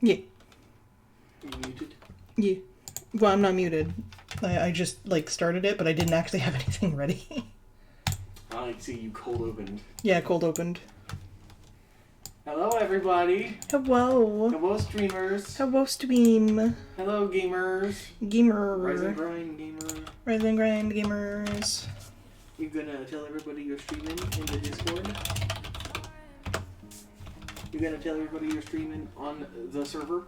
Yeah. Are you muted? Yeah. Well, I'm not muted. I just, like, started it, but I didn't actually have anything ready. I see you cold opened. Yeah, cold opened. Hello, everybody. Hello. Hello, streamers. Hello, stream. Hello, gamers. Gamer. Rise and grind, gamer. Rise and grind, gamers. You gonna tell everybody you're streaming in the Discord? You gonna tell everybody you're streaming on the server?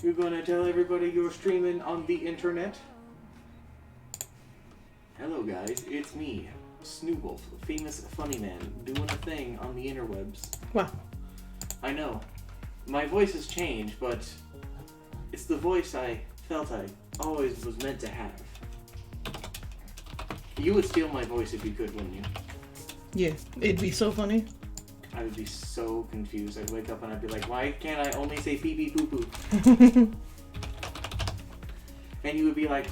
You're gonna tell everybody you're streaming on the internet? Hello guys, it's me, Snoowwolf, famous funny man, doing a thing on the interwebs. Wow. I know. My voice has changed, but it's the voice I felt I always was meant to have. You would steal my voice if you could, wouldn't you? Yeah, it'd be so funny. I would be so confused. I'd wake up and I'd be like, why can't I only say pee pee poo poo? And you would be like,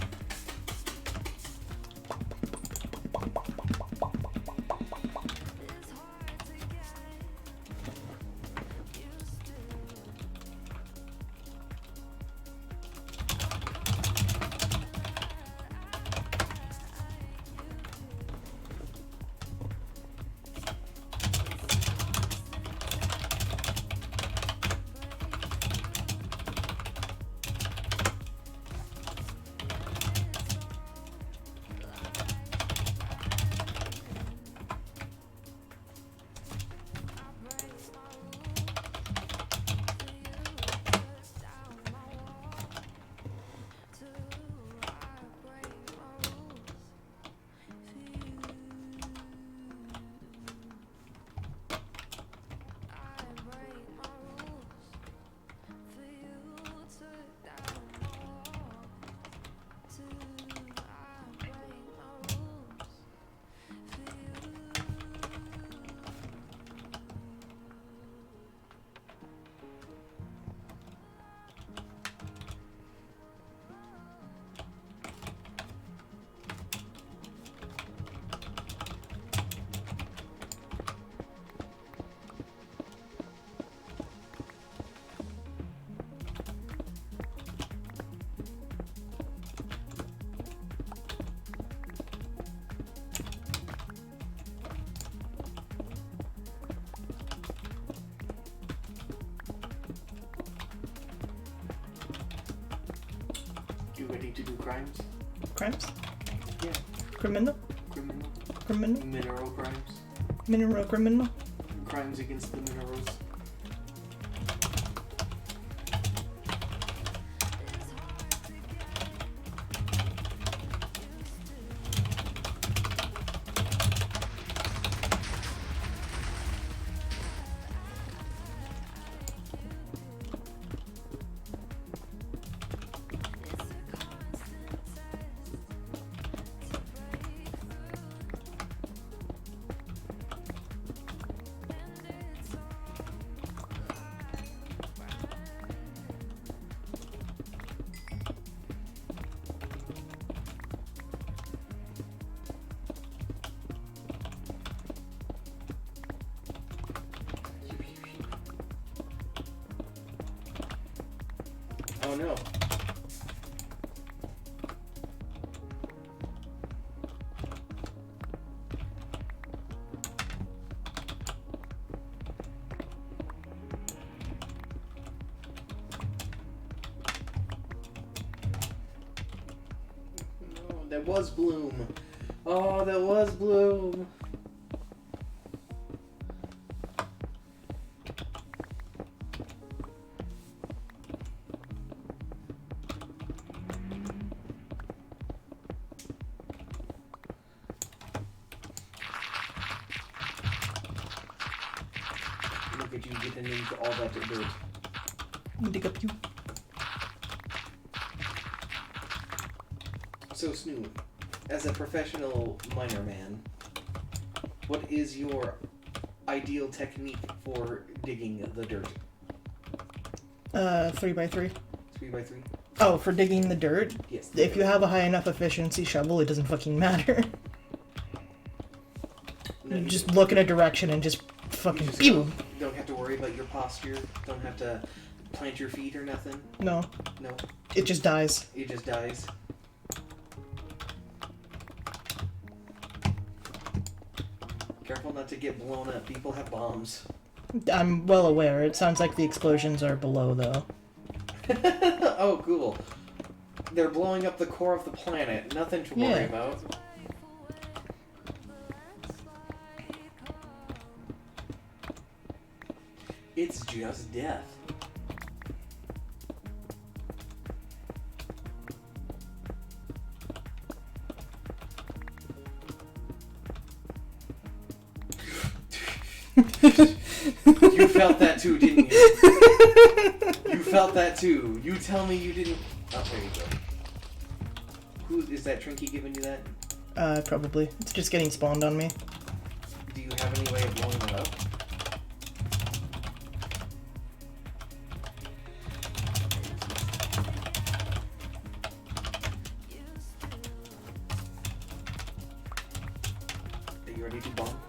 you ready to do crimes? Crimes? Yeah. Criminal? Criminal. Criminal? Mineral crimes. Mineral criminal? Crimes against the minerals. Oh no. No, that was Bloom. Oh, that was Bloom. Look at you getting into all that dirt. Dig up you. So, Snoo, as a professional miner man, what is your ideal technique for digging the dirt? 3x3. 3x3? Oh, for digging the dirt? Yes. If you have a high enough efficiency shovel, it doesn't fucking matter. No, You just look in a direction and just fucking pew! Don't have posture. Don't have to plant your feet or nothing. No. No. It just dies. It just dies. Careful not to get blown up. People have bombs. I'm well aware. It sounds like the explosions are below, though. Oh, cool. They're blowing up the core of the planet. Nothing to worry about. It's just death. You felt that too, didn't you? You felt that too. You tell me you didn't. Oh, there you go. Who is that? Trinky giving you that? Probably. It's just getting spawned on me. Do you have any way of blowing it up? Are you ready to bomb?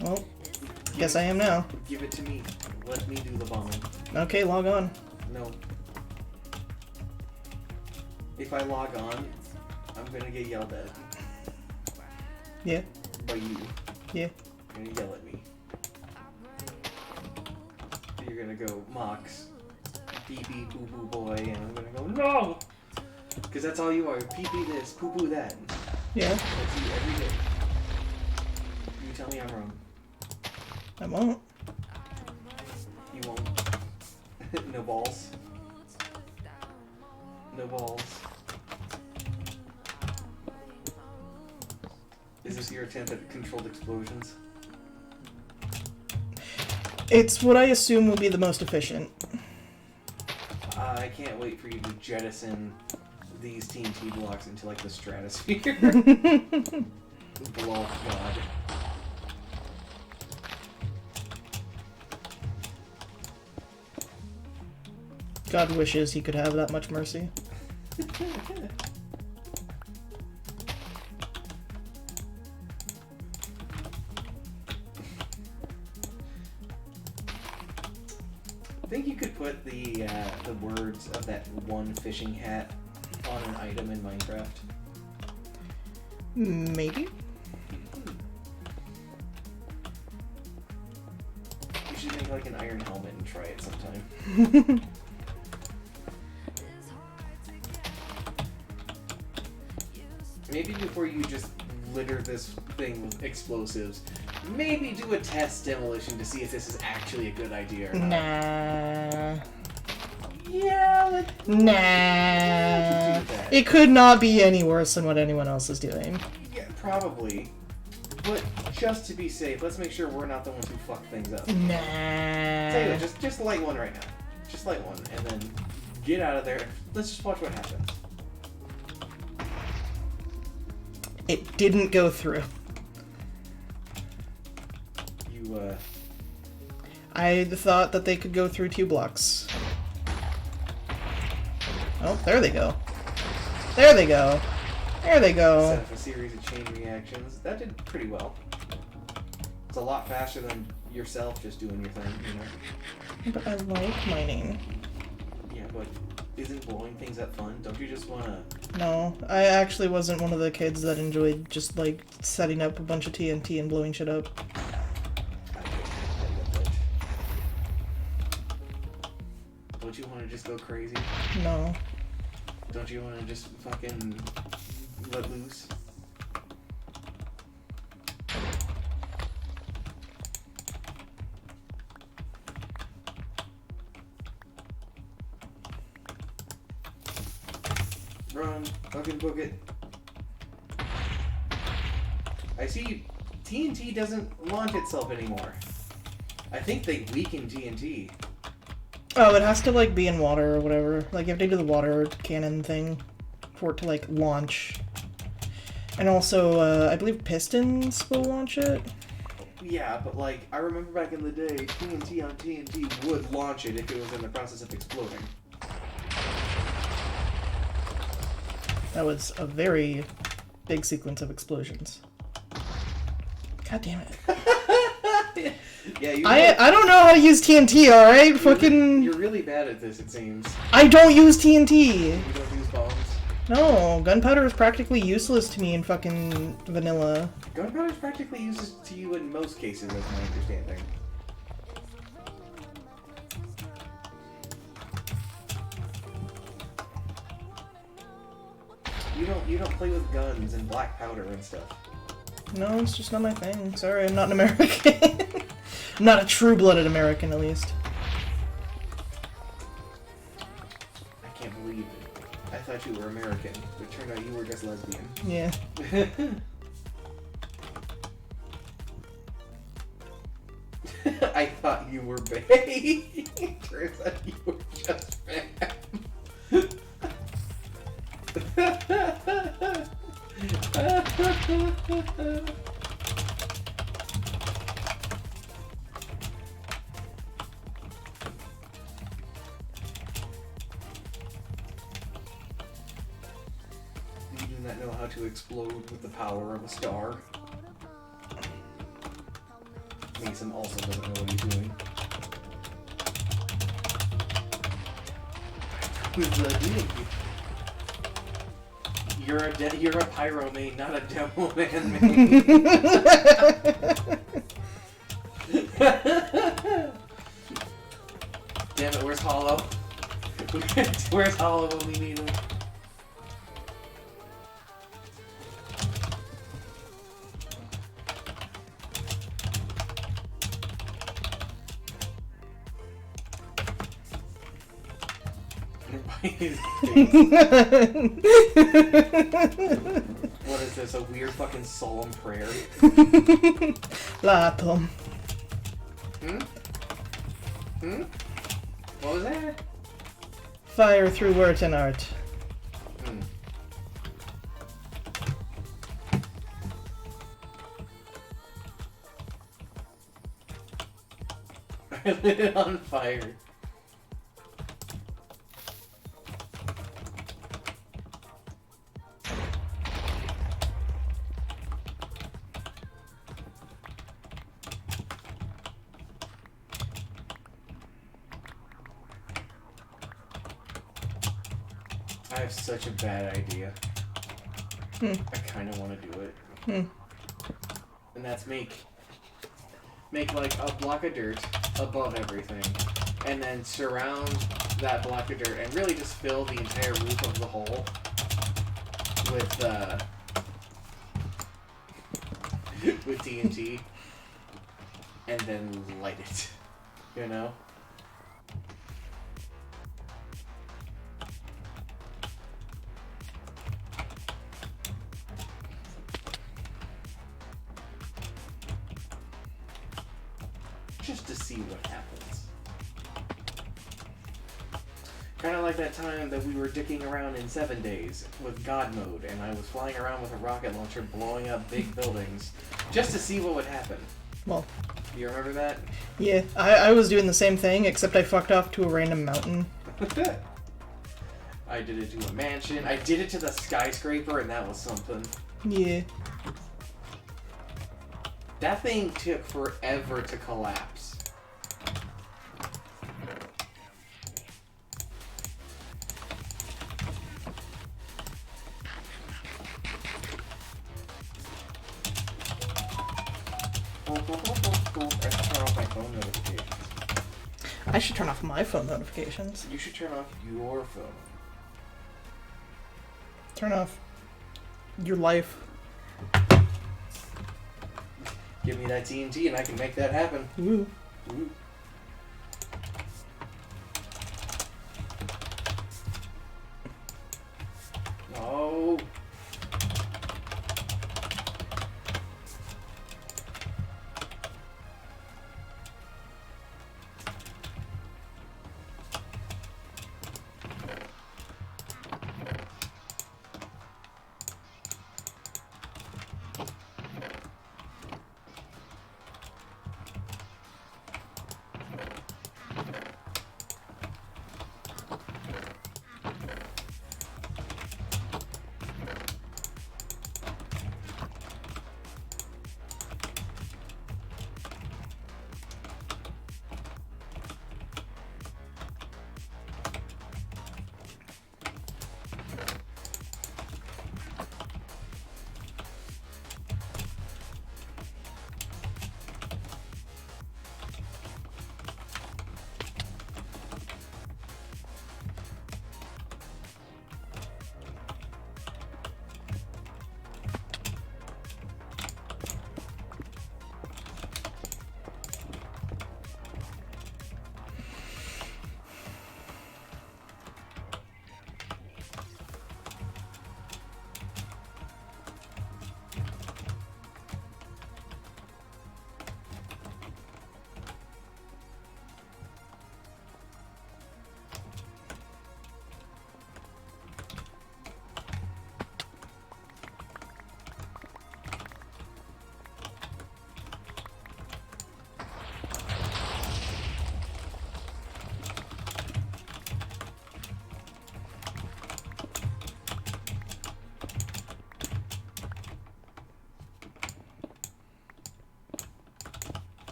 Well, guess I am now. Give it to me. Let me do the bombing. Okay, log on. No. If I log on, I'm gonna get yelled at. Yeah. By you. Yeah. You're gonna yell at me. You're gonna go, Mox, pee-pee, poo-poo boy, and I'm gonna go, no! Because that's all you are. Pee-pee this, poo-poo that. Yeah. That's you every day. You tell me I'm wrong. I won't. You won't. No balls. No balls. Is this your attempt at controlled explosions? It's what I assume will be the most efficient. I can't wait for you to jettison these TNT blocks into like the stratosphere. Blow God. God wishes he could have that much mercy. I think you could put the words of that one fishing hat on an item in Minecraft. Maybe? You should make like an iron helmet and try it sometime. Maybe before you just litter this thing with explosives, maybe do a test demolition to see if this is actually a good idea or not. Nah. Yeah, Nah. It could not be any worse than what anyone else is doing. yeah, probably. But just to be safe, let's make sure we're not the ones who fuck things up. Nah. Tell you what, just light one right now. Just light one, and then get out of there. Let's just watch what happens. It didn't go through. You, I thought that they could go through 2 blocks. Oh, there they go. There they go. There they go. set up a series of chain reactions. That did pretty well. It's a lot faster than yourself just doing your thing, you know? But I like mining. Yeah, but isn't blowing things up fun? Don't you just wanna... No, I actually wasn't one of the kids that enjoyed just, like, setting up a bunch of TNT and blowing shit up. Don't you wanna just go crazy? No. Don't you wanna just fucking let loose? Run, fucking book it. I see TNT doesn't launch itself anymore. I think they weakened TNT. Oh, it has to, like, be in water or whatever. Like, you have to do the water cannon thing for it to, like, launch. And also, I believe pistons will launch it. Yeah, but, like, I remember back in the day, TNT on TNT would launch it if it was in the process of exploding. That was a very big sequence of explosions. God damn it. Yeah, I don't know how to use TNT, alright? Fucking... You're really bad at this, it seems. I don't use TNT! You don't use bombs? No, gunpowder is practically useless to me in fucking vanilla. Gunpowder is practically useless to you in most cases, that's my understanding. You don't play with guns and black powder and stuff. No, it's just not my thing. Sorry, I'm not an American. I'm not a true-blooded American, at least. I can't believe it. I thought you were American, but it turned out you were just lesbian. Yeah. I thought you were bae. Turns out you were just fam. You do not know how to explode with the power of a star. Mason also doesn't know what he's doing. You're a pyro main, not a demo man main. Damn it, where's Hollow? Where's Hollow when we need him? His face. What is this? A weird fucking solemn prayer? Latom. What was that? Fire through word and art. I lit it on fire. I have such a bad idea. I kind of want to do it. And that's make like a block of dirt above everything, and then surround that block of dirt, and really just fill the entire roof of the hole with TNT, and then light it. You know. Just to see what happens. Kind of like that time that we were dicking around in 7 Days with God Mode, and I was flying around with a rocket launcher blowing up big buildings just to see what would happen. Well. Do you remember that? Yeah, I was doing the same thing, except I fucked off to a random mountain. I did it to a mansion. I did it to the skyscraper, and that was something. Yeah. That thing took forever to collapse. I should turn off my phone notifications. You should turn off your phone. Turn off your life. Give me that TNT and I can make that happen. Ooh. Ooh. Oh.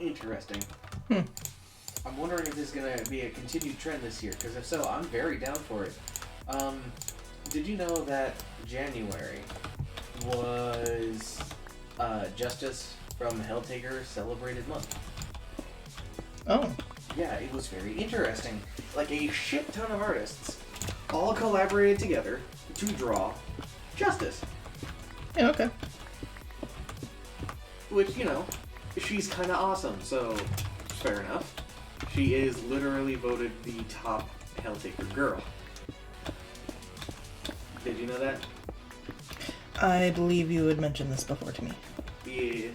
Interesting. Hmm. I'm wondering if this is gonna be a continued trend this year, because if so, I'm very down for it. Did you know that January was Justice from Helltaker celebrated month? Oh. Yeah, it was very interesting. Like a shit ton of artists all collaborated together to draw Justice. Yeah, okay. Which, you know, she's kind of awesome, so fair enough. She is literally voted the top Helltaker girl. Did you know that? I believe you had mentioned this before to me. Yeah.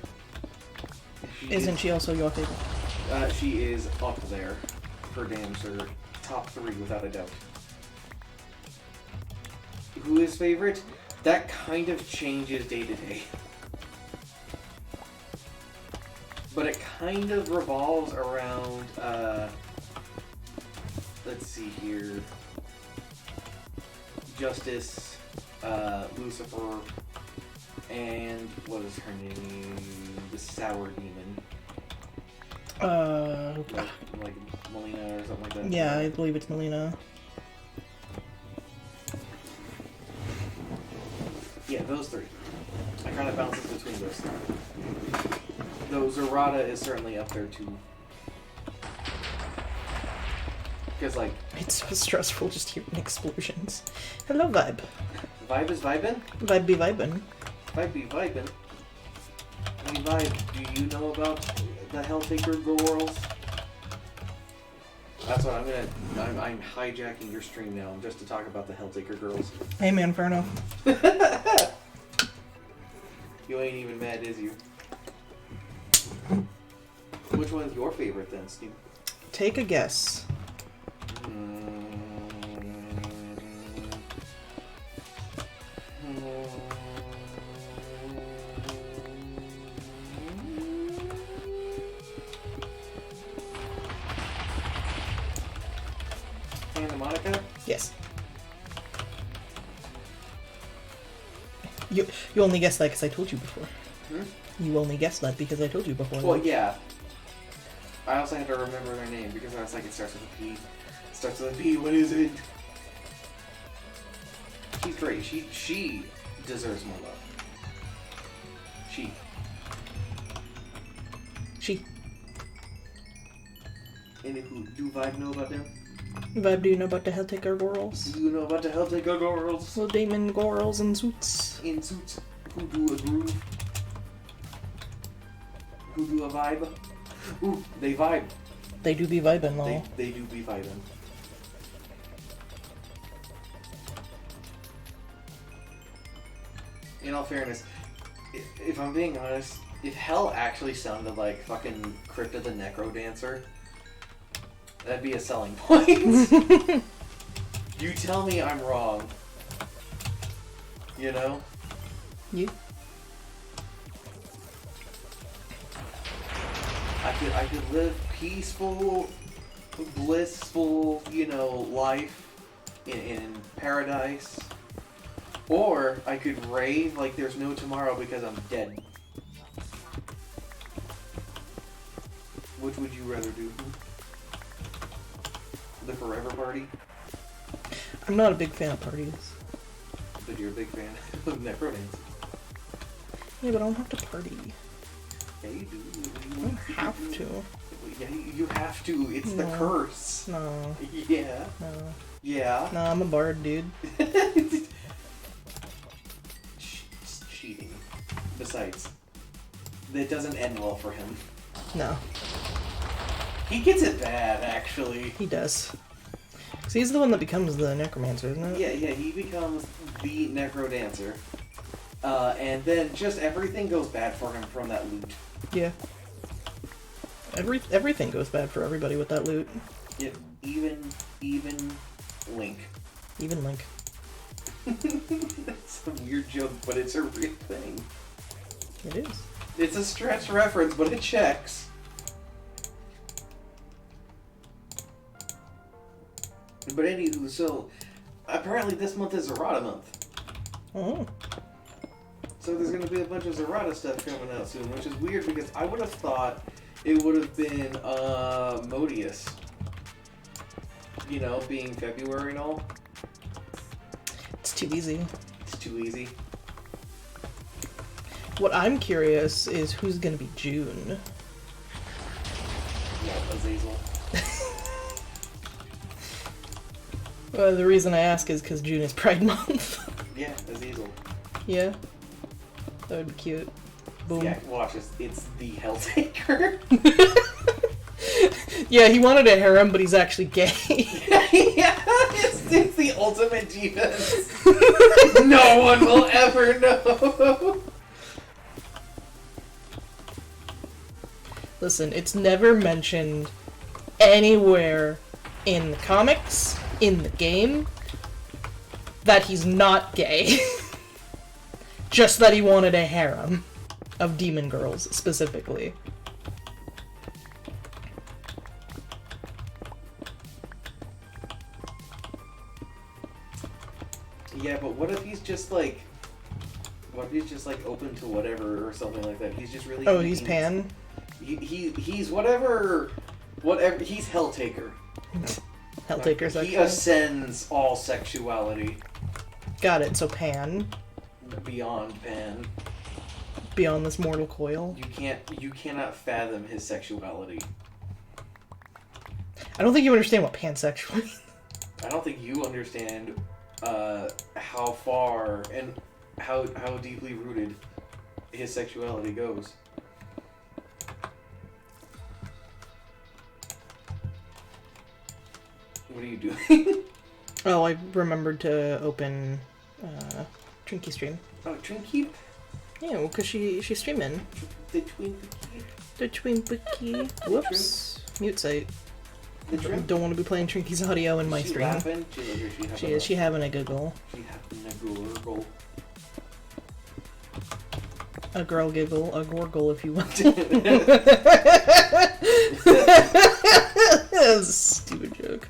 Isn't she also your favorite? She is up there for damn sure. Top 3 without a doubt. Who is favorite? That kind of changes day to day. But it kind of revolves around, let's see here. Justice, Lucifer, and what is her name? The Sour Demon. Like Melina or something like that. Yeah, I believe it's Melina. Yeah, those 3. I kind of bounces between those 3. Though Zerata is certainly up there too. Because, like... It's so stressful just hearing explosions. Hello, Vibe. Vibe is vibin'? Vibe be vibin'. Vibe be vibin'. Hey, Vibe, do you know about the Helltaker girls? That's what I'm gonna... I'm hijacking your stream now just to talk about the Helltaker girls. Hey, man, fair enough. You ain't even mad, is you? Which one's your favorite then, Steve? Take a guess. Santa Monica? Yes. You only guessed that because I told you before. Hmm? You only guessed that because I told you before. Well, yeah. I also had to remember their name because I was like, it starts with a P. It starts with a P, what is it? She's great. She deserves more love. She. And who do Vibe know about them? Vibe, do you know about the Helltaker girls? Do you know about the Helltaker girls? Little demon girls in suits. In suits. Who do a groove? Who do a vibe? Ooh, they vibe. They do be vibing, though. They do be vibing. In all fairness, if I'm being honest, if Hell actually sounded like fucking Crypta the Necro Dancer, that'd be a selling point. You tell me I'm wrong. You know? You? I could live peaceful, blissful, you know, life in paradise. Or I could rave like there's no tomorrow because I'm dead. Which would you rather do? The forever party? I'm not a big fan of parties. But you're a big fan of necromancy. Yeah, but I don't have to party. Yeah, you do. I don't have to. Yeah, you have to. It's the curse. No. Yeah. No. Yeah. No, I'm a bard, dude. Cheating. Besides, it doesn't end well for him. No. He gets it bad, actually. He does. Because he's the one that becomes the necromancer, isn't it? Yeah, he becomes the necro dancer. And then just everything goes bad for him from that loot. Yeah. Everything goes bad for everybody with that loot. Yep, even Link. Even Link. That's a weird joke, but it's a real thing. It is. It's a stretch reference, but it checks. But anywho, so apparently this month is Zerata month. Oh. So there's going to be a bunch of Zerata stuff coming out soon, which is weird because I would have thought It would have been Modius. You know, being February and all. It's too easy. It's too easy. What I'm curious is who's gonna be June. Yeah, Azazel. Well, the reason I ask is because June is Pride Month. Yeah, Azazel. Yeah. That would be cute. Boom. Yeah, watch this. It's the Helltaker. Yeah, he wanted a harem, but he's actually gay. Yeah, it's the ultimate defense. No one will ever know. Listen, it's never mentioned anywhere in the comics, in the game, that he's not gay. Just that he wanted a harem of demon girls, specifically. Yeah, but what if he's just like... What if he's just like open to whatever or something like that? He's just really... Oh, he's pan? He's whatever... Whatever... He's Helltaker. Helltaker's He actually. ascends all sexuality. Got it, so pan. Beyond pan. Beyond this mortal coil. You cannot fathom his sexuality. I don't think you understand what pansexual means. I don't think you understand how far and how deeply rooted his sexuality goes. What are you doing? Oh, I remembered to open Trinky stream. Oh, Trinky? Yeah, well, because she's streaming. The twin. The Twimpy. Whoops. Mute site. The Trin? Don't want to be playing Trinky's audio in my She stream. laughing? She is. She having a giggle. She having a gurgle. A girl giggle. A gorgle, if you will. That was a stupid joke.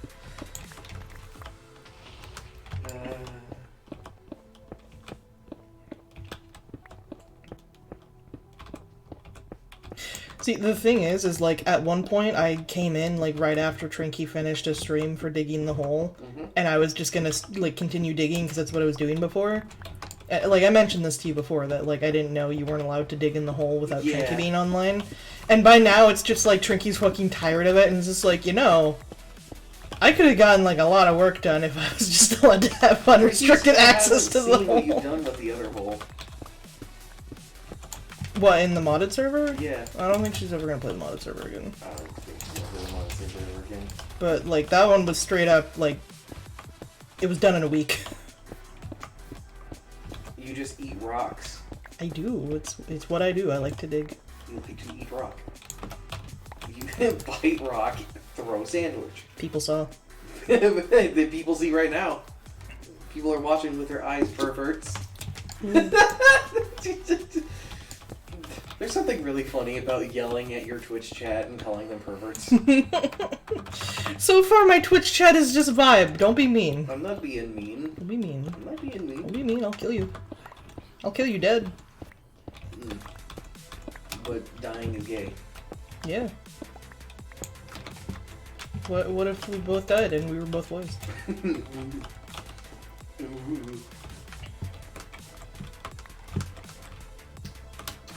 See, the thing is like, at one point I came in, like, right after Trinky finished a stream for digging the hole, and I was just gonna, like, continue digging, because that's what I was doing before. Like, I mentioned this to you before, that, like, I didn't know you weren't allowed to dig in the hole without Trinky being online. And by now, it's just, like, Trinky's fucking tired of it, and it's just like, you know, I could have gotten, like, a lot of work done if I was just allowed to have unrestricted access to the hole. What you've done with the other hole. What, in the modded server? Yeah. I don't think she's ever gonna play the modded server again. I don't think she'll ever want to say that again. But, like, that one was straight up, like, it was done in a week. You just eat rocks. I do. It's what I do. I like to dig. You like to eat rock. You can bite rock, throw sandwich. People saw. The people see right now. People are watching with their eyes, perverts. There's something really funny about yelling at your Twitch chat and calling them perverts. So far, my Twitch chat is just vibe. Don't be mean. I'm not being mean. Don't be mean. I'm not being mean. Don't be mean. I'll kill you. I'll kill you dead. But dying is gay. Yeah. What if we both died and we were both boys?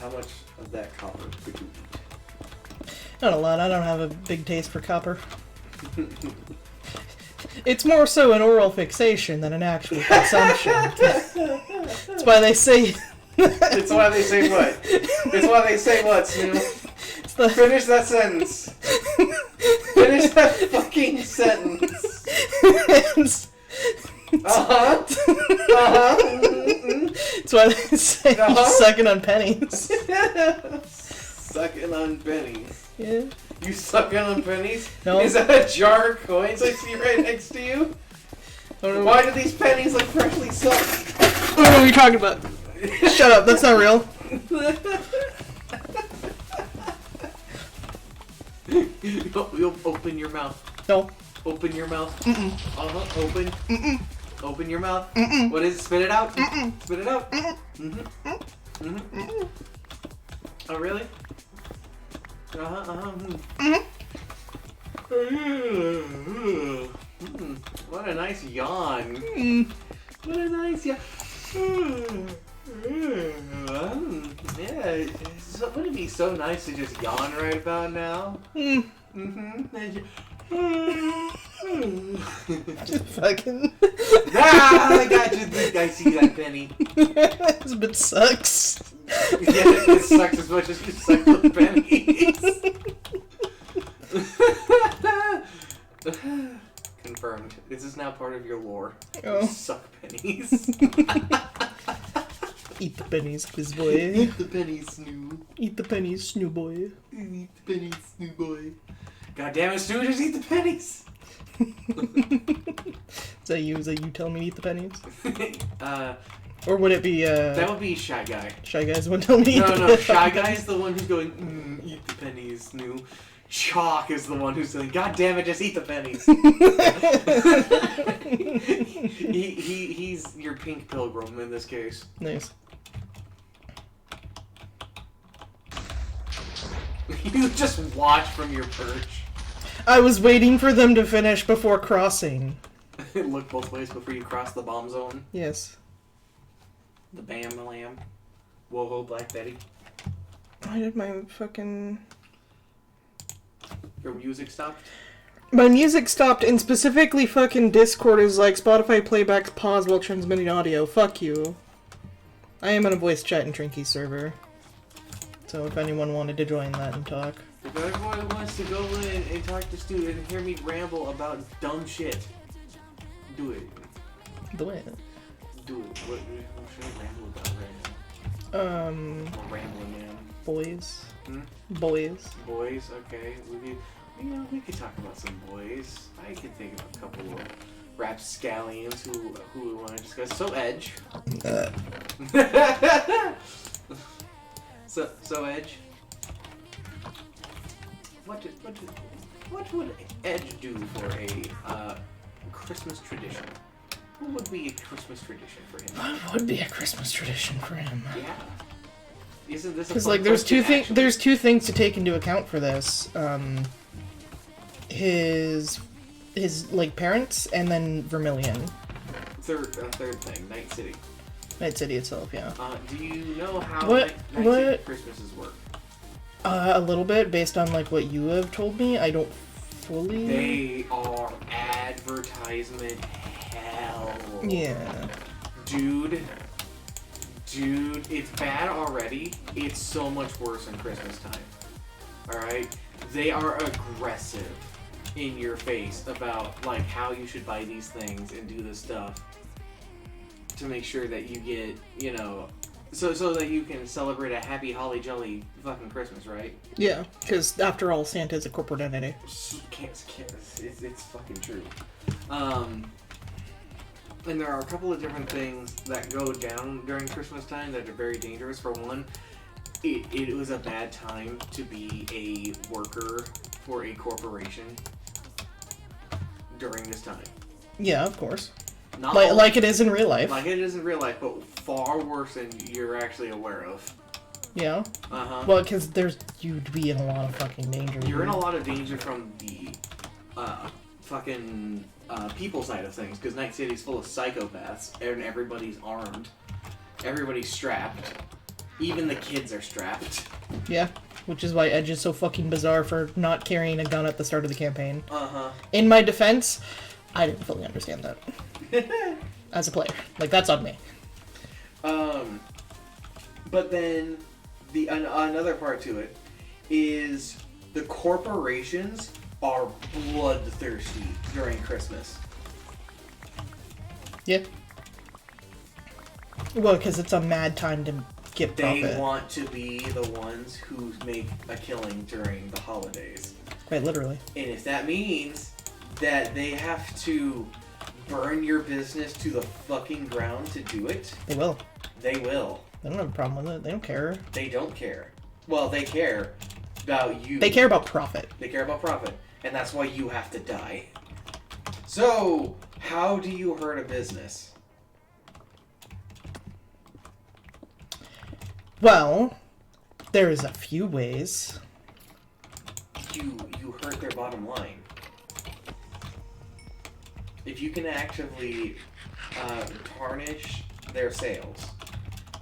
How much of that copper could you eat? Not a lot. I don't have a big taste for copper. It's more so an oral fixation than an actual consumption. That's why they say... It's why they say what? It's why they say what, Snoop? Finish that sentence. Finish that fucking sentence. Uh-huh. Uh-huh. That's why they say you're sucking on pennies. Sucking on pennies. Yeah. You sucking on pennies? No. Is that a jar of coins I see right next to you? Why do these pennies look freshly sucked? I don't know what you're talking about. Shut up, that's not real. You'll open your mouth. No. Open your mouth. Mm-mm. Open. Mm-mm. Open your mouth. Mm-mm. What is it? Spit it out. Mm-mm. Spit it out. Mm-mm. Oh, really? What a nice yawn. What a nice yawn. Yeah, wouldn't it be so nice to just yawn right about now? Fucking. I got you. This guy see that penny. This bit sucks. Yeah, it sucks as much as you suck with pennies. Confirmed. This is now part of your lore. Oh. You suck pennies. Eat the pennies, quiz boy. Eat the pennies, Snoo. Eat the pennies, snoo boy. Eat the pennies, Snoo boy. God damn it, Snoo, just eat the pennies. Is that you tell me to eat the pennies? Or would it be, That would be Shy Guy. Shy Guy's the one telling me to eat the No, Shy Guy is the one who's going, eat the pennies, Snoo. Chalk is the one who's saying, God damn it, just eat the pennies. He's your pink pilgrim in this case. Nice. You just watch from your perch. I was waiting for them to finish before crossing. Look both ways before you cross the bomb zone. Yes. The Bam Lamb. Whoa, Black Betty. Why did my fucking... Your music stopped? My music stopped, and specifically fucking Discord is like Spotify playbacks pause while transmitting audio. Fuck you. I am in a voice chat in Trinky's server. So if anyone wanted to join that and talk. If everyone wants to go in and talk to Stu and hear me ramble about dumb shit, do it. Do it. Do it. What should I ramble about right now? Or rambling, man. Boys. Hmm? Boys. Boys, okay. We could talk about some boys. I can think of a couple of rapscallions who we want to discuss. So Edge. So Edge. What would Edge do for a Christmas tradition? What would be a Christmas tradition for him? What would be a Christmas tradition for him? Yeah. Isn't this a Because fun like there's question, there's two things to take into account for this. His like parents and then Vermilion. Third thing, Night City. Night City itself, yeah. Do you know how What- Night what- City Christmases work? A little bit based on like what you have told me. I don't fully. They are advertisement hell. Yeah. Dude, it's bad already. It's so much worse in Christmas time. Alright? They are aggressive in your face about like how you should buy these things and do this stuff to make sure that you get, you know, so that you can celebrate a happy holly jolly fucking Christmas, right? Yeah, because after all, Santa's a corporate entity. It's fucking true. And there are a couple of different things that go down during Christmas time that are very dangerous. For one, it was a bad time to be a worker for a corporation during this time. Yeah, of course. Not like it is in real life. Like it is in real life, but far worse than you're actually aware of. Yeah. Uh-huh. Well, because you'd be in a lot of fucking danger. You're in a lot of danger from the fucking people side of things, because Night City's full of psychopaths, and everybody's armed. Everybody's strapped. Even the kids are strapped. Yeah, which is why Edge is so fucking bizarre for not carrying a gun at the start of the campaign. Uh-huh. In my defense, I didn't fully understand that. As a player. Like, that's on me. But then, another part to it is the corporations are bloodthirsty during Christmas. Yeah. Well, because it's a mad time to get profit. They want to be the ones who make a killing during the holidays. Quite literally. And if that means that they have to burn your business to the fucking ground to do it, They will. they will. They don't have a problem with it. They don't care. They don't care. Well, they care about you. They care about profit. They care about profit. And that's why you have to die. So, how do you hurt a business? Well, there's a few ways. you hurt their bottom line. If you can actively tarnish their sales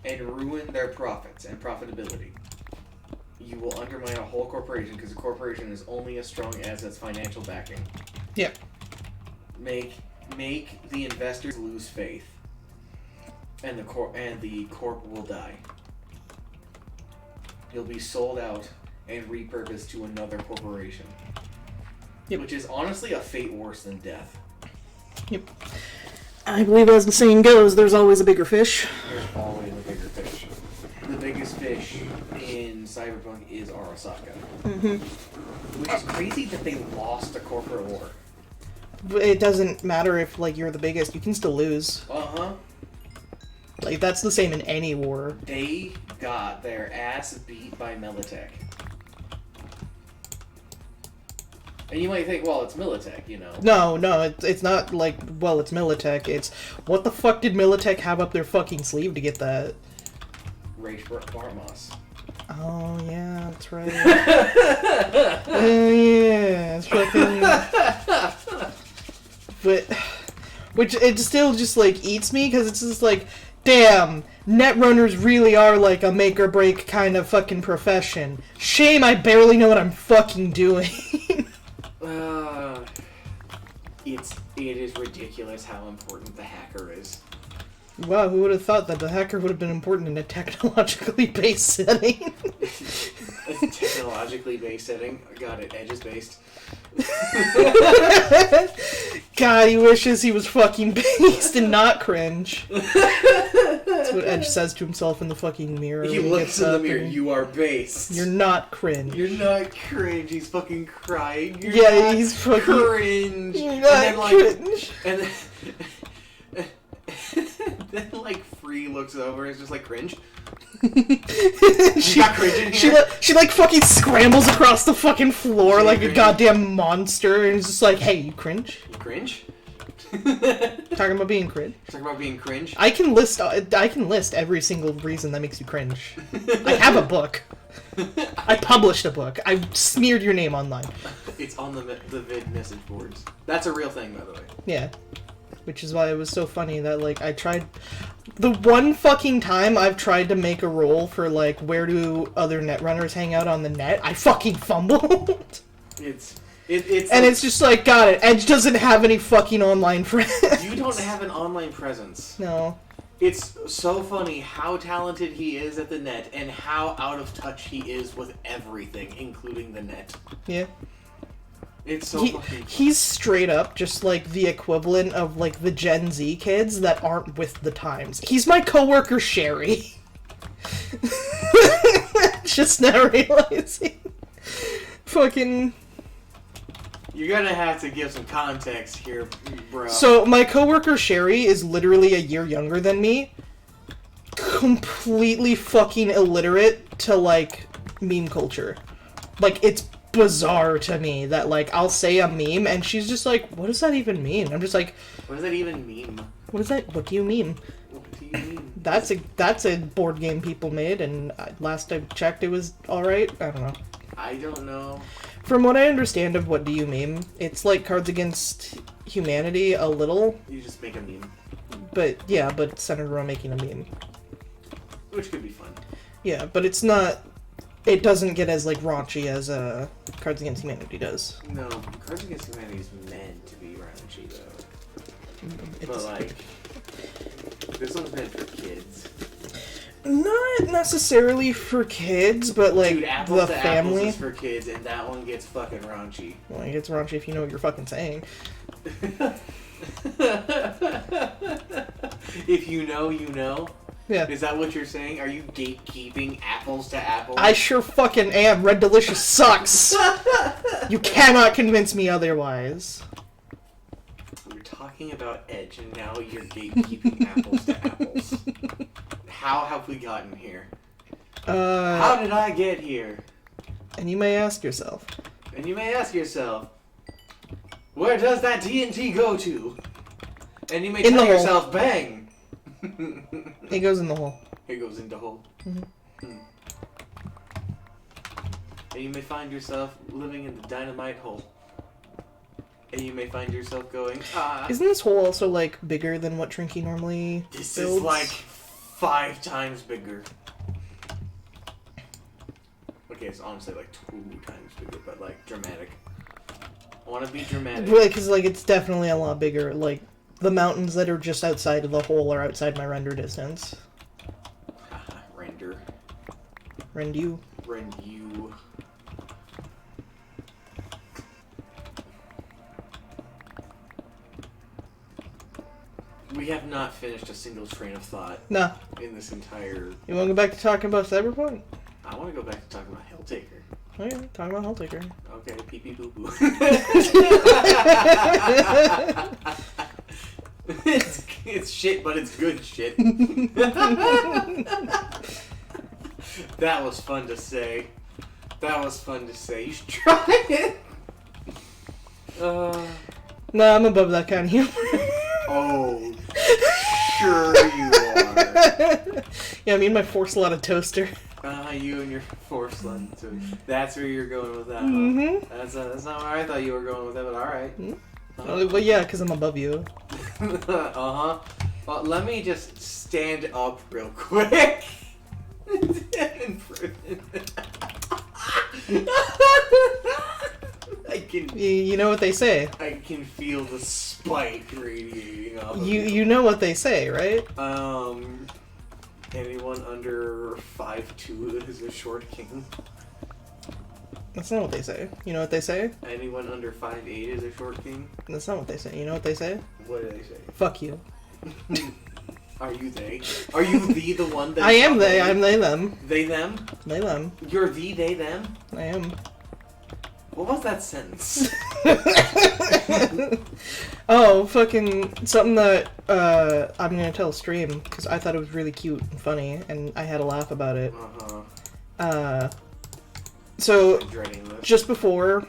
and ruin their profits and profitability, you will undermine a whole corporation, because a corporation is only as strong as its financial backing. Yeah. Make the investors lose faith, and the corp will die. You'll be sold out and repurposed to another corporation. Yep. Which is honestly a fate worse than death. Yep. I believe, as the saying goes, there's always a bigger fish. There's always a bigger fish. The biggest fish in Cyberpunk is Arasaka. Mm-hmm. Which is crazy that they lost a corporate war. But it doesn't matter if, like, you're the biggest. You can still lose. Uh-huh. Like, that's the same in any war. They got their ass beat by Militech. And you might think, well, it's Militech, you know. No, it's not like, well, it's Militech. It's, what the fuck did Militech have up their fucking sleeve to get that? Raish Barmos. Oh, yeah, that's right. Oh, yeah, it's fucking... But, which, it still just, like, eats me, because it's just like, damn, netrunners really are, like, a make-or-break kind of fucking profession. Shame I barely know what I'm fucking doing. It is ridiculous how important the hacker is. Wow, who would have thought that the hacker would have been important in a technologically based setting? A technologically based setting? Got it, Edge is based. God, he wishes he was fucking based and not cringe. That's what Edge says to himself in the fucking mirror. He looks in the mirror, you are based. You're not cringe. You're not cringe, he's fucking crying. You're yeah, he's fucking cringe. You're not cringe. And then like Free looks over and is just like, cringe? she got cringe in here? She like fucking scrambles across the fucking floor like a goddamn monster and is just like, hey, you cringe? You cringe? Talking about being cringe. Talking about being cringe? I can list every single reason that makes you cringe. I have a book. I published a book. I smeared your name online. It's on the vid message boards. That's a real thing, by the way. Yeah. Which is why it was so funny that, like, I tried... The one fucking time I've tried to make a roll for, like, where do other netrunners hang out on the net, I fucking fumbled. It's just like, got it. Edge doesn't have any fucking online friends. You don't have an online presence. No. It's so funny how talented he is at the net and how out of touch he is with everything, including the net. Yeah. It's so fucking funny. He's straight up just like the equivalent of like the Gen Z kids that aren't with the times. He's my coworker Sherry. Just now realizing. Fucking... You're gonna have to give some context here, bro. So, my coworker Sherry is literally a year younger than me. Completely fucking illiterate to, like, meme culture. Like, it's bizarre to me that, like, I'll say a meme and she's just like, what does that even mean? I'm just like... What does that even mean? What do you mean? What do you mean? That's a board game people made, and last I checked it was alright. I don't know. I don't know. From what I understand of what do you meme, it's like Cards Against Humanity a little. You just make a meme. But, yeah, but centered around making a meme. Which could be fun. Yeah, but it's not... It doesn't get as, like, raunchy as Cards Against Humanity does. No, Cards Against Humanity is meant to be raunchy, though. But, like, this one's meant for kids. Not necessarily for kids, but, like, dude, Apples the to family. Apples is for kids, and that one gets fucking raunchy. Well, it gets raunchy if you know what you're fucking saying. If you know, you know? Yeah. Is that what you're saying? Are you gatekeeping Apples to Apples? I sure fucking am. Red Delicious sucks. You cannot convince me otherwise. We're talking about Edge, and now you're gatekeeping Apples to Apples. How have we gotten here? How did I get here? And you may ask yourself. And you may ask yourself, where does that TNT go to? And you may tell yourself, bang! It goes in the hole. It goes into hole. Mm-hmm. And you may find yourself living in the dynamite hole. And you may find yourself going, Isn't this hole also, like, bigger than what Trinky normally this builds? is like 5 times bigger. Okay, it's honestly like 2 times bigger, but like dramatic. I want to be dramatic. Right, because, like, it's definitely a lot bigger. Like, the mountains that are just outside of the hole are outside my render distance. Render. Rendu. Rendu. We have not finished a single train of thought. Nah. In this entire... You want to go back to talking about Cyberpunk? I want to go back to talking about Helltaker. Oh yeah, talking about Helltaker. Okay, pee pee poo poo. It's shit, but it's good shit. That was fun to say. That was fun to say. You should try it. Nah, I'm above that kind of humor. Oh, sure you are. Yeah, me and my force a lot of toaster. You and your force lung. So that's where you're going with that. Huh? Mm-hmm. That's not where I thought you were going with that, but all right. Well, yeah, because I'm above you. Uh-huh. Well, let me just stand up real quick. I can. You know what they say. I can feel the spike radiating off. Of You know what they say, right? Anyone under 5'2" is a short king. That's not what they say. You know what they say? Anyone under 5'8" is a short king. That's not what they say. You know what they say? What do they say? Fuck you. Are you they? Are you the one that... I am they. I'm they them. They them? They them. You're the they them? I am. What was that sentence? Oh, fucking something that I'm gonna tell stream because I thought it was really cute and funny, and I had a laugh about it. So just before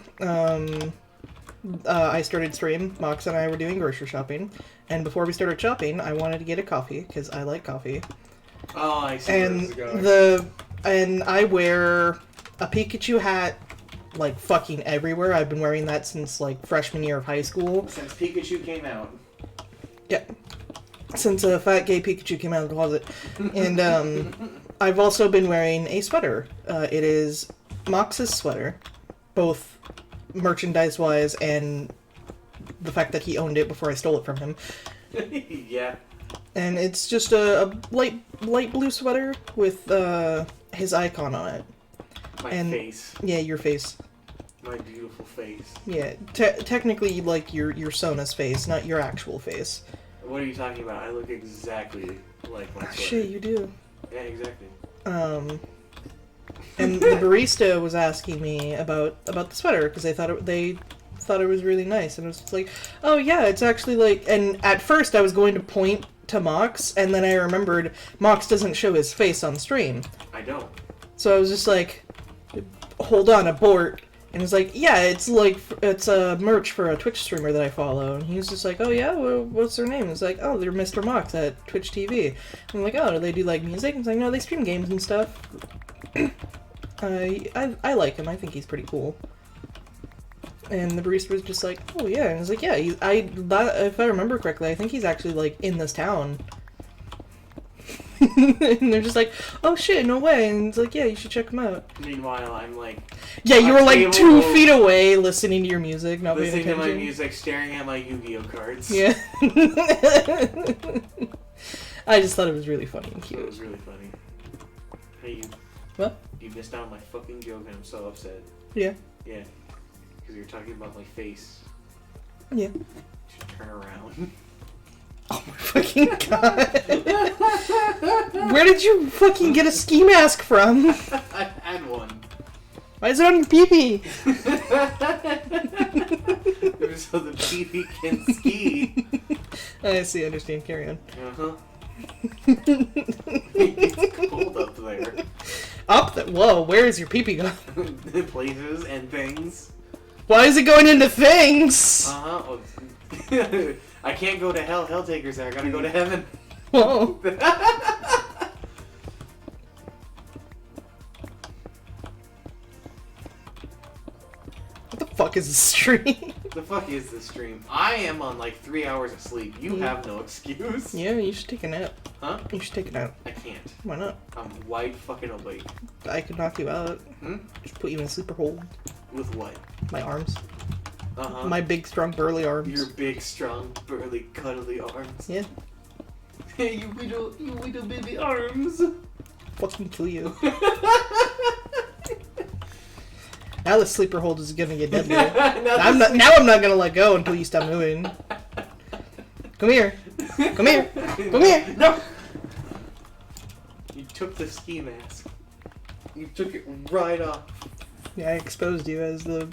I started stream, Mox and I were doing grocery shopping, and before we started shopping, I wanted to get a coffee because I like coffee. Oh, I see. And I wear a Pikachu hat. Like, fucking everywhere. I've been wearing that since, like, freshman year of high school. Since Pikachu came out. Yeah. Since a fat gay Pikachu came out of the closet. And, I've also been wearing a sweater. It is Mox's sweater. Both merchandise-wise and the fact that he owned it before I stole it from him. Yeah. And it's just a light blue sweater with, his icon on it. My face. Yeah, your face. My beautiful face. Yeah, technically, like, your Sona's face, not your actual face. What are you talking about? I look exactly like my sweater. Shit, you do. Yeah, exactly. And the barista was asking me about the sweater, because they thought it was really nice, and it was just like, oh yeah, it's actually like, and at first I was going to point to Mox, and then I remembered Mox doesn't show his face on stream. I don't. So I was just like, hold on, abort. And it's like, yeah, it's a merch for a Twitch streamer that I follow. And he was just like, oh yeah, well, what's their name? It's like, oh, they're Mr. Mox at Twitch TV. I'm like, oh, do they do like music? And it's like, no, they stream games and stuff. I like him. I think he's pretty cool. And the barista was just like, oh yeah. And I was like, yeah, if I remember correctly, I think he's actually like in this town. And they're just like, oh shit, no way. And it's like, yeah, you should check him out. Meanwhile, I'm like... Yeah, you were like 2 feet away listening to your music, not paying attention. Listening to my music, staring at my Yu-Gi-Oh cards. Yeah. I just thought it was really funny and cute. It was really funny. Hey, you... What? You missed out on my fucking joke and I'm so upset. Yeah. Yeah. Because you're talking about my face. Yeah. You should turn around. Oh my fucking god. Where did you fucking get a ski mask from? I had one. Why is it on your pee-pee? So the pee-pee can ski. I see, I understand. Carry on. Uh-huh. It's cold up there. Up there? Whoa, where is your pee-pee going? Places and things. Why is it going into things? Uh-huh. I can't go to hell. Helltaker's there. I gotta go to heaven. Whoa. fuck is the stream? The fuck is this stream? I am on like 3 hours of sleep. You have no excuse. Yeah, you should take a nap. Huh? You should take a nap. I can't. Why not? I'm wide fucking awake. I could knock you out. Just put you in a sleeper hold. With what? My arms. Uh-huh. My big, strong, burly arms. Your big, strong, burly, cuddly arms. Yeah. Hey, you little baby arms. Fucking kill you. Now the sleeper hold is gonna get deadly. Now I'm not gonna let go until you stop moving. Come here. Come here. Come here. No! You took the ski mask. You took it right off. Yeah, I exposed you as the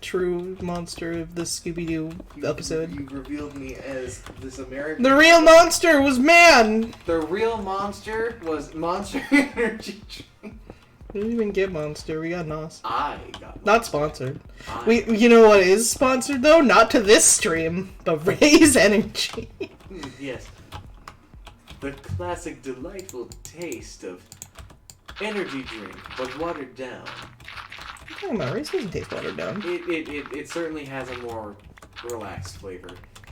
true monster of the Scooby-Doo episode. You revealed me as this American... The real monster was man! The real monster was Monster Energy Drink. We didn't even get Monster, we got NOS. I got Not sponsored. You know what is sponsored though? Not to this stream, but Ray's Energy. Yes. The classic delightful taste of energy drink, but watered down. Oh, my Ray's doesn't taste watered down. It certainly has a more relaxed flavor.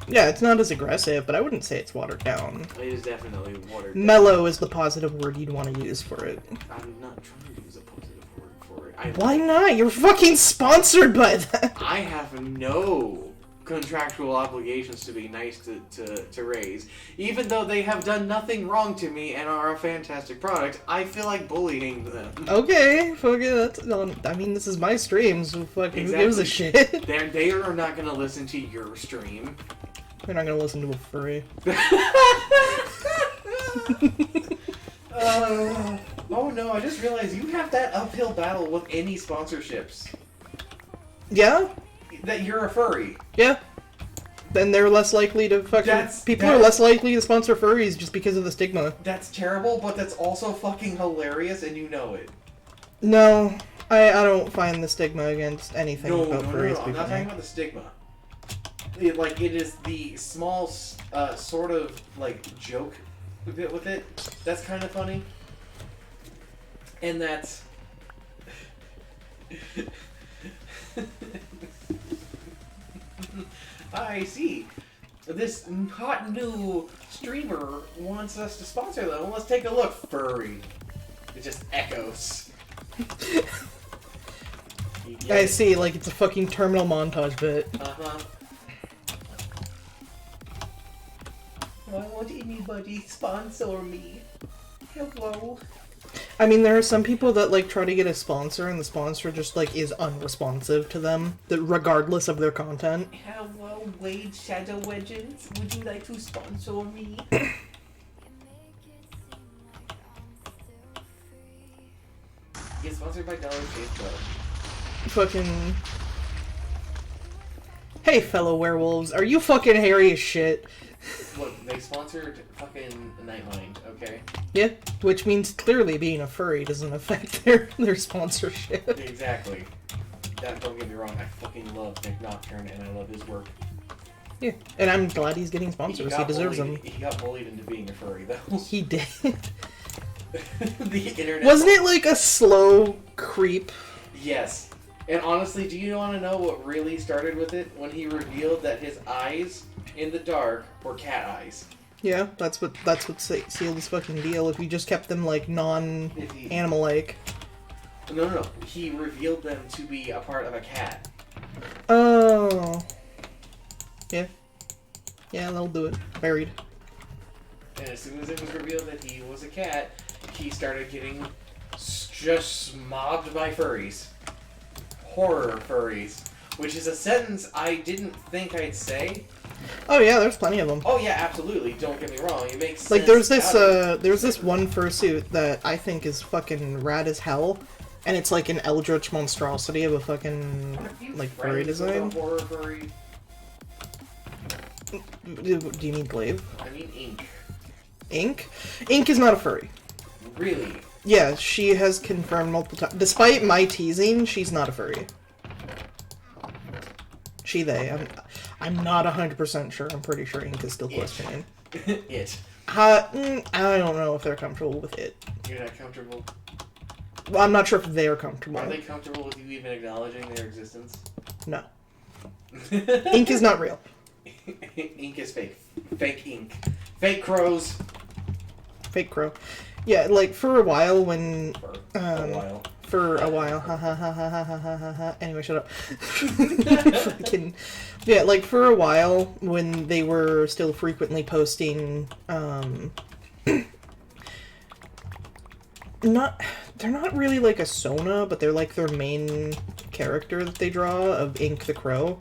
Yeah, it's not as aggressive, but I wouldn't say it's watered down. It is definitely watered down. Mellow is the positive word you'd want to use for it. I'm not trying to use a positive word for it. Why not? You're fucking sponsored by that. I have no contractual obligations to be nice to Rays. Even though they have done nothing wrong to me and are a fantastic product, I feel like bullying them. Okay, fuck it. I mean, this is my stream, so fucking who gives a shit? They are not gonna listen to your stream. They're not gonna listen to a furry. Oh no, I just realized you have that uphill battle with any sponsorships. Yeah? That you're a furry. Yeah. Then they're less likely to fucking... People are less likely to sponsor furries just because of the stigma. That's terrible, but that's also fucking hilarious and you know it. No, I don't find the stigma against anything about furries. No, I'm not talking about the stigma. It is the small, sort of, like, joke bit with it. That's kind of funny. And that's... I see. This hot new streamer wants us to sponsor them. Well, let's take a look, furry. It just echoes. I see, like it's a fucking terminal montage bit. Uh-huh. Why won't anybody sponsor me? Hello? I mean, there are some people that, like, try to get a sponsor, and the sponsor just, like, is unresponsive to them, regardless of their content. Hello, Wade Shadow Legends. Would you like to sponsor me? Get sponsored by Dollar Shave Club. Fucking... Hey, fellow werewolves, are you fucking hairy as shit? Look, they sponsored fucking Nightmind, okay? Yeah, which means clearly being a furry doesn't affect their sponsorship. Exactly. Don't get me wrong, I fucking love Nick Nocturne and I love his work. Yeah, and I'm glad he's getting sponsors. He deserves them. He got bullied into being a furry, though. He did. The internet. Wasn't it like a slow creep? Yes. And honestly, do you want to know what really started with it? When he revealed that his eyes in the dark were cat eyes. Yeah, that's what sealed his fucking deal. If you just kept them like non-animal-like. No. He revealed them to be a part of a cat. Oh. Yeah. Yeah, that'll do it. Buried. And as soon as it was revealed that he was a cat, he started getting just mobbed by furries. Horror furries. Which is a sentence I didn't think I'd say. Oh yeah, there's plenty of them. Oh yeah, absolutely. Don't get me wrong. It makes sense. Like there's this one fursuit that I think is fucking rad as hell, and it's like an eldritch monstrosity of a fucking like furry design. Horror furry? Do you mean Glaive? I mean Ink. Ink? Ink is not a furry. Really? Yeah, she has confirmed multiple times. Despite my teasing, she's not a furry. She, they. I'm not 100% sure. I'm pretty sure Ink is still questioning. It. I don't know if they're comfortable with it. You're not comfortable? Well, I'm not sure if they're comfortable. Are they comfortable with you even acknowledging their existence? No. Ink is not real. Ink is fake. Fake ink. Fake crows. Fake crow. Yeah, like for a while when For a while. Ha ha ha ha ha ha ha ha. Anyway, shut up. Freaking. Yeah, like for a while when they were still frequently posting they're not really like a Sona, but they're like their main character that they draw of Ink the Crow.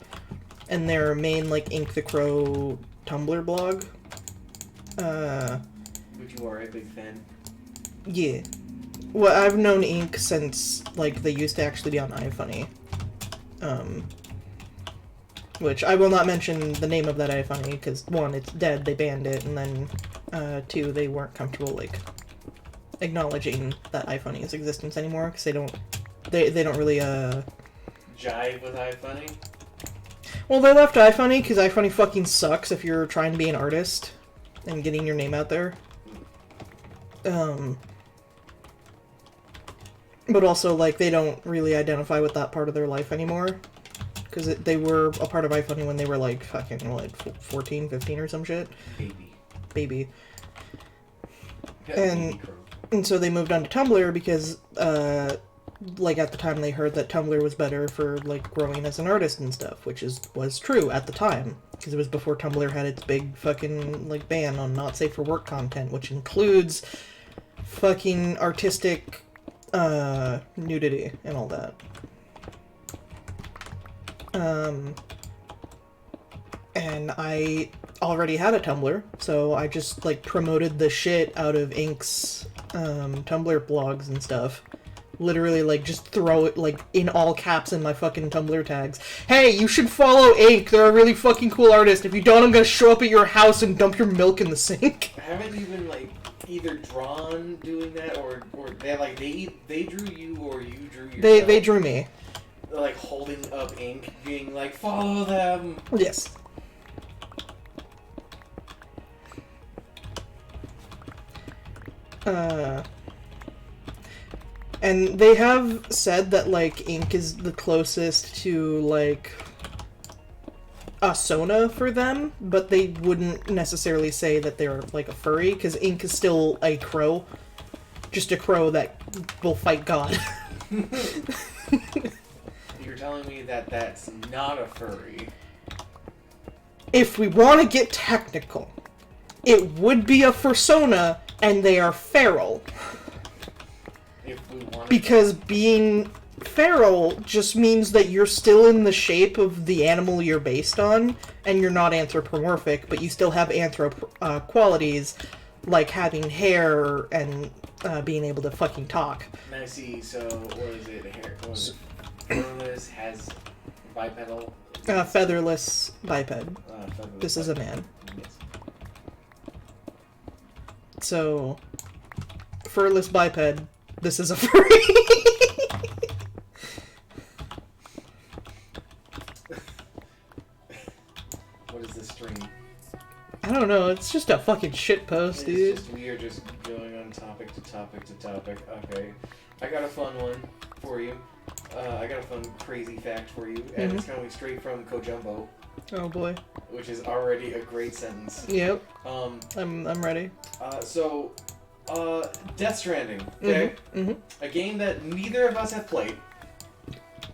And their main like Ink the Crow Tumblr blog. Which you are a big fan. Yeah. Well, I've known Ink since, like, they used to actually be on iFunny. Which I will not mention the name of that iFunny, because, one, it's dead, they banned it, and then, two, they weren't comfortable, like, acknowledging that iFunny's existence anymore, because they don't really, jive with iFunny? Well, they left iFunny, because iFunny fucking sucks if you're trying to be an artist and getting your name out there. But also, like, they don't really identify with that part of their life anymore. Because they were a part of iFunny when they were, like, fucking, like, 14, 15 or some shit. Baby. And so they moved on to Tumblr because, like, at the time they heard that Tumblr was better for, like, growing as an artist and stuff. Which was true at the time. Because it was before Tumblr had its big fucking, like, ban on not safe for work content. Which includes fucking artistic nudity and all that. And I already had a Tumblr, so I just, like, promoted the shit out of Ink's, Tumblr blogs and stuff. Literally, like, just throw it, like, in all caps in my fucking Tumblr tags. Hey, you should follow Ink! They're a really fucking cool artist. If you don't, I'm gonna show up at your house and dump your milk in the sink. Haven't you been, like, either drawn doing that, or they like they drew you, or you drew yourself? They drew me. Like holding up Ink, being like, follow them. Yes. And they have said that, like, Ink is the closest to, like, a Sona for them, but they wouldn't necessarily say that they're, like, a furry, because Ink is still a crow. Just a crow that will fight God. You're telling me that that's not a furry? If we want to get technical, it would be a fursona, and they are feral. If we want Because being feral just means that you're still in the shape of the animal you're based on, and you're not anthropomorphic, but you still have qualities, like having hair and being able to fucking talk. I see, so what is it? Hair? What is it? Featherless has bipedal? Featherless biped. Featherless This is a man. Yes. So, furless biped, this is a furry. What is this stream? I don't know, it's just a fucking shit post, dude. It's just weird, just going on topic to topic to topic. Okay, I got a fun one for you. I got a fun crazy fact for you, and it's coming straight from Kojumbo. Oh boy. Which is already a great sentence. Yep. I'm ready. Death Stranding, okay? A game that neither of us have played.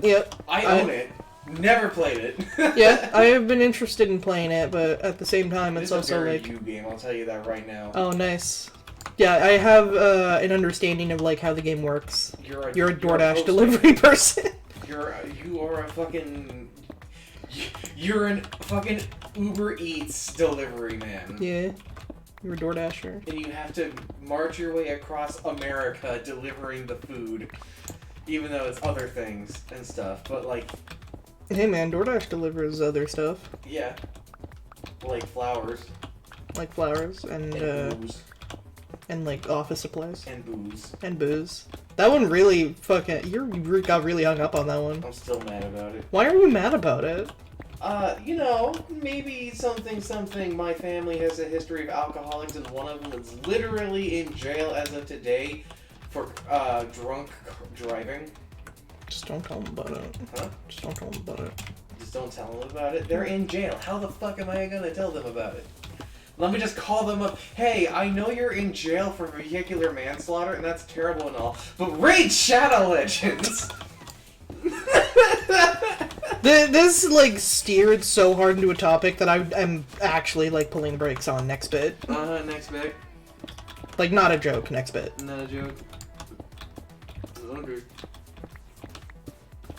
Yep. I own it. Never played it. Yeah, I have been interested in playing it, but at the same time, it's also a very like you game. I'll tell you that right now. Oh, nice. Yeah, I have an understanding of like how the game works. You're a DoorDash delivery person. You're a fucking Uber Eats delivery man. Yeah. You're a DoorDasher. And you have to march your way across America delivering the food, even though it's other things and stuff. But like, hey man, DoorDash delivers other stuff. Yeah. Like flowers. Like flowers and booze. And like office supplies. And booze. And booze. That one really fucking... You got really hung up on that one. I'm still mad about it. Why are you mad about it? You know, maybe something. My family has a history of alcoholics, and one of them is literally in jail as of today for drunk driving. Just don't tell them about it. Huh? Just don't tell them about it. just don't tell them about it. They're in jail. How the fuck am I gonna tell them about it? Let me just call them up. Hey, I know you're in jail for vehicular manslaughter, and that's terrible and all, but raid Shadow Legends! This, like, steered so hard into a topic that I'm actually, like, pulling brakes on next bit. Next bit. Like, not a joke, next bit. Not a joke. Okay.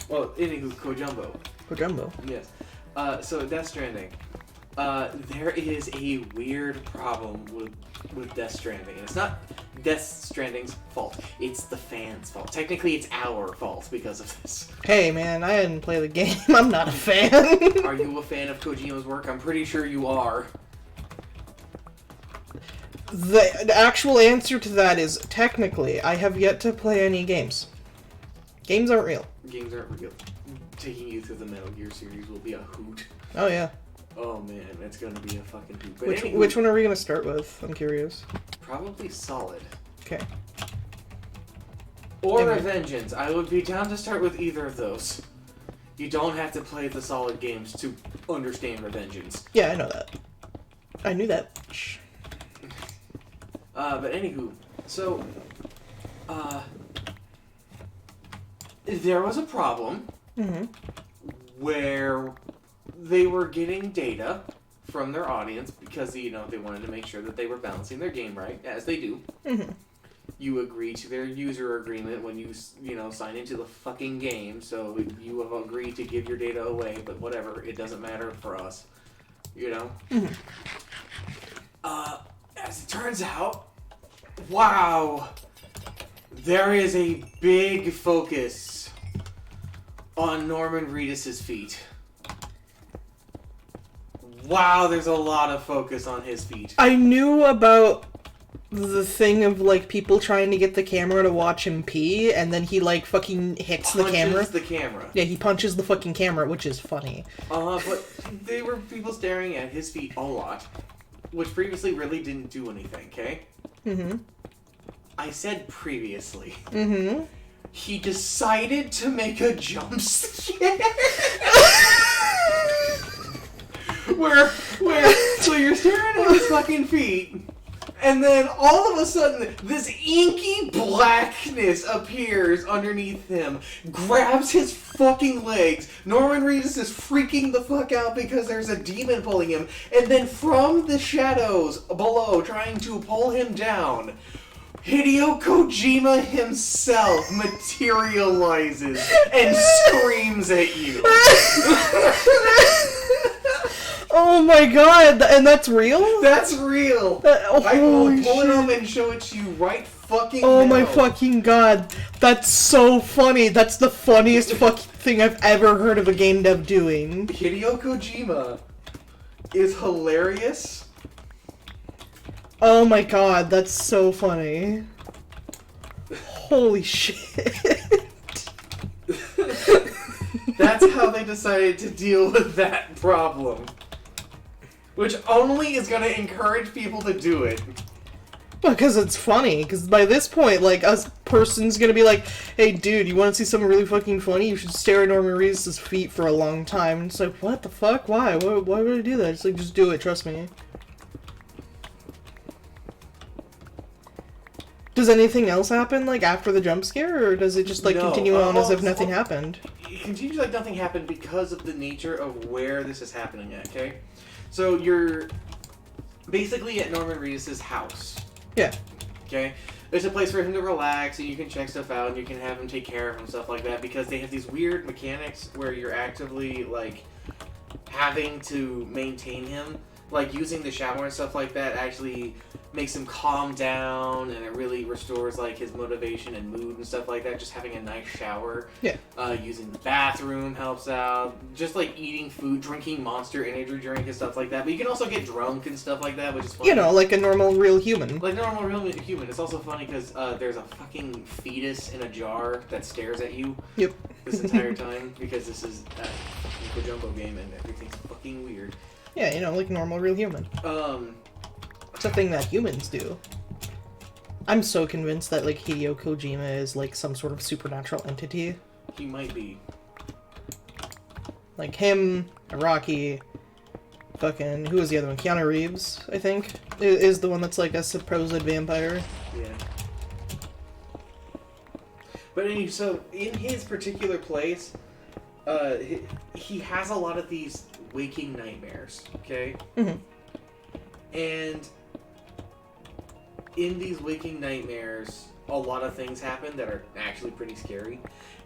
Well, anywho, Kojumbo. Kojumbo. Yes. So Death Stranding. There is a weird problem with Death Stranding, and it's not Death Stranding's fault. It's the fans' fault. Technically, it's our fault because of this. Hey, man, I didn't play the game. I'm not a fan. Are you a fan of Kojima's work? I'm pretty sure you are. The actual answer to that is, technically, I have yet to play any games. Games aren't real. Games aren't real. Taking you through the Metal Gear series will be a hoot. Oh, yeah. Oh, man, it's gonna be a fucking hoot. But Which one are we gonna start with? I'm curious. Probably Solid. Okay. Or Anyway. Revengeance. I would be down to start with either of those. You don't have to play the Solid games to understand Revengeance. Yeah, I know that. I knew that. But anywho, so, there was a problem where they were getting data from their audience because, you know, they wanted to make sure that they were balancing their game right, as they do. You agree to their user agreement when you know, sign into the fucking game, so you have agreed to give your data away, but whatever, it doesn't matter for us, you know? As it turns out, wow, there is a big focus on Norman Reedus' feet. Wow, there's a lot of focus on his feet. I knew about the thing of, like, people trying to get the camera to watch him pee, and then he, like, fucking hits the camera. Punches the camera. Yeah, he punches the fucking camera, which is funny. But they were people staring at his feet a lot, which previously really didn't do anything, okay? I said previously. He decided to make a jump scare. So you're staring at his fucking feet, and then all of a sudden, this inky blackness appears underneath him, grabs his fucking legs. Norman Reedus is freaking the fuck out because there's a demon pulling him, and then from the shadows below, trying to pull him down, Hideo Kojima himself materializes and screams at you. Oh my god, and that's real? That's real. I will pull it up and show it to you right fucking now. Oh my fucking god. That's so funny. That's the funniest fucking thing I've ever heard of a game dev doing. Hideo Kojima is hilarious. Oh my god, that's so funny. Holy shit. That's how they decided to deal with that problem. Which only is going to encourage people to do it. Because it's funny. Because by this point, like, a person's gonna be like, hey dude, you want to see something really fucking funny? You should stare at Norman Reedus' feet for a long time. And it's like, what the fuck? Why? Why would I do that? It's like, just do it, trust me. Does anything else happen, like, after the jump scare? Or does it just, like, continue on as if nothing happened? It continues like nothing happened because of the nature of where this is happening at, okay? So you're basically at Norman Reedus' house. Yeah. Okay? There's a place for him to relax, and you can check stuff out, and you can have him take care of him, stuff like that, because they have these weird mechanics where you're actively, like, having to maintain him. Like, using the shower and stuff like that actually makes him calm down, and it really restores, like, his motivation and mood and stuff like that. Just having a nice shower. Yeah. Using the bathroom helps out. Just, like, eating food, drinking Monster Energy drink and stuff like that. But you can also get drunk and stuff like that, which is funny. You know, like a normal, real human. Like normal, real human. It's also funny because there's a fucking fetus in a jar that stares at you. Yep. This entire time, because this is a Kojumbo game and everything's fucking weird. Yeah, you know, like normal, real human. It's a thing that humans do. I'm so convinced that, like, Hideo Kojima is, like, some sort of supernatural entity. He might be. Like him, Rocky, fucking, who was the other one? Keanu Reeves, I think, is the one that's like a supposed vampire. Yeah. But anyway, so in his particular place, he has a lot of these waking nightmares, okay? Mm-hmm. And in these waking nightmares, a lot of things happen that are actually pretty scary.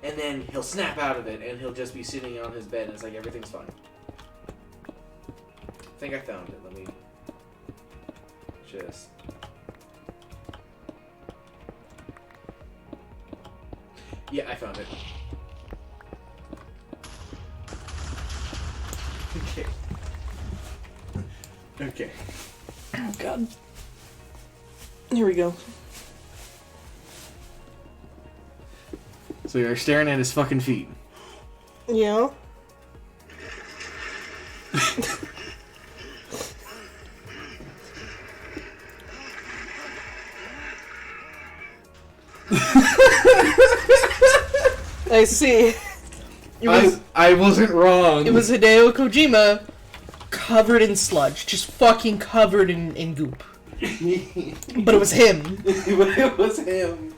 And then he'll snap out of it, and he'll just be sitting on his bed, and it's like, everything's fine. I think I found it. Let me just... Yeah, I found it. Okay. Okay. Oh, God. Here we go. So you're staring at his fucking feet. Yeah. I see. I wasn't wrong. It was Hideo Kojima covered in sludge. Just fucking covered in goop. But it was him. But it was him.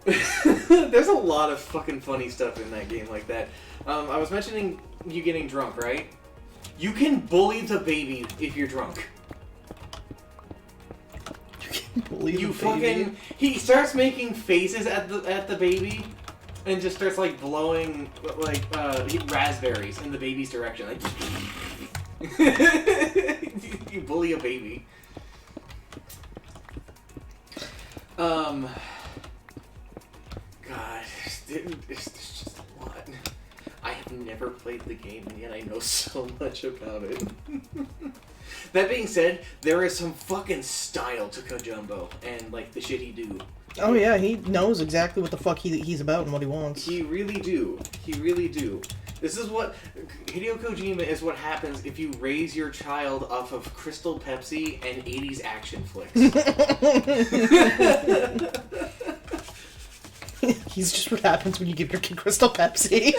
There's a lot of fucking funny stuff in that game like that. I was mentioning you getting drunk, right? You can bully the baby if you're drunk. You can bully You the fucking... baby? He starts making faces at the baby and just starts like blowing like raspberries in the baby's direction. Like you bully a baby. God, it's just a lot. I have never played the game, and yet I know so much about it. That being said, there is some fucking style to Kojumbo and like the shit he do. Oh yeah, he knows exactly what the fuck he's about and what he wants. He really do. He really do. This is what Hideo Kojima is. What happens if you raise your child off of Crystal Pepsi and 80s action flicks. He's just what happens when you give your kid Crystal Pepsi.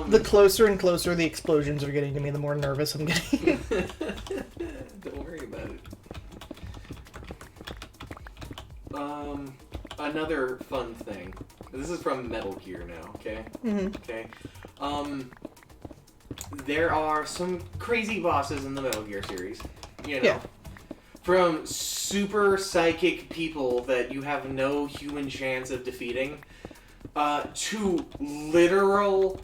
The closer and closer the explosions are getting to me, the more nervous I'm getting. Don't worry about it. Another fun thing. This is from Metal Gear now, okay? Mm-hmm. Okay. There are some crazy bosses in the Metal Gear series. You know. Yeah. From super psychic people that you have no human chance of defeating, to literal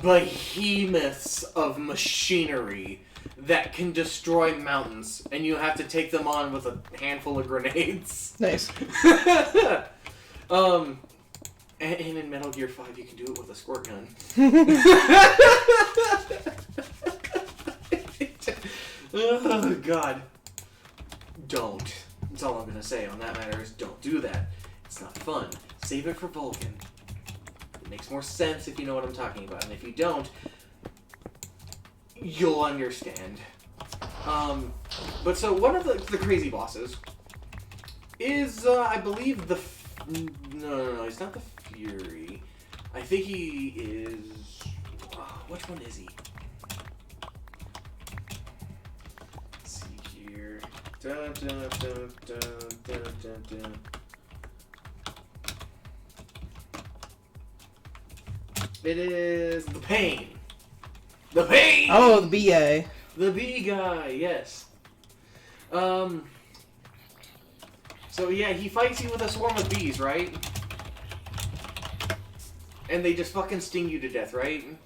behemoths of machinery that can destroy mountains, and you have to take them on with a handful of grenades. Nice. And in Metal Gear 5, you can do it with a squirt gun. Oh, God. Don't. That's all I'm gonna say on that matter is don't do that. It's not fun. Save it for Vulcan. It makes more sense if you know what I'm talking about, and if you don't, you'll understand. But so one of the crazy bosses is, I believe no, he's not the Fury. I think he is... which one is he? Let's see here. Dun, dun, dun, dun, dun, dun, dun. It is the Pain. The Pain! Oh, the BA. The B guy, yes. So yeah, he fights you with a swarm of bees, right? And they just fucking sting you to death, right?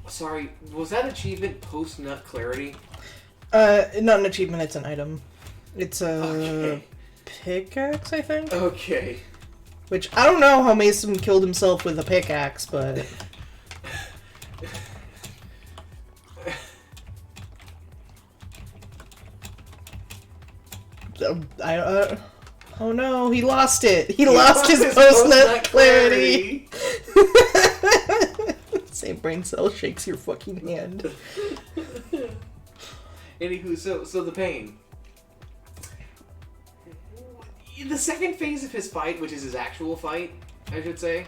Sorry, was that achievement post-nut clarity? Not an achievement, it's an item. It's a Okay. pickaxe, I think? Okay. Which, I don't know how Mason killed himself with a pickaxe, but... oh no, he lost it! He lost his post-nut clarity! Same brain cell shakes your fucking hand. Anywho, so the Pain. the second phase of his fight, which is his actual fight, I should say,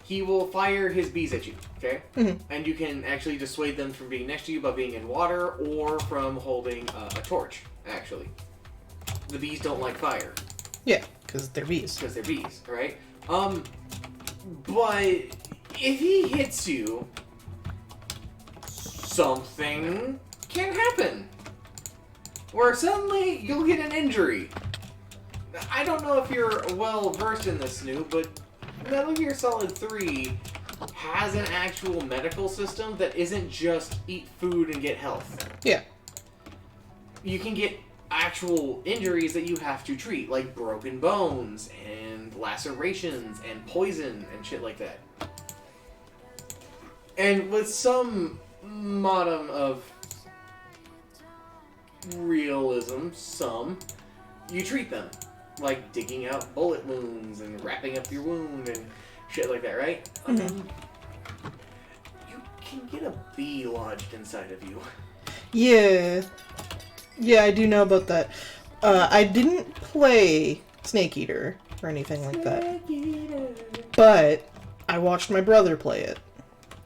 he will fire his bees at you, okay? And you can actually dissuade them from being next to you by being in water or from holding a torch, actually. The bees don't like fire. Yeah, because they're bees. Because they're bees, right? But if he hits you, something can happen. Where suddenly you'll get an injury. I don't know if you're well versed in this, Snoop, but Metal Gear Solid 3 has an actual medical system that isn't just eat food and get health. Yeah. You can get actual injuries that you have to treat, like broken bones and lacerations and poison and shit like that. And with some modicum of realism, you treat them. Like digging out bullet wounds and wrapping up your wound and shit like that, right? You can get a bee lodged inside of you. Yeah. Yeah, I do know about that. I didn't play Snake Eater or anything like that. But I watched my brother play it.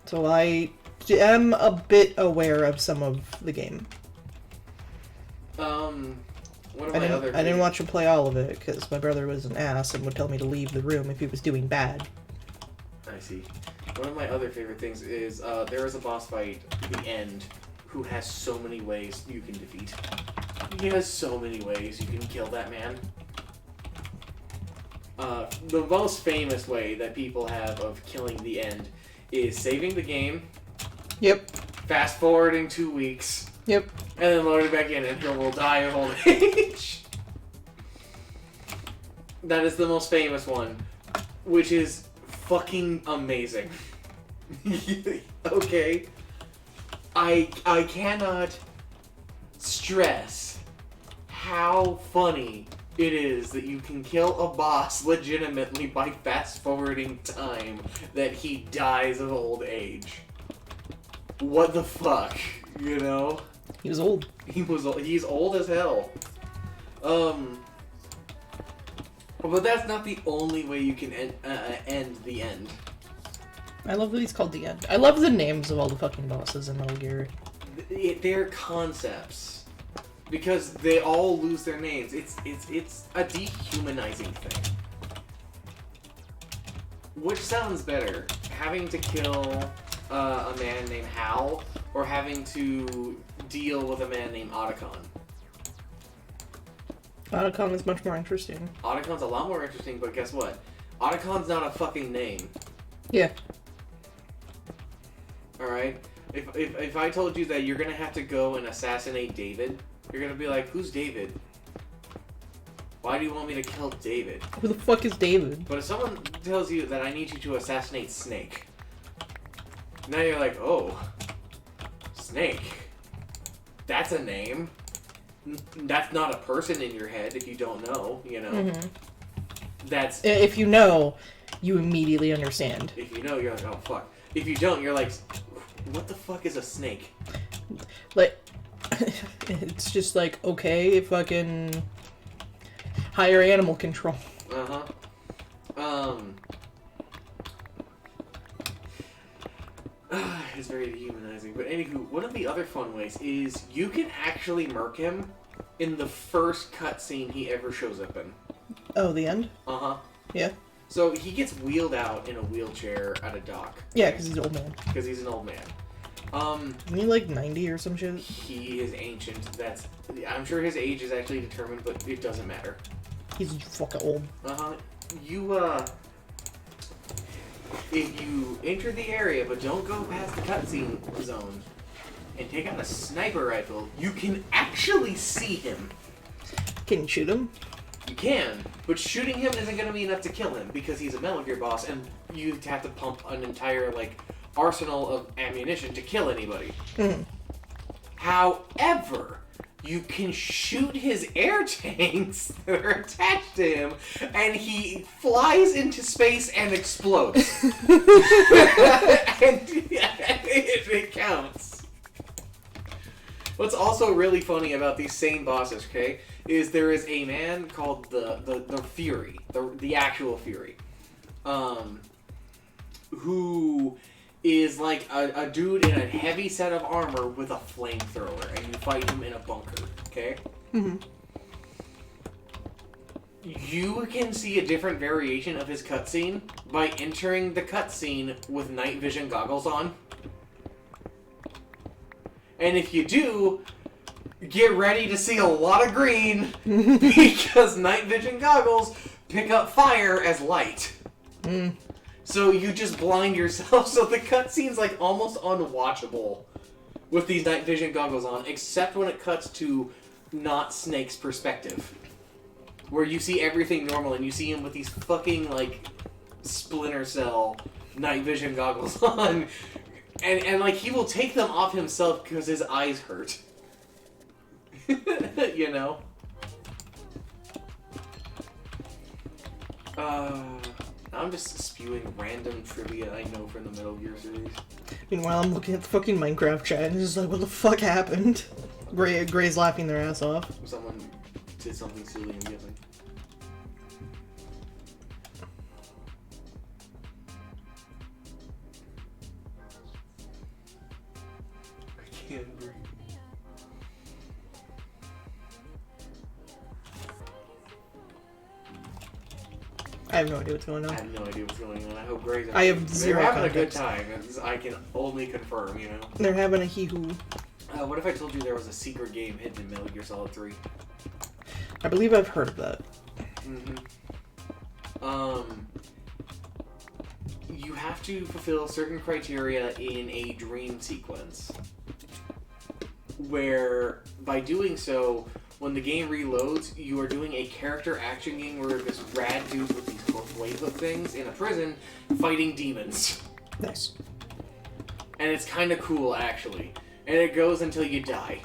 So I am a bit aware of some of the game. I didn't watch him play all of it because my brother was an ass and would tell me to leave the room if he was doing bad. I see. One of my other favorite things is there is a boss fight at the end who has so many ways you can defeat. He has so many ways you can kill that man. The most famous way that people have of killing the end is saving the game. Yep. Fast forwarding 2 weeks. Yep. And then load it back in and he will die of old age. That is the most famous one, which is fucking amazing. Okay? I cannot stress how funny it is that you can kill a boss legitimately by fast forwarding time that he dies of old age. What the fuck, you know? He was old. He's old as hell. But that's not the only way you can end the end. I love that he's called the end. I love the names of all the fucking bosses in Metal Gear. They're concepts. Because they all lose their names. It's a dehumanizing thing. Which sounds better? Having to kill a man named Hal, or having to deal with a man named Otacon? Otacon is much more interesting. Otacon's a lot more interesting, but guess what? Otacon's not a fucking name. Yeah. Alright? If I told you that you're gonna have to go and assassinate David, you're gonna be like, who's David? Why do you want me to kill David? Who the fuck is David? But if someone tells you that I need you to assassinate Snake, now you're like, oh, Snake. That's a name. That's not a person in your head if you don't know, you know. Mm-hmm. That's... If you know, you immediately understand. If you know, you're like, oh, fuck. If you don't, you're like, what the fuck is a snake? Like, it's just like, okay, fucking higher animal control. It's very dehumanizing. But anywho, one of the other fun ways is you can actually murk him in the first cutscene he ever shows up in. Oh, the end? Uh-huh. Yeah. So he gets wheeled out in a wheelchair at a dock. Yeah, because he's an old man. Because he's an old man. Isn't he like 90 or some shit? He is ancient. I'm sure his age is actually determined, but it doesn't matter. He's fucking old. If you enter the area but don't go past the cutscene zone and take out a sniper rifle, you can actually see him. Can you shoot him? You can, but shooting him isn't going to be enough to kill him because he's a Metal Gear boss and you have to pump an entire, arsenal of ammunition to kill anybody. Mm-hmm. However, you can shoot his air tanks that are attached to him, and he flies into space and explodes. And it counts. What's also really funny about these same bosses, okay, is there is a man called the Fury, the actual Fury, who is like a dude in a heavy set of armor with a flamethrower, and you fight him in a bunker, okay? Mm-hmm. You can see a different variation of his cutscene by entering the cutscene with night vision goggles on. And if you do, get ready to see a lot of green because night vision goggles pick up fire as light. Mm. So you just blind yourself, so the cutscene's like almost unwatchable with these night vision goggles on, except when it cuts to not Snake's perspective. Where you see everything normal and you see him with these fucking, like, Splinter Cell night vision goggles on. And like, he will take them off himself because his eyes hurt. You know? I'm just spewing random trivia I know from the Metal Gear series. Meanwhile, I'm looking at the fucking Minecraft chat and just like, what the fuck happened? Gray's laughing their ass off. Someone did something silly, I'm guessing. I can't breathe. I have no idea what's going I on. have no idea what's going on. I hope Gray's I have zero They're having context. a good time, as I can only confirm, you know? They're having a hee-hoo. What if I told you there was a secret game hidden in Metal Gear Solid 3? I believe I've heard of that. Mm-hmm. You have to fulfill certain criteria in a dream sequence. Where, by doing so, when the game reloads, you are doing a character action game where this rad dude with these wave hook things in a prison fighting demons. Nice. And it's kind of cool, actually. And it goes until you die.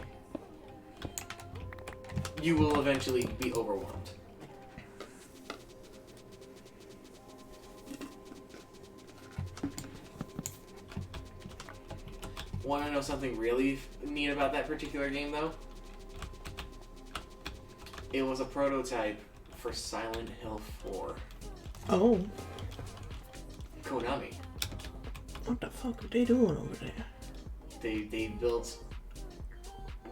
You will eventually be overwhelmed. Want to know something really neat about that particular game, though? It was a prototype for Silent Hill 4. Oh. Konami. What the fuck are they doing over there? They built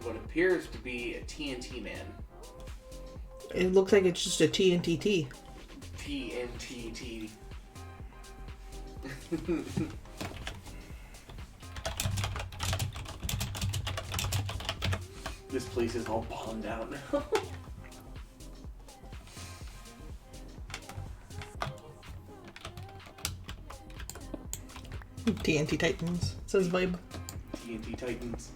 what appears to be a TNT man. It looks like it's just a TNTT. TNTT. This place is all bombed out now. TNT Titans, says Vibe. TNT Titans.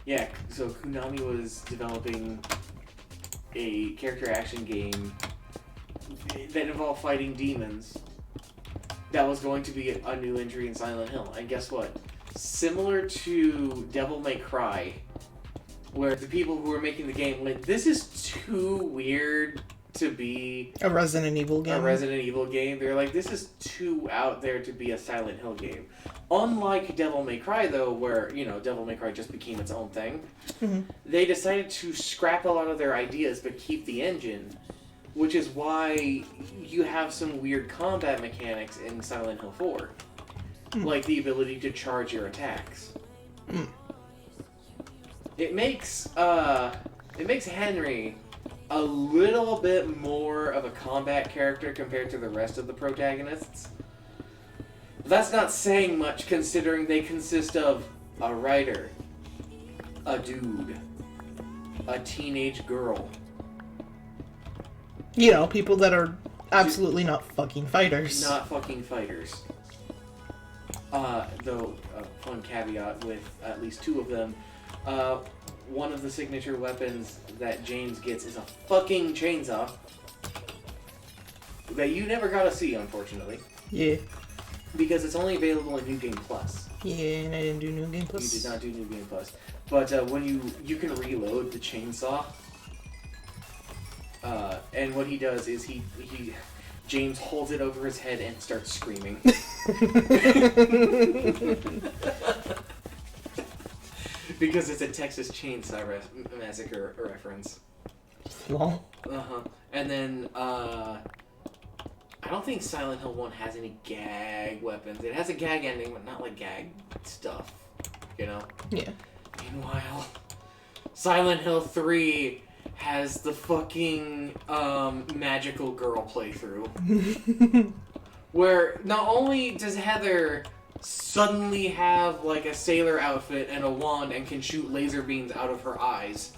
Yeah, so Konami was developing a character action game that involved fighting demons that was going to be a new entry in Silent Hill. And guess what? Similar to Devil May Cry, where the people who were making the game went, this is too weird to be A Resident Evil game. a Resident Evil game. They're like, this is too out there to be a Silent Hill game. Unlike Devil May Cry, though, where, you know, Devil May Cry just became its own thing, they decided to scrap a lot of their ideas but keep the engine, which is why you have some weird combat mechanics in Silent Hill 4. Like the ability to charge your attacks. It makes Henry a little bit more of a combat character compared to the rest of the protagonists. That's not saying much considering they consist of a writer, a dude, a teenage girl. You know, people that are absolutely not fucking fighters. Not fucking fighters. Though, a fun caveat with at least two of them, one of the signature weapons that James gets is a fucking chainsaw that you never got to see, unfortunately. Yeah. Because it's only available in New Game Plus. Yeah, and I didn't do New Game Plus. You did not do New Game Plus. But when you can reload the chainsaw, and what he does is he James holds it over his head and starts screaming. Because it's a Texas Chainsaw Massacre reference. Lol. Uh-huh. And then, I don't think Silent Hill 1 has any gag weapons. It has a gag ending, but not like gag stuff. You know? Yeah. Meanwhile, Silent Hill 3 has the fucking magical girl playthrough. Where not only does Heather suddenly have like a sailor outfit and a wand and can shoot laser beams out of her eyes,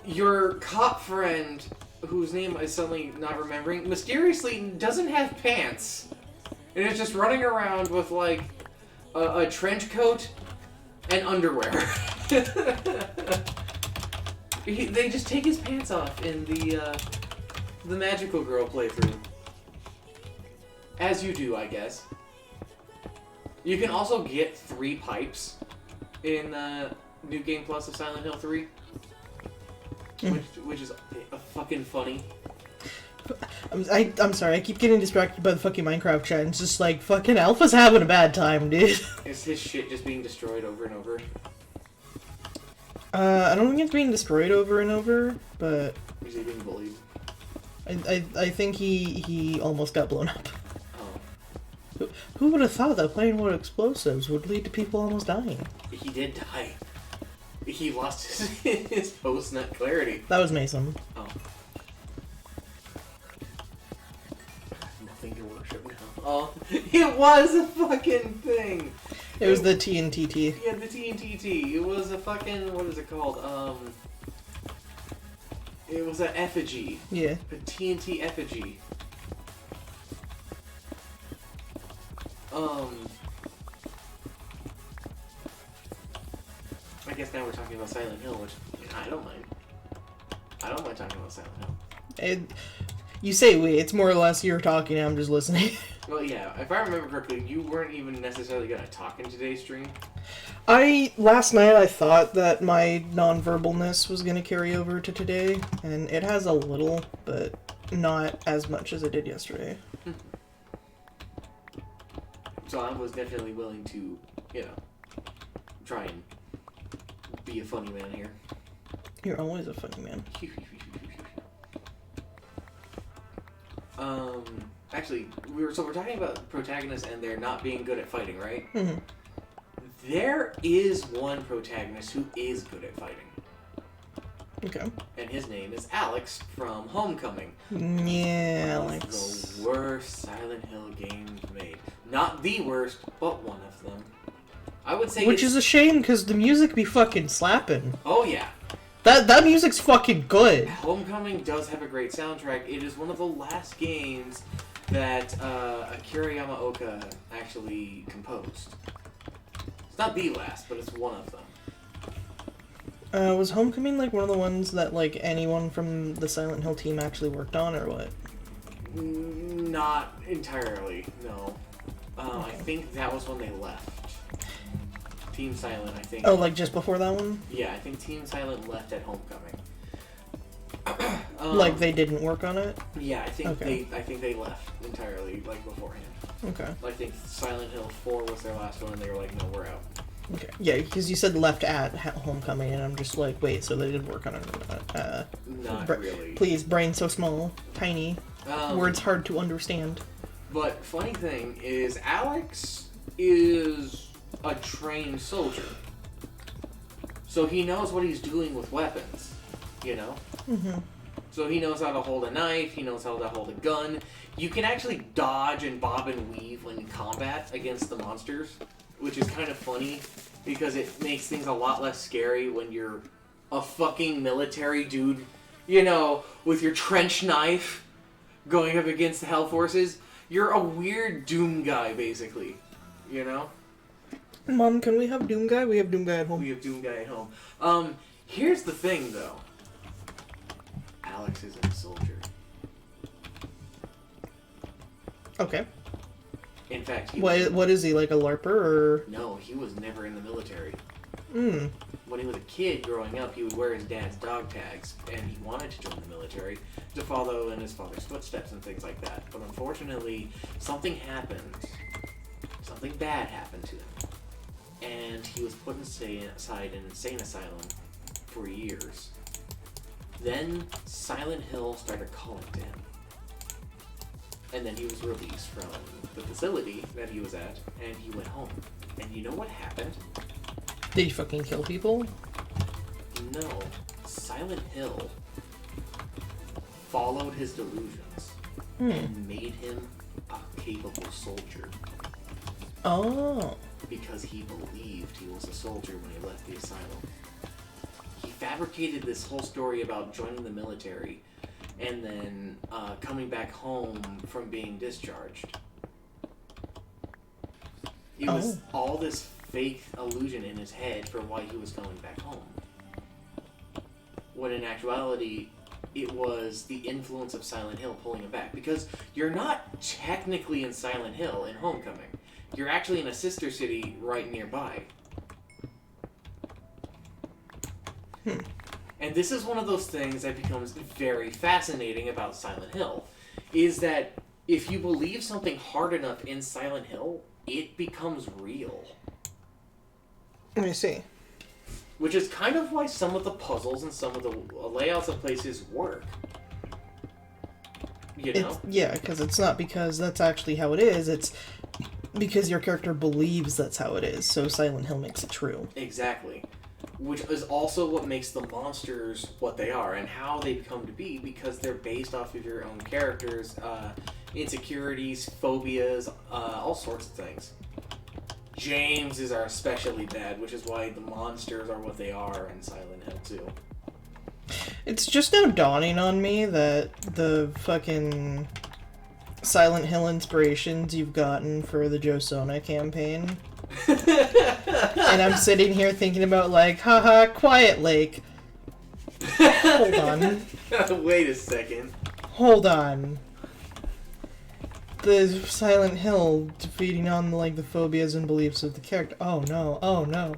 your cop friend, whose name I suddenly not remembering, mysteriously doesn't have pants. And is just running around with like a trench coat and underwear. They just take his pants off in the magical girl playthrough. As you do, I guess. You can also get 3 pipes in New Game Plus of Silent Hill 3. Which is fucking funny. I'm sorry, I keep getting distracted by the fucking Minecraft chat, and it's just like, fucking Alpha's having a bad time, dude. Is his shit just being destroyed over and over? I don't think it's being destroyed over and over, but... Is he being bullied? I think he almost got blown up. Oh. Who would have thought that playing with explosives would lead to people almost dying? He did die. He lost his post-nut clarity. That was Mason. Oh. Nothing to worship now. Oh, it was a fucking thing! It was the TNTT. Yeah, the TNTT. It was a fucking, what is it called? It was an effigy. Yeah. A TNT effigy. I guess now we're talking about Silent Hill, which I don't mind. I don't mind talking about Silent Hill. You say we, it's more or less you're talking, I'm just listening. Well, yeah, if I remember correctly, you weren't even necessarily gonna talk in today's stream. Last night I thought that my non-verbalness was gonna carry over to today, and it has a little, but not as much as it did yesterday. So I was definitely willing to, you know, try and be a funny man here. You're always a funny man. Actually, we're talking about protagonists and they're not being good at fighting, right? Mm-hmm. There is one protagonist who is good at fighting. Okay. And his name is Alex from Homecoming. Yeah, One of the worst Silent Hill games made. Not the worst, but one of them. I would say which is a shame, because the music be fucking slapping. Oh, yeah. That music's fucking good. Homecoming does have a great soundtrack. It is one of the last games that Akira Yamaoka actually composed. It's not the last, but it's one of them. Was Homecoming like one of the ones that like anyone from the Silent Hill team actually worked on, or what? Not entirely, no. Okay. I think that was when they left. Team Silent, I think. Oh, like just before that one? Yeah, I think Team Silent left at Homecoming. Like they didn't work on it? Yeah, I think okay. they left entirely like beforehand. Okay. I think Silent Hill 4 was their last one, and they were like, no, we're out. Okay. Yeah, because you said left at Homecoming, and I'm just like, wait, so they did work on it or not? Not really. Please, brain so small, tiny, words hard to understand. But funny thing is, Alex is a trained soldier. So he knows what he's doing with weapons, you know? Mm-hmm. So he knows how to hold a knife, he knows how to hold a gun. You can actually dodge and bob and weave when in combat against the monsters, which is kind of funny, because it makes things a lot less scary when you're a fucking military dude, you know, with your trench knife going up against the Hell Forces. You're a weird Doom guy, basically, you know? Mom, can we have Doom Guy? We have Doom Guy at home. We have Doom Guy at home. Here's the thing, though. Alex isn't a soldier. Okay. In fact, What is he, like a LARPer, or...? No, he was never in the military. When he was a kid growing up, he would wear his dad's dog tags, and he wanted to join the military to follow in his father's footsteps and things like that. But unfortunately, something happened. Something bad happened to him. And he was put aside in an insane asylum for years. Then Silent Hill started calling to him. And then he was released from the facility that he was at, and he went home. And you know what happened? Did he fucking kill people? No. Silent Hill followed his delusions and made him a capable soldier. Oh. Because he believed he was a soldier when he left the asylum. He fabricated this whole story about joining the military and then coming back home from being discharged. It was all this fake illusion in his head for why he was going back home. When in actuality, it was the influence of Silent Hill pulling him back. Because you're not technically in Silent Hill in Homecoming. You're actually in a sister city right nearby. And this is one of those things that becomes very fascinating about Silent Hill, is that if you believe something hard enough in Silent Hill, it becomes real. Let me see. Which is kind of why some of the puzzles and some of the layouts of places work. You know? Yeah, because it's not because that's actually how it is, it's because your character believes that's how it is, so Silent Hill makes it true. Exactly. Which is also what makes the monsters what they are and how they come to be, because they're based off of your own characters, insecurities, phobias, all sorts of things. James is our especially bad, which is why the monsters are what they are in Silent Hill 2. It's just now dawning on me that the fucking Silent Hill inspirations you've gotten for the Josona campaign. And I'm sitting here thinking about, like, haha, Quiet Lake. Hold on. Wait a second. Hold on. The Silent Hill defeating on, like, the phobias and beliefs of the character. Oh no, oh no.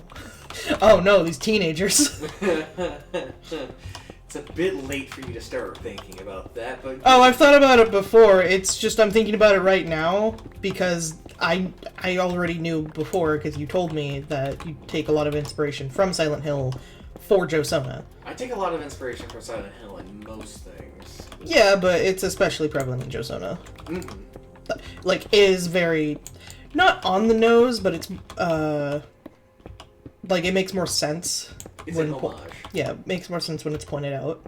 Oh no, these teenagers. It's a bit late for you to start thinking about that, but... Oh, I've thought about it before. It's just I'm thinking about it right now because I already knew before because you told me that you take a lot of inspiration from Silent Hill for Josona. I take a lot of inspiration from Silent Hill in most things. Yeah, but it's especially prevalent in Josona. Mm-hmm. Like, it is very... not on the nose, but it's, like, it makes more sense. It's an homage. Yeah, it makes more sense when it's pointed out.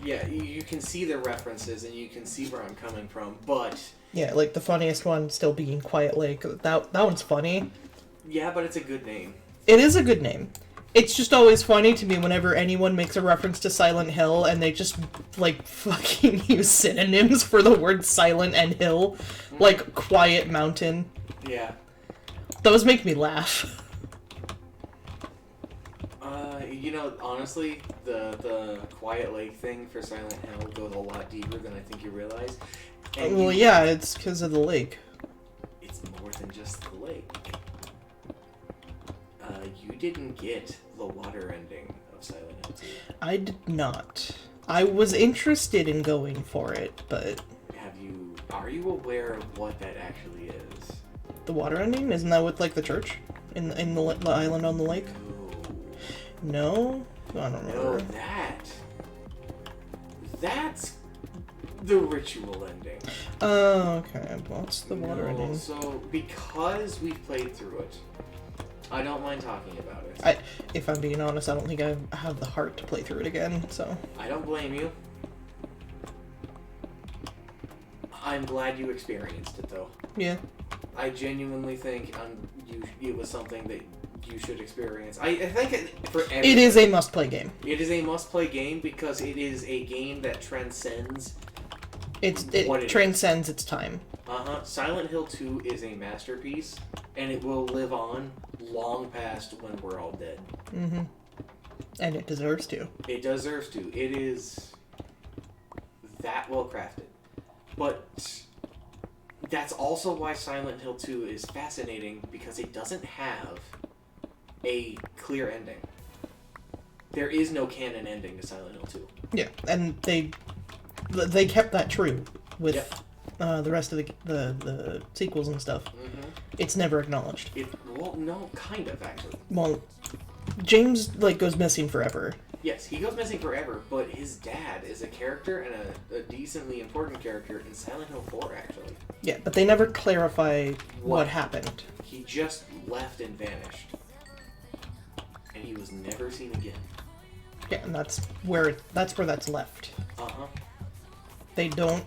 Yeah, you can see the references and you can see where I'm coming from, but... Yeah, like the funniest one still being Quiet Lake. That one's funny. Yeah, but it's a good name. It is a good name. It's just always funny to me whenever anyone makes a reference to Silent Hill and they just, like, fucking use synonyms for the word silent and hill. Like, quiet mountain. Yeah. Those make me laugh. You know, honestly, the Quiet Lake thing for Silent Hill goes a lot deeper than I think you realize. And Well, yeah, it's because of the lake. It's more than just the lake. You didn't get the water ending of Silent Hill 2. I did not. I was interested in going for it, but... Are you aware of what that actually is? The water ending? Isn't that with, like, the church? In the island on the lake? No? I don't remember. No, that's the ritual ending. Oh, okay. What's the water ending? So, because we've played through it, I don't mind talking about it. If I'm being honest, I don't think I have the heart to play through it again, so... I don't blame you. I'm glad you experienced it, though. Yeah. I genuinely think it was something that you should experience. I think for everyone, it is a must-play game. It is a must-play game because it is a game that transcends. It transcends its time. Silent Hill 2 is a masterpiece, and it will live on long past when we're all dead. Mm-hmm. And it deserves to. It deserves to. It is that well crafted. But that's also why Silent Hill 2 is fascinating, because it doesn't have a clear ending. There is no canon ending to Silent Hill 2. Yeah, and they kept that true with the rest of the sequels and stuff. Mm-hmm. It's never acknowledged. Well, no, kind of, actually. Well, James, like, goes missing forever. Yes, he goes missing forever, but his dad is a character and a decently important character in Silent Hill 4, actually. Yeah, but they never clarify what happened. He just left and vanished. And he was never seen again. Yeah, and that's where that's left. Uh-huh. They don't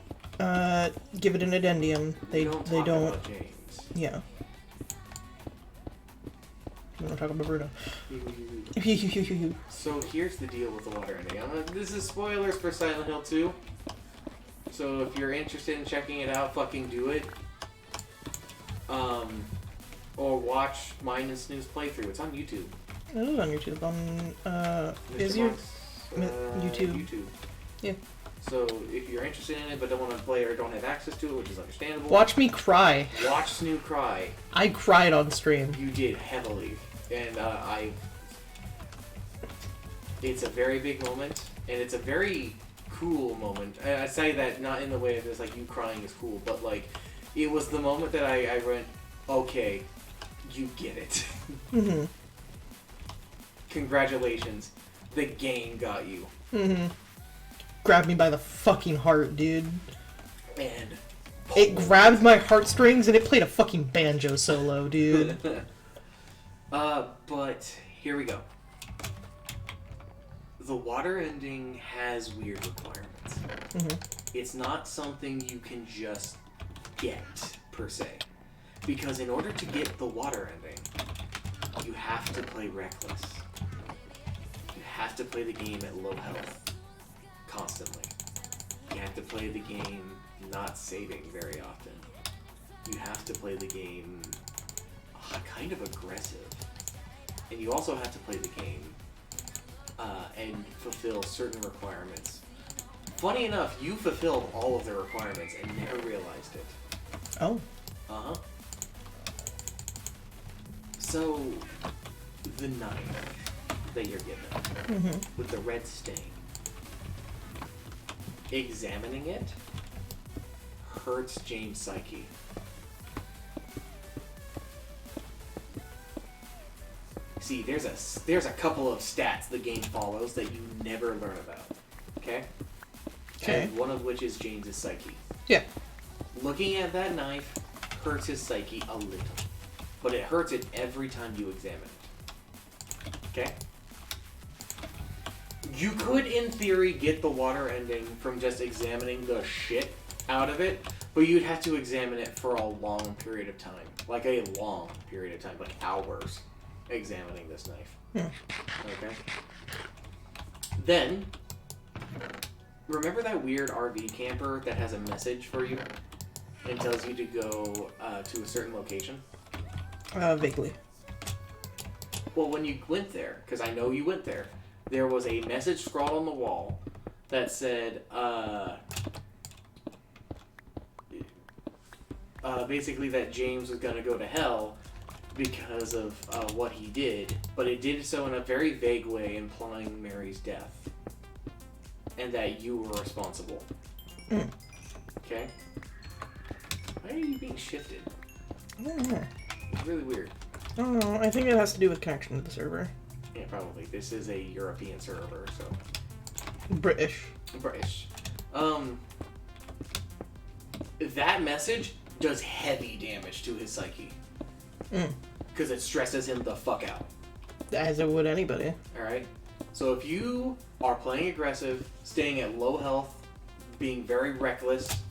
give it an addendum. They don't they talk don't. about James. Yeah. You want to talk about Bruno? So here's the deal with the water ending. This is spoilers for Silent Hill 2. So if you're interested in checking it out, fucking do it. Or watch mine and Snoo's playthrough. It's on YouTube. It is on YouTube. Is Mr. your Monk's, YouTube? Yeah. So if you're interested in it but don't want to play or don't have access to it, which is understandable. Watch me cry. Watch Snoo cry. I cried on stream. You did heavily, and it's a very big moment, and it's a very cool moment. I say that not in the way of it's like you crying is cool, but like it was the moment that I went, okay, you get it. Mm-hmm. Congratulations, the game got you. Mm-hmm. Grabbed me by the fucking heart, dude. And it grabbed my heartstrings and it played a fucking banjo solo, dude. But here we go. The water ending has weird requirements. Mm-hmm. It's not something you can just get, per se. Because in order to get the water ending, you have to play reckless. You have to play the game at low health. Constantly. You have to play the game not saving very often. You have to play the game kind of aggressive. And you also have to play the game and fulfill certain requirements. Funny enough, you fulfilled all of the requirements and never realized it. Oh. Uh-huh. So, the knife that you're given with the red stain, examining it hurts James' psyche. See, there's a couple of stats the game follows that you never learn about. Okay? Okay. And one of which is James' psyche. Yeah. Looking at that knife hurts his psyche a little. But it hurts it every time you examine it. Okay? You could, in theory, get the water ending from just examining the shit out of it, but you'd have to examine it for a long period of time. Like a long period of time, like hours, examining this knife. Okay? Then, remember that weird RV camper that has a message for you and tells you to go to a certain location? Vaguely. Well, when you went there, because I know you went there, there was a message scrawled on the wall that said, basically that James was going to go to hell because of what he did, but it did so in a very vague way, implying Mary's death, and that you were responsible. Okay? Why are you being shifted? I don't know. It's really weird. I don't know. I think it has to do with connection to the server. Yeah, probably. This is a European server, so... British. British. That message does heavy damage to his psyche. Because it stresses him the fuck out. As it would anybody. Alright? So if you are playing aggressive, staying at low health, being very reckless,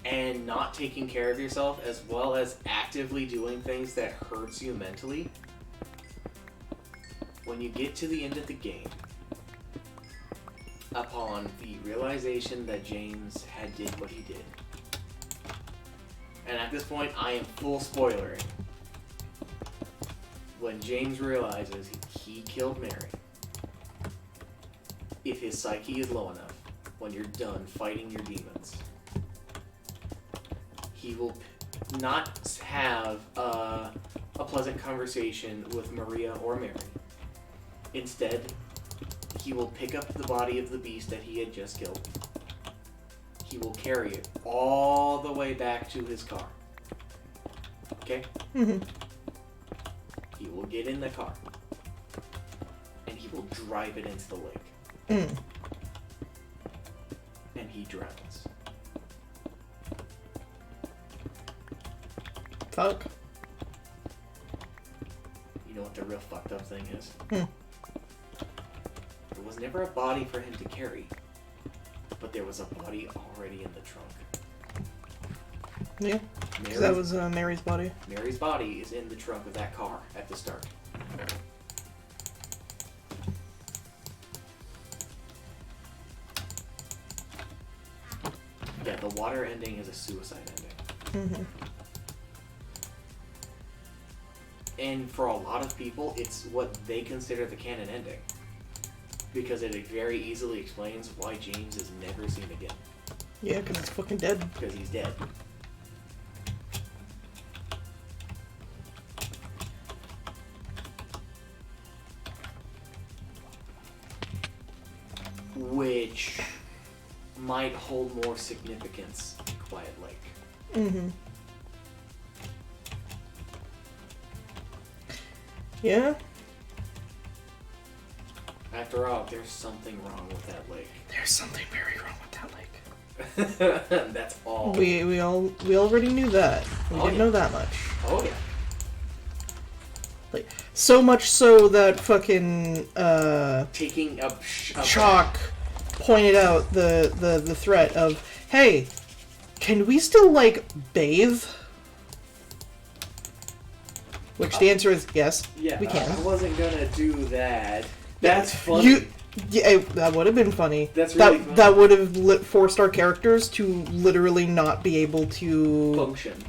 and not taking care of yourself, as well as actively doing things that hurts you mentally, when you get to the end of the game, upon the realization that James had did what he did, and at this point I am full spoilering, when James realizes he killed Mary, if his psyche is low enough, when you're done fighting your demons, he will not have a pleasant conversation with Maria or Mary. Instead, he will pick up the body of the beast that he had just killed. He will carry it all the way back to his car. Okay? Mm-hmm. He will get in the car. And he will drive it into the lake. Mm. And he drowns. Fuck. You know what the real fucked up thing is? Hmm. There was never a body for him to carry. But there was a body already in the trunk. Yeah. That was Mary's body. Mary's body is in the trunk of that car at the start. Yeah, the water ending is a suicide ending. Mm-hmm. And for a lot of people, it's what they consider the canon ending. Because it very easily explains why James is never seen again. Yeah, because it's fucking dead. Because he's dead. Which might hold more significance in Quiet Lake. Mm-hmm. Yeah? After all, there's something wrong with that lake. There's something very wrong with that lake. That's all. We already knew that. We didn't know that much. Oh yeah. Like, so much so that fucking Taking a Chalk pointed out the threat of, hey, can we still like bathe? Which the answer is yes, yeah, we can. I wasn't gonna do that. That's funny. Yeah, that would have been funny. That's really funny. That would have forced our characters to literally not be able to function.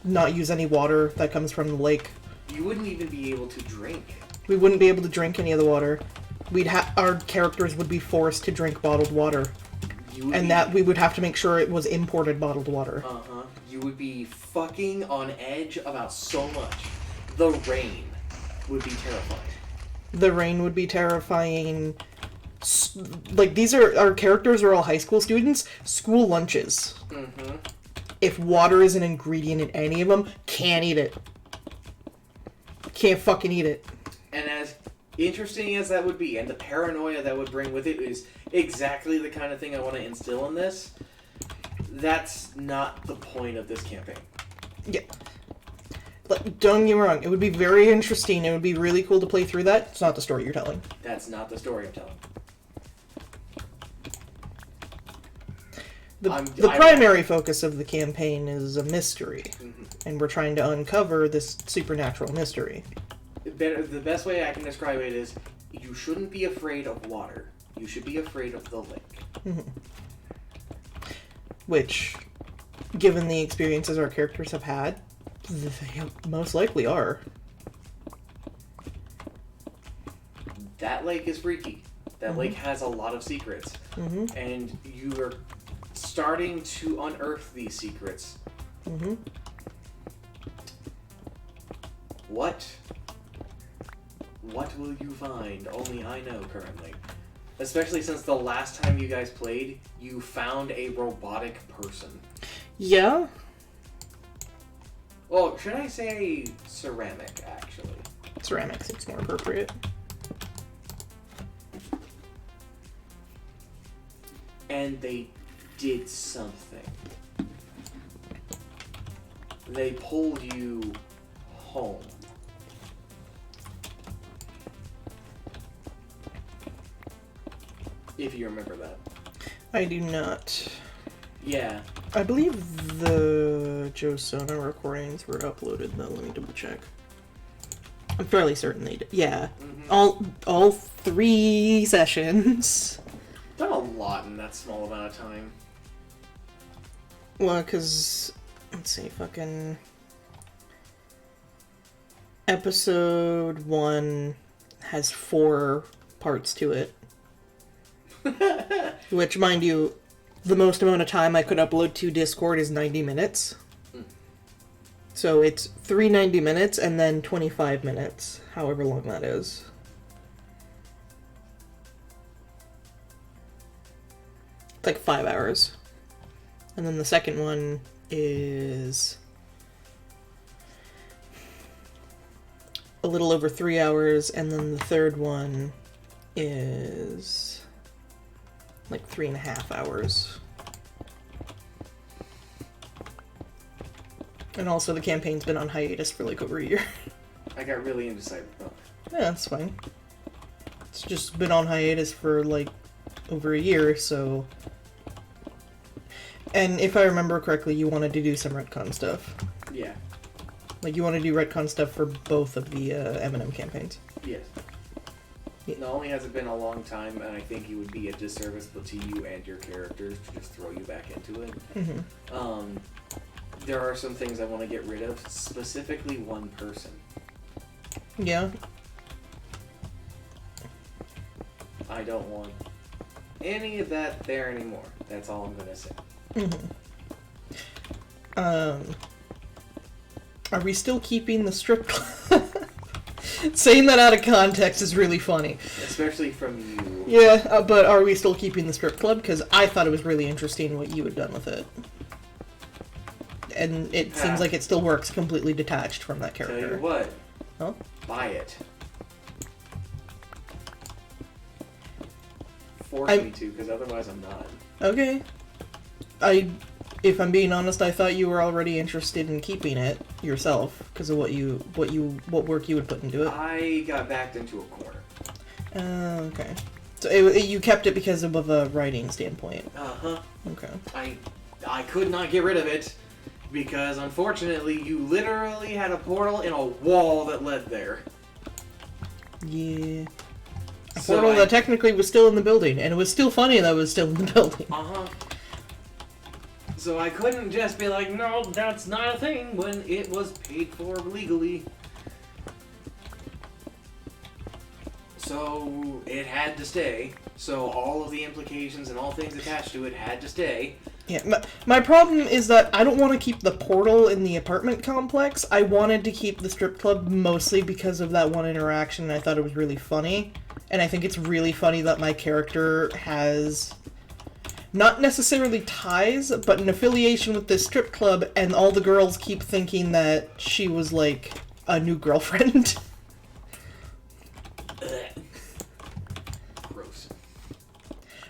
Not use any water that comes from the lake. You wouldn't even be able to drink. We wouldn't be able to drink any of the water. Our characters would be forced to drink bottled water. That we would have to make sure it was imported bottled water. Uh-huh. You would be fucking on edge about so much. The rain would be terrifying. The rain would be terrifying. Like, our characters are all high school students. School lunches. Mm-hmm. If water is an ingredient in any of them, can't eat it. Can't fucking eat it. And as interesting as that would be, and the paranoia that would bring with it is exactly the kind of thing I want to instill in this. That's not the point of this campaign. Yeah. But don't get me wrong, it would be very interesting, it would be really cool to play through that. It's not the story you're telling. That's not the story I'm telling. The primary focus of the campaign is a mystery, and we're trying to uncover this supernatural mystery. The best way I can describe it is, you shouldn't be afraid of water. You should be afraid of the lake. Mm-hmm. Which, given the experiences our characters have had, they most likely are. That lake is freaky. That lake has a lot of secrets. Mm-hmm. And you are starting to unearth these secrets. Mm-hmm. What will you find? Only I know currently. Especially since the last time you guys played, you found a robotic person. Yeah? Well, should I say ceramic, actually? Ceramic seems more appropriate. And they did something. They pulled you home. If you remember that. I do not. Yeah. I believe the Joe Sona recordings were uploaded, though. Let me double check. I'm fairly certain they did. Yeah. Mm-hmm. All 3 sessions. Done a lot in that small amount of time. Well, because... Let's see, fucking... Episode 1 has 4 parts to it. Which, mind you, the most amount of time I could upload to Discord is 90 minutes. So it's 390 minutes and then 25 minutes, however long that is. It's like 5 hours. And then the second one is a little over 3 hours, and then the third one is like 3.5 hours. And also the campaign's been on hiatus for like over a year. I got really into Cyberpunk. Yeah, that's fine. It's just been on hiatus for like over a year, so... And if I remember correctly, you wanted to do some retcon stuff. Yeah. Like, you want to do retcon stuff for both of the M&M campaigns. Yes. Yeah. Not only has it been a long time, and I think it would be a disservice both to you and your characters to just throw you back into it. Mm-hmm. There are some things I want to get rid of, specifically one person. Yeah. I don't want any of that there anymore. That's all I'm gonna say. Mm-hmm. Are we still keeping the strip club? Saying that out of context is really funny. Especially from you. Yeah, but are we still keeping the strip club? Because I thought it was really interesting what you had done with it. And it seems like it still works completely detached from that character. Tell you what. Huh? Buy it. Force me to, because otherwise I'm not. Okay. If I'm being honest, I thought you were already interested in keeping it yourself because of what work you would put into it. I got backed into a corner. Okay. So you kept it because of a writing standpoint. Uh-huh. Okay. I could not get rid of it because unfortunately you literally had a portal in a wall that led there. Yeah. A portal that technically was still in the building, and it was still funny that it was still in the building. Uh-huh. So I couldn't just be like, no, that's not a thing when it was paid for legally. So it had to stay. So all of the implications and all things attached to it had to stay. Yeah, my problem is that I don't want to keep the portal in the apartment complex. I wanted to keep the strip club mostly because of that one interaction, and I thought it was really funny. And I think it's really funny that my character has not necessarily ties, but an affiliation with this strip club, and all the girls keep thinking that she was, like, a new girlfriend. Gross.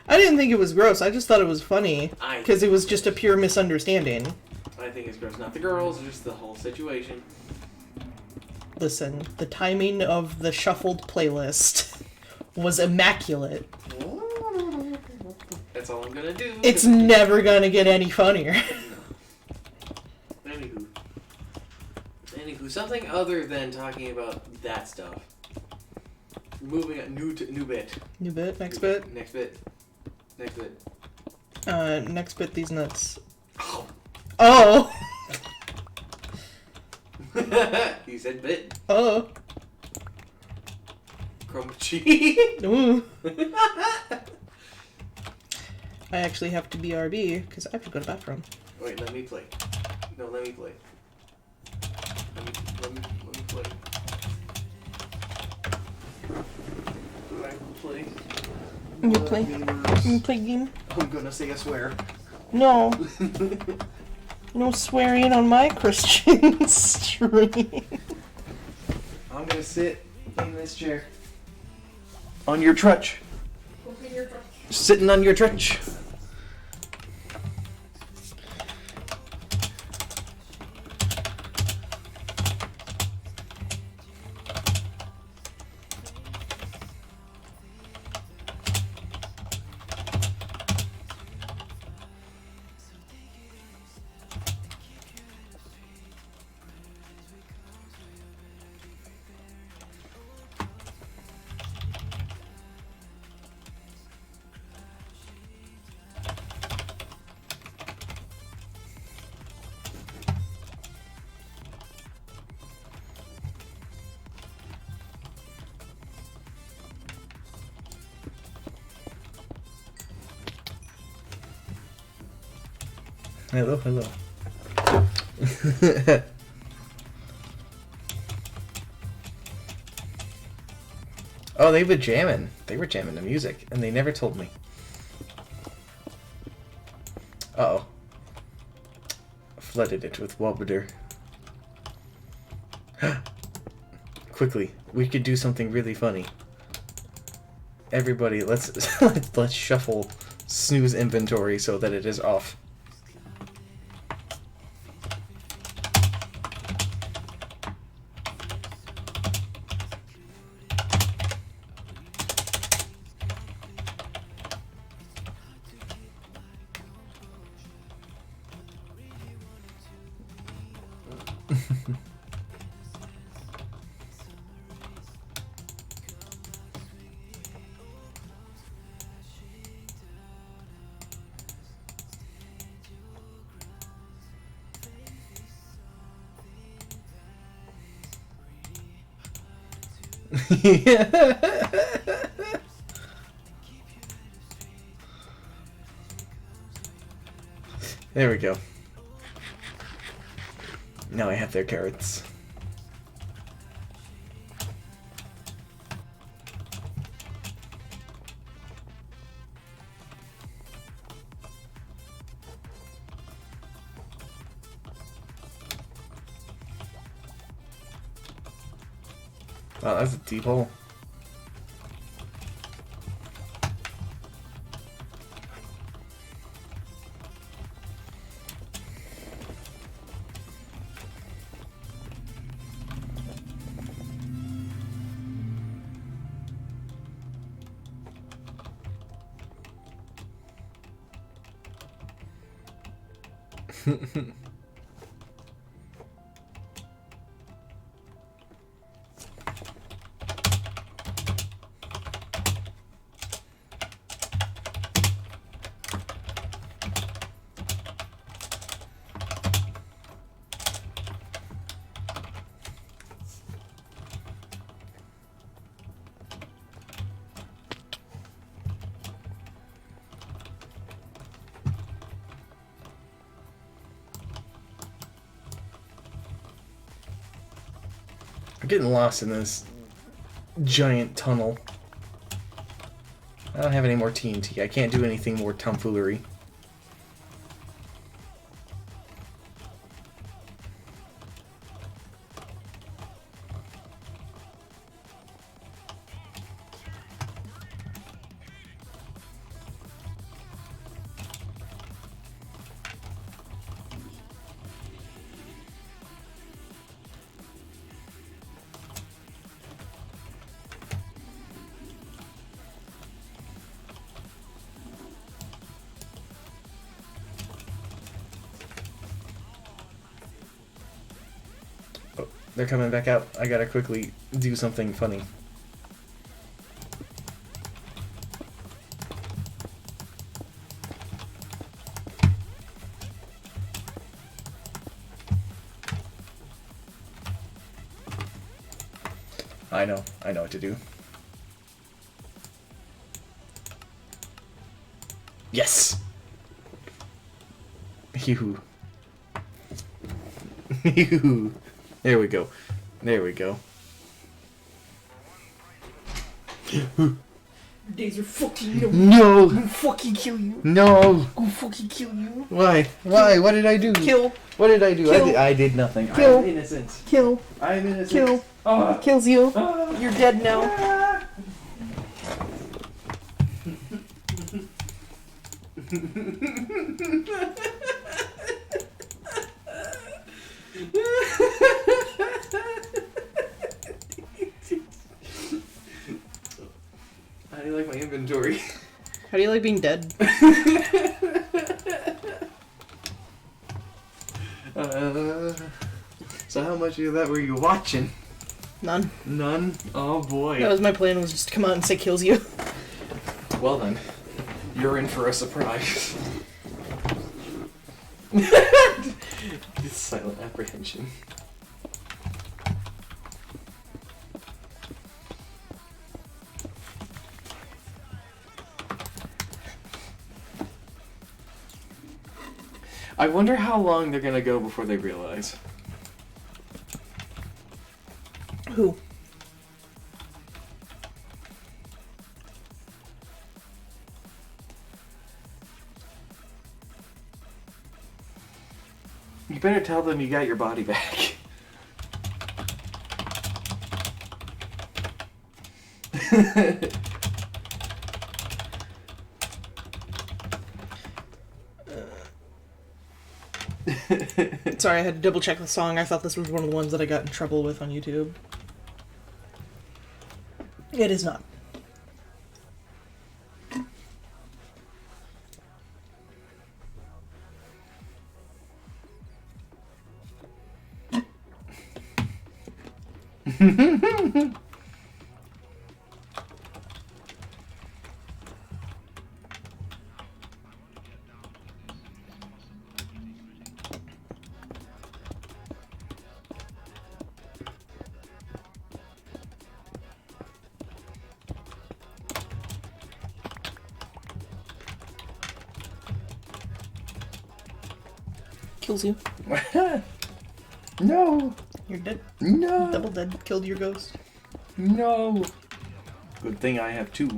I didn't think it was gross, I just thought it was funny, because it was just a pure misunderstanding. I think it's gross. Not the girls, just the whole situation. Listen, the timing of the shuffled playlist was immaculate. That's all I'm gonna do. It's never gonna get any funnier. No. Anywho, something other than talking about that stuff. Moving on, new bit. New bit, next bit. Next bit. Next bit. Next bit, these nuts. Oh! You said bit. Oh. Crunchy. Ooh. I actually have to BRB because I have to go to the bathroom. Wait, let me play. No, let me play. Let me play. I play. You play? You play game? I'm gonna say a swear. No. No swearing on my Christian stream. I'm gonna sit in this chair. On your trutch. Sitting on your trutch. Hello, hello. Oh, they were jamming. They were jamming the music, and they never told me. Uh-oh. Flooded it with Wobbeter. Quickly, we could do something really funny. Everybody, let's let's shuffle Snooze inventory so that it is off. There we go. Now I have their carrots. Wow, that's a deep hole. I'm getting lost in this giant tunnel. I don't have any more TNT. I can't do anything more tomfoolery. They're coming back out. I gotta quickly do something funny. I know what to do. Yes! Yoo-hoo. Yoo-hoo. There we go. There we go. Days are fucking you. No! I'm gonna fucking kill you. No! I'm gonna fucking kill you. Why? Why? What did I do? Kill. What did I do? Kill. I did nothing. Kill. I'm innocent. Kill. I'm innocent. Kill. Ah. Kills you. Ah. You're dead now. How do you like my inventory? How do you like being dead? So how much of that were you watching? None. None? Oh boy. That was my plan, was just to come out and say kills you. Well then, you're in for a surprise. It's silent apprehension. I wonder how long they're gonna go before they realize. Who? better tell them you got your body back. Sorry, I had to double check the song. I thought this was one of the ones that I got in trouble with on YouTube. It is not. Kills you. No. You're dead. No. Double dead. Killed your ghost. No. Good thing I have two.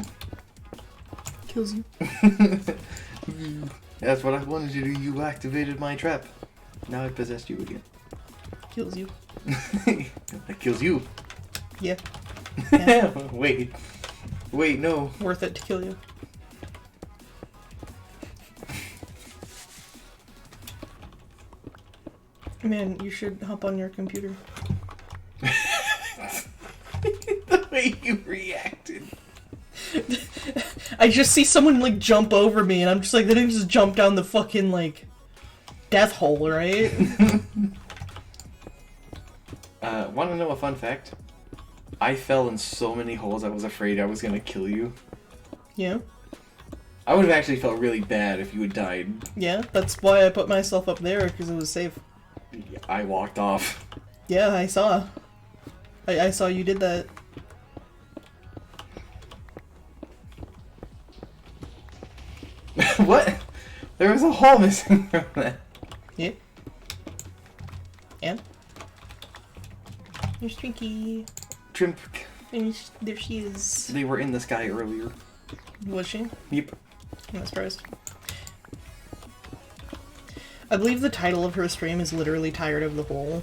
Kills you. That's what I wanted to do. You activated my trap. Now I possessed you again. Kills you. That kills you. Yeah. Wait. Wait, no. Worth it to kill you. Man, you should hop on your computer. The way you reacted. I just see someone, like, jump over me, and I'm just like, they didn't just jump down the fucking, like, death hole, right? Want to know a fun fact? I fell in so many holes I was afraid I was gonna kill you. Yeah. I would have actually felt really bad if you had died. Yeah, that's why I put myself up there, because it was safe. I walked off. Yeah, I saw. I saw you did that. What? There was a hole missing from that. Yeah. And? There's Trinky. And there she is. They were in the sky earlier. Was she? Yep. I'm not surprised. I believe the title of her stream is literally Tired of the Hole.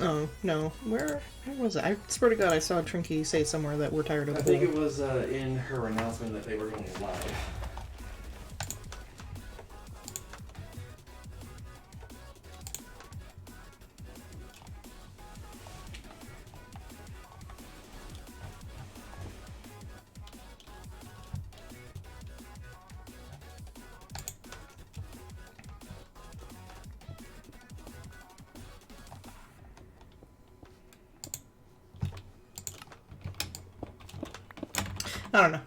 Oh, no. Where was it? I swear to God I saw Trinky say somewhere that we're tired of the I hole. think it was in her announcement that they were going live. I don't know.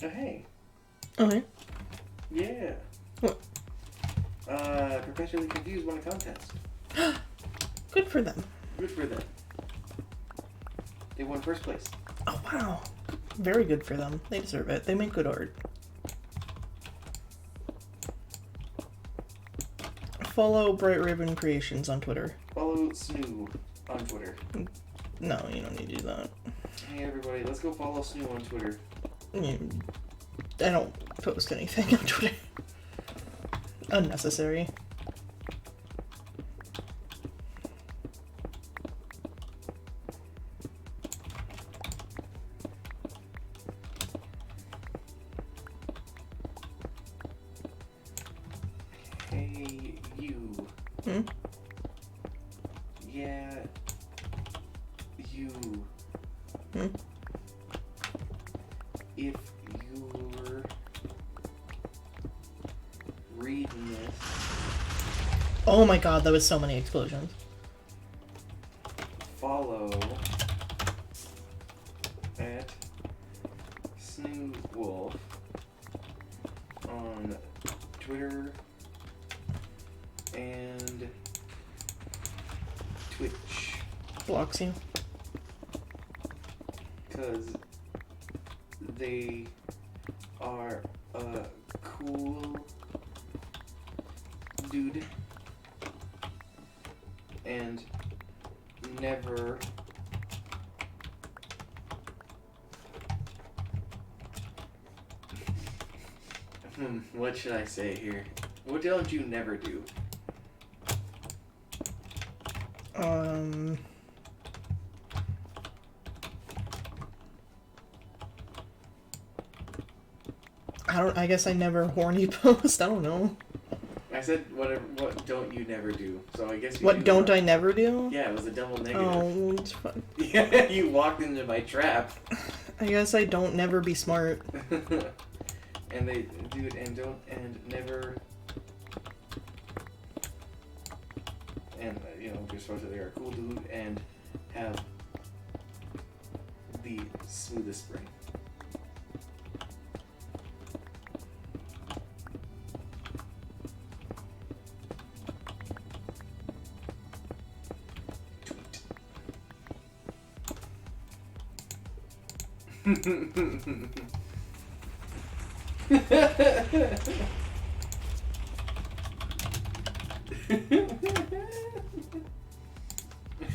Oh, hey. Okay. Yeah. What? Perpetually Confused won a contest. Good for them. Good for them. They won first place. Oh, wow. Very good for them. They deserve it. They make good art. Follow Bright Raven Creations on Twitter. Follow Snoo on Twitter. No, you don't need to do that. Hey everybody, let's go follow Snoo on Twitter. I don't post anything on Twitter. Unnecessary. Hey, you. Hmm? Yeah. You. Hmm? If you're reading this, Oh my god, that was so many explosions. follow at Snoo Wolf on Twitter and Twitch, Blocks you. because they are a cool dude and never What should I say here? What don't you never do? I guess I never horny post. I don't know. I said whatever. What don't you never do? So I guess you What do don't know. I never do? Yeah, it was a double negative. Oh, it's fun. Yeah, you walked into my trap. I guess I don't never be smart. And they do it and don't and never. And you know, you're supposed to they are cool dude and have the smoothest brain.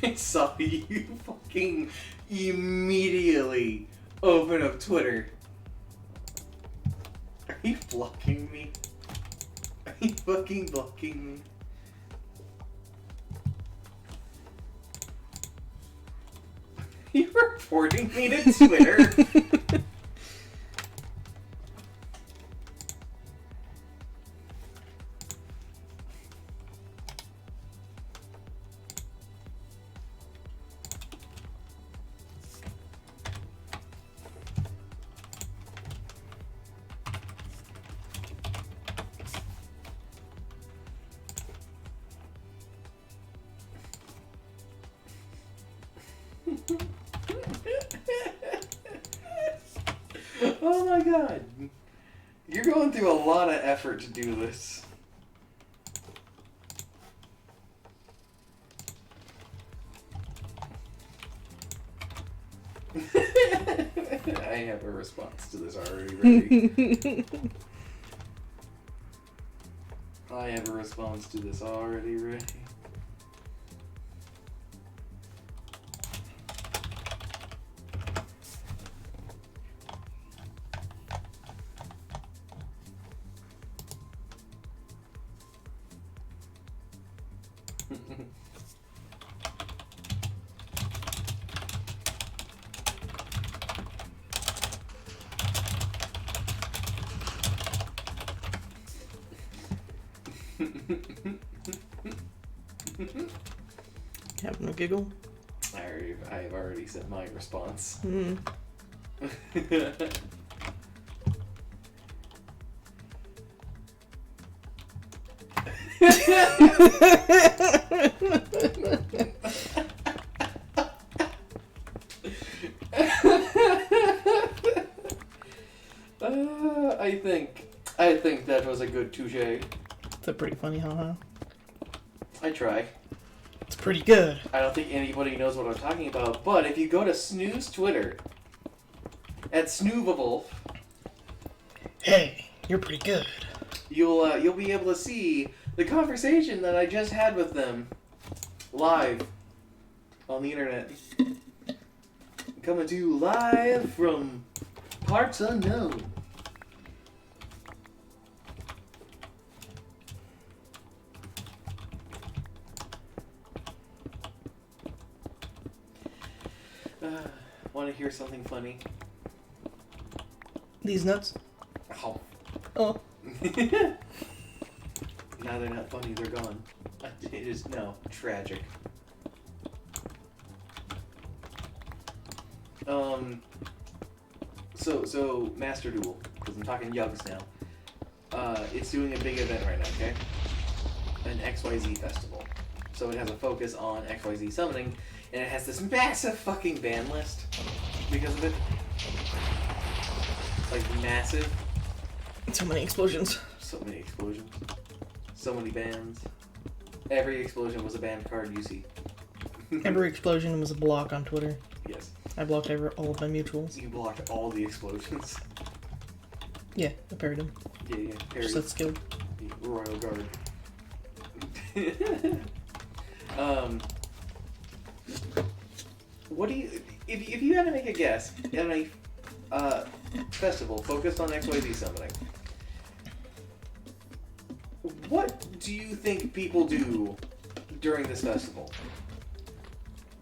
I saw you fucking immediately open up Twitter. Are you blocking me? Are you fucking blocking me? You reporting me to Twitter? Oh my god. You're going through a lot of effort to do this. I have a response to this already ready. I have a response to this already ready. Having a giggle? I have already said my response. Mm. I think that was a good touche. It's a pretty funny, huh? I try. It's pretty good. I don't think anybody knows what I'm talking about, but if you go to Snooze Twitter at Snoovable, Hey, you're pretty good. you'll be able to see the conversation that I just had with them live on the internet. Coming to you live from parts unknown. Want to hear something funny? These nuts? Oh. Oh. Now they're not funny, they're gone. It is now tragic. So Master Duel, because I'm talking Yugs now. It's doing a big event right now, okay? An XYZ festival. So it has a focus on XYZ summoning, and it has this massive fucking ban list because of it. Like, massive. So many explosions. So many explosions. So many bans. Every explosion was a banned card you see. Every explosion was a block on Twitter. Yes. I blocked all of my mutuals. You blocked all the explosions. Yeah, I parried him. Yeah. Just that skill. The Royal Guard. What do you... If you had to make a guess, in a festival focused on XYZ summoning, What do you think people do during this festival?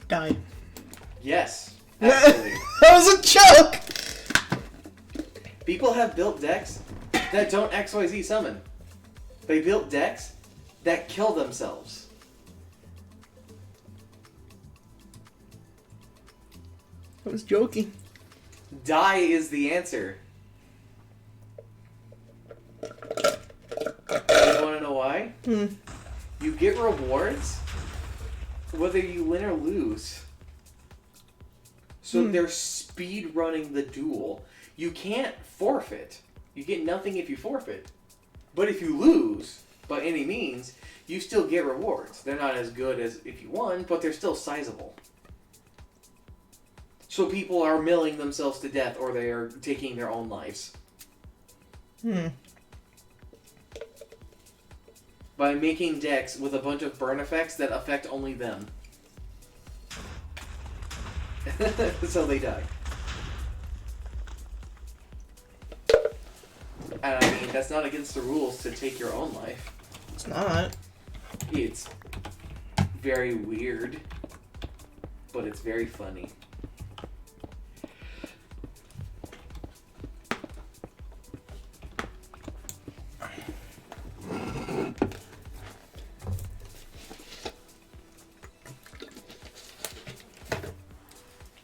Die. Yes, actually. That was a joke! People have built decks that don't XYZ summon. They built decks that kill themselves. I was joking. Die is the answer. You wanna know why? You get rewards whether you win or lose. So they're speed running the duel. You can't forfeit. You get nothing if you forfeit. But if you lose, by any means, you still get rewards. They're not as good as if you won, but they're still sizable. So people are milling themselves to death, or they are taking their own lives. By making decks with a bunch of burn effects that affect only them. So they die. And I mean, that's not against the rules to take your own life. It's not. It's very weird, but it's very funny.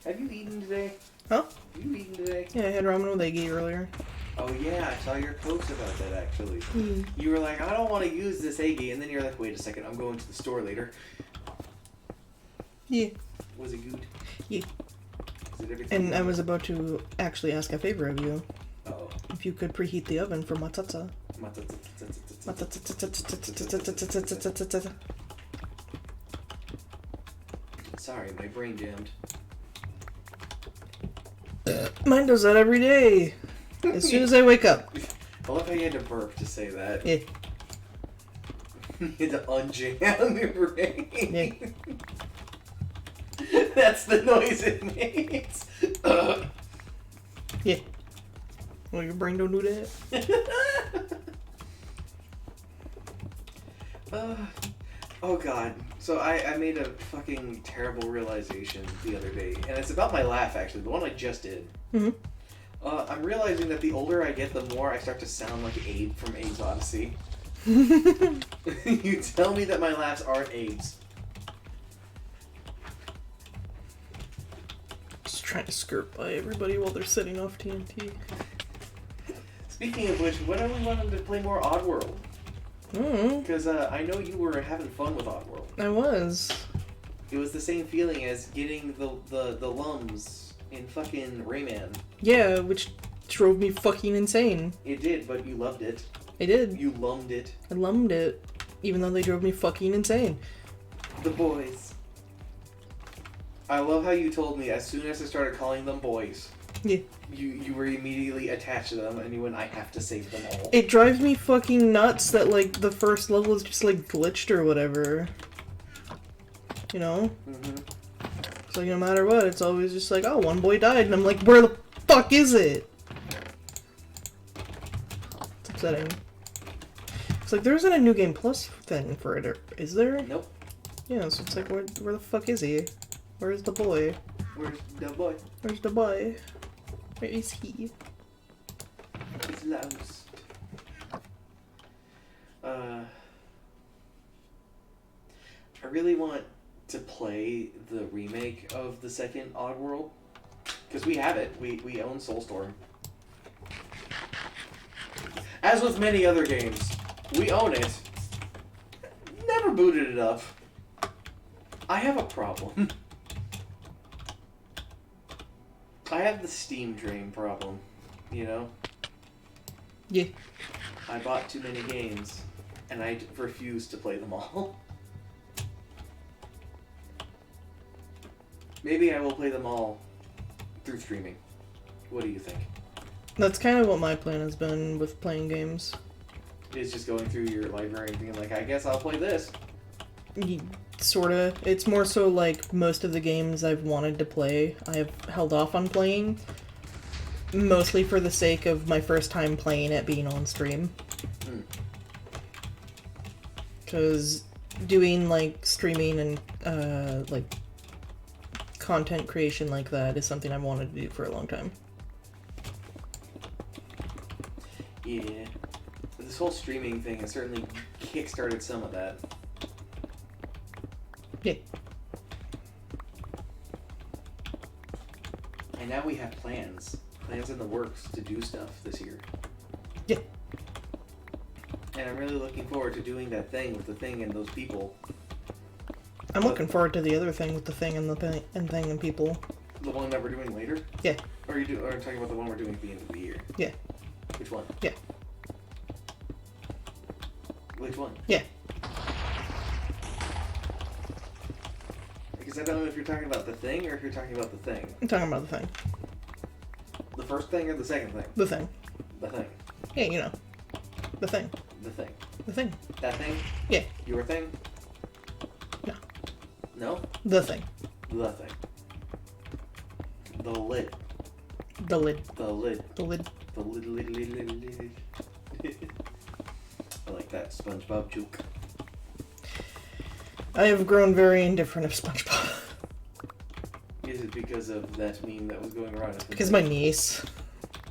Have you eaten today? Huh? Have you eaten today? Yeah, I had ramen with eggy earlier. Oh yeah, I saw your post about that actually. You were like, I don't want to use this eggy, and then you're like, wait a second, I'm going to the store later. Yeah. Was it good? Yeah. Is it everything? And I was about to actually ask a favor of you. Uh-oh. If you could preheat the oven for matzatza. Sorry, my brain jammed. Mine does that every day. As soon as I wake up. I love how you had to burp to say that. Yeah. You had to unjam your brain. Yeah. That's the noise it makes. Yeah. Well, your brain don't do that. Oh god. So I made a fucking terrible realization the other day. And it's about my laugh, actually. The one I just did. I'm realizing that the older I get, the more I start to sound like Abe from Abe's Odyssey. You tell me that my laughs aren't Abe's. Just trying to skirt by everybody while they're setting off TNT. Speaking of which, when are we wanting to play more Oddworld? Mm. Because I know you were having fun with Oddworld. I was. It was the same feeling as getting the lums in fucking Rayman. Yeah, which drove me fucking insane. It did, but you loved it. I did. You lummed it. I lummed it. Even though they drove me fucking insane. The boys. I love how you told me as soon as I started calling them boys. Yeah. You were immediately attached to them and you went, I have to save them all. It drives me fucking nuts that, like, the first level is just, like, glitched or whatever. You know? So, no matter what, it's always just like, oh, one boy died, and I'm like, where the fuck is it? It's upsetting. It's like, there isn't a New Game Plus thing for it, or is there? Nope. Yeah, so it's like, where the fuck is he? Where's the boy? Where's the boy? Where's the boy? Where is he? He's lost. I really want to play the remake of the second Oddworld. Because we have it. We own Soulstorm. As with many other games, we own it. Never booted it up. I have a problem. I have the Steam drain problem, you know? Yeah. I bought too many games, and I refuse to play them all. Maybe I will play them all through streaming. What do you think? That's kind of what my plan has been with playing games. It's just going through your library and being like, I guess I'll play this. Sorta. It's more so like most of the games I've wanted to play, I've held off on playing. Mostly for the sake of my first time playing it being on stream. Because doing, like, streaming and, like, content creation like that is something I've wanted to do for a long time. Yeah. This whole streaming thing has certainly kickstarted some of that. Yeah. And now we have plans. Plans in the works to do stuff this year. Yeah. And I'm really looking forward to doing that thing with the thing and those people. I'm looking forward to the other thing with the thing and the thing and people. The one that we're doing later? Yeah. Or are you talking about the one we're doing at the end of the year? Yeah. Which one? Yeah. Which one? Yeah. Because I don't know if you're talking about the thing or if you're talking about the thing. I'm talking about the thing. The first thing or the second thing? The thing. The thing. Yeah, you know. The thing. The thing. The thing. That thing? Yeah. Your thing? No. No? The thing. The thing. The lid. The lid. The lid. The lid. The lid. I like that SpongeBob joke. I have grown very indifferent of SpongeBob. Is it because of that meme that was going around? Because my niece.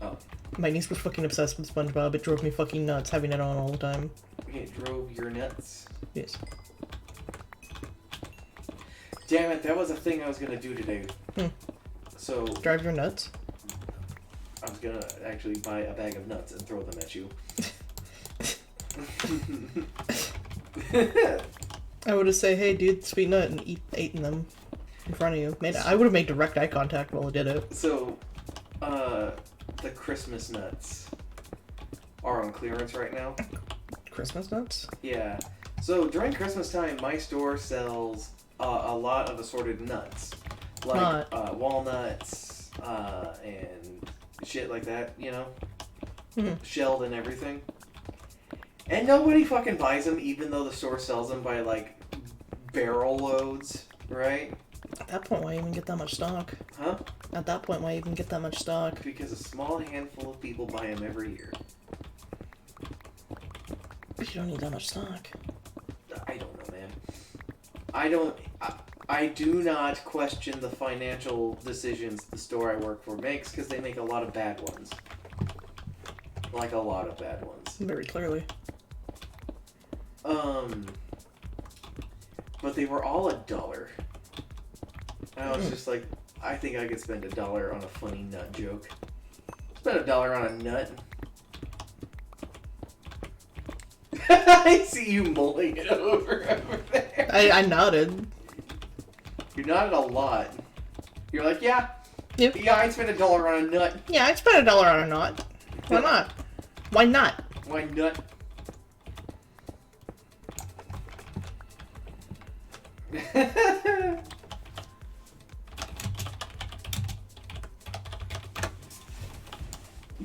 Oh. My niece was fucking obsessed with SpongeBob. It drove me fucking nuts having it on all the time. It drove your nuts? Yes. Damn it, that was a thing I was gonna do today. So... Drive your nuts? I was gonna actually buy a bag of nuts and throw them at you. I would have said, hey dude, sweet nut, and ate them in front of you. I would have made direct eye contact while I did it. So, the Christmas nuts are on clearance right now. Christmas nuts? Yeah. So during Christmas time, my store sells a lot of assorted nuts. Like walnuts, and shit like that, you know? Mm-hmm. Shelled and everything. And nobody fucking buys them, even though the store sells them by, like, barrel loads, right? At that point, why even get that much stock? Huh? At that point, why even get that much stock? Because a small handful of people buy them every year. But you don't need that much stock. I don't know, man. I do not question the financial decisions the store I work for makes, because they make a lot of bad ones. Like, a lot of bad ones. Very clearly. But they were all $1. And I was just like, I think I could spend $1 on a funny nut joke. Spend $1 on a nut. I see you mulling it over there. I nodded. You nodded a lot. You're like, yeah. Yep. Yeah, I'd spend $1 on a nut. Yeah, I'd spend $1 on a nut. Why not? Why not? Why nut?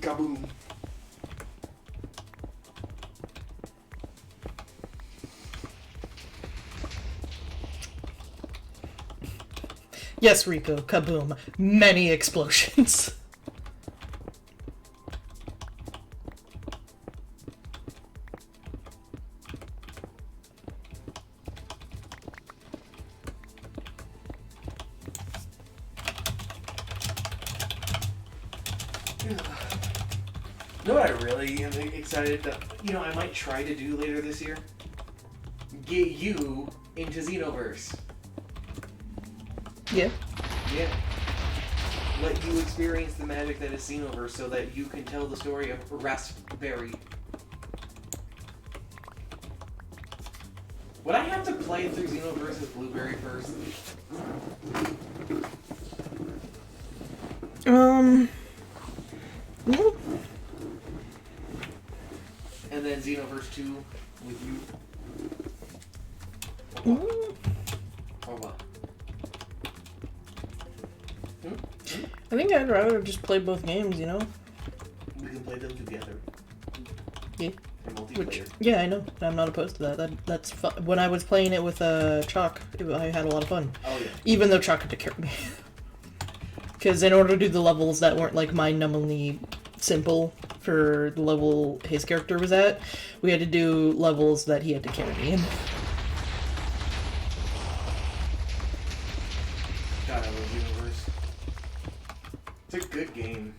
Kaboom. Yes, Rico, kaboom. Many explosions. You know what I really am excited to, I might try to do later this year? Get you into Xenoverse. Yeah. Yeah. Let you experience the magic that is Xenoverse so that you can tell the story of Raspberry. Would I have to play through Xenoverse as Blueberry first? No. And then Xenoverse 2 with you? Or what? I think I'd rather just play both games, you know? We can play them together. Yeah. For multiplayer. Yeah, I know. I'm not opposed to that. That's fun. When I was playing it with Chalk, I had a lot of fun. Oh, yeah. Even though Chalk had to carry me. Because in order to do the levels that weren't, like, mind-numbingly simple for the level his character was at, we had to do levels that he had to carry. God, I love Universe. It's a good game.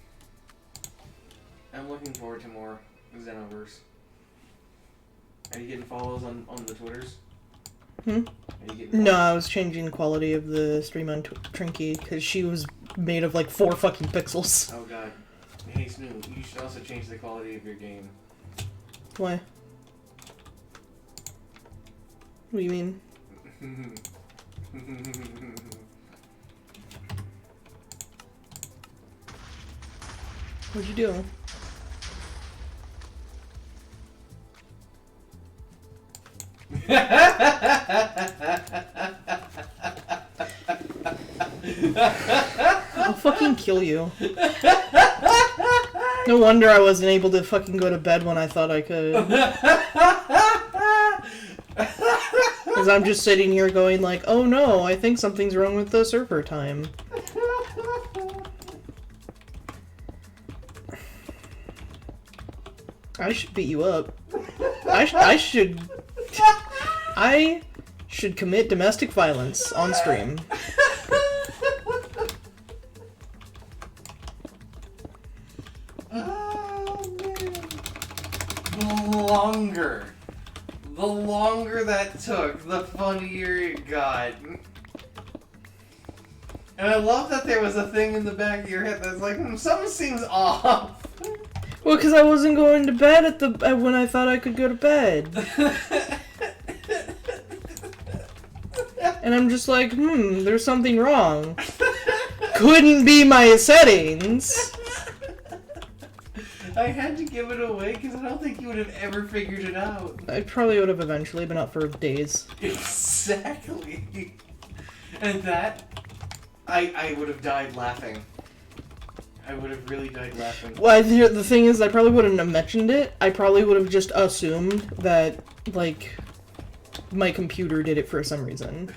I'm looking forward to more Xenoverse. Are you getting follows on the Twitters? No, I was changing the quality of the stream on Trinky because she was made of like 4 fucking pixels. Oh god. Hey Snoop, you should also change the quality of your game. Why? What do you mean? What'd you do? I'll fucking kill you. No wonder I wasn't able to fucking go to bed when I thought I could. Because I'm just sitting here going like, oh no, I think something's wrong with the server time. I should beat you up. I should commit domestic violence on stream. Oh man. The longer that took, the funnier it got. And I love that there was a thing in the back of your head that's like, something seems off. Well, because I wasn't going to bed when I thought I could go to bed. And I'm just like, there's something wrong. Couldn't be my settings. I had to give it away because I don't think you would have ever figured it out. I probably would have eventually, but not for days. Exactly. And that, I would have died laughing. I would have really died laughing. Well, the thing is, I probably wouldn't have mentioned it. I probably would have just assumed that, like, my computer did it for some reason.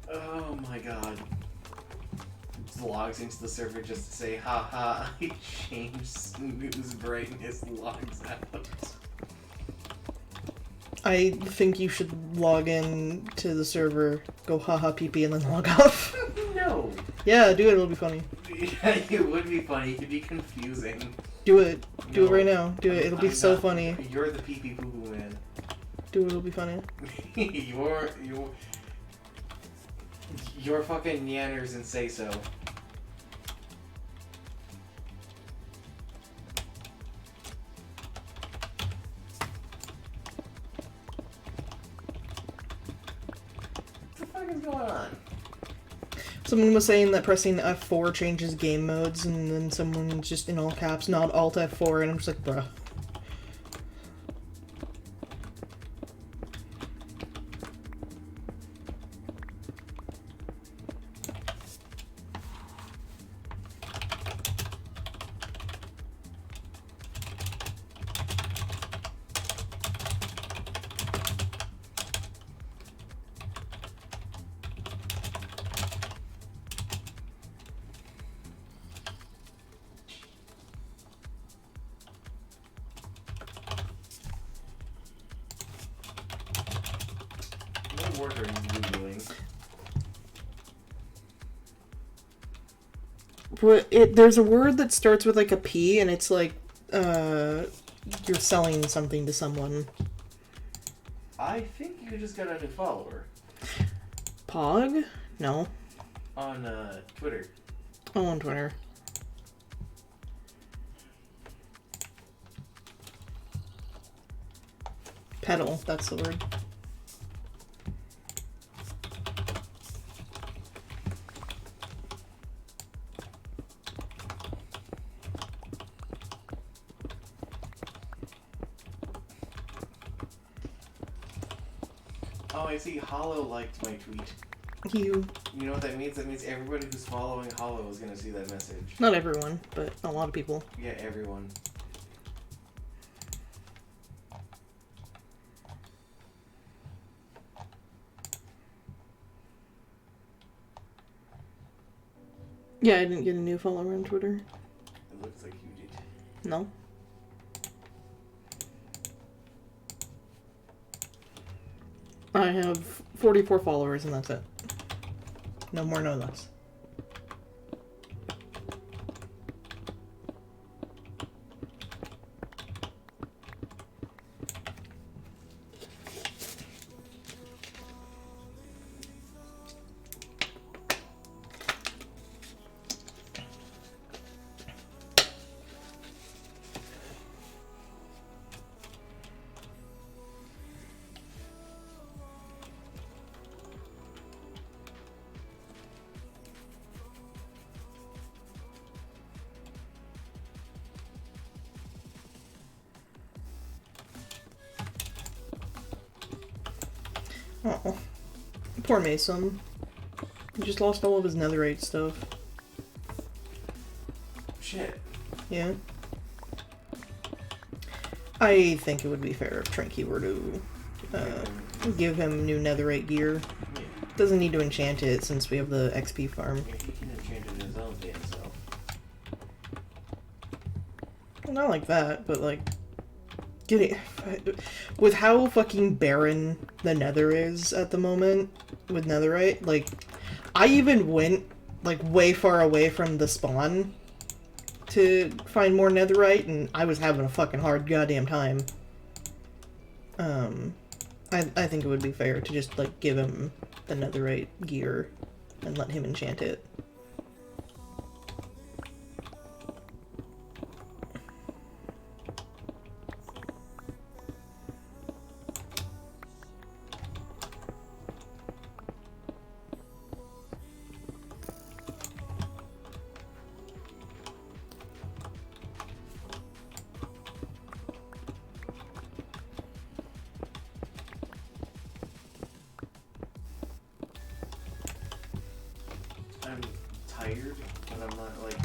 Oh my god. Logs into the server just to say, haha, I changed snooze brightness, logs out. I think you should log in to the server, go haha pee and then log off. No. Yeah, do it, it'll be funny. Yeah, it would be funny, it could be confusing. Do it. Do it No. right now. Do it, it'll be so not- funny. You're the pee-pee poo-poo man. Do it, it'll be funny. You're fucking yanners and say so. What the fuck is going on? Someone was saying that pressing F4 changes game modes, and then someone just in all caps, not Alt F4, and I'm just like, bruh. What work are you doing? There's a word that starts with like a P, and it's like, you're selling something to someone. I think you just got a new follower. Pog? No. On, Twitter. Oh, on Twitter. Pedal, that's the word. Oh, I see. Hollow liked my tweet. You. You know what that means? That means everybody who's following Hollow is gonna see that message. Not everyone, but a lot of people. Yeah, everyone. Yeah, I didn't get a new follower on Twitter. It looks like you did. No. I have 44 followers and that's it. No more, no less. Oh, poor Mason. He just lost all of his netherite stuff. Shit. Yeah. I think it would be fair if Trinky were to give him new netherite gear. Yeah. Doesn't need to enchant it since we have the XP farm. Yeah, he can enchant it in his own damn self. Well, not like that, but like... With how fucking barren the nether is at the moment with netherite, like, I even went, like, way far away from the spawn to find more netherite, and I was having a fucking hard goddamn time. I think it would be fair to just, like, give him the netherite gear and let him enchant it. I'm tired, but I'm not, like,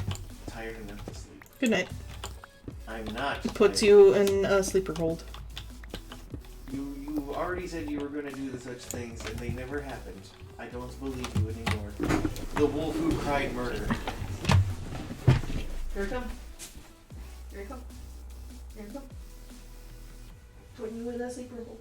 tired enough to sleep. Good night. I'm not Puts tired. you in a sleeper hold. You already said you were going to do such things, and they never happened. I don't believe you anymore. The wolf who cried murder. Here it come. Here it come. Here it come. Putting you in a sleeper hold.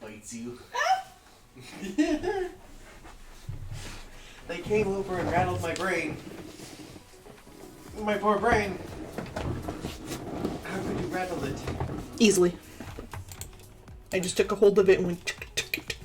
Bites you. They came over and rattled my brain. My poor brain. How could you rattle it? Easily. I just took a hold of it and went... Tick, tick, tick, tick.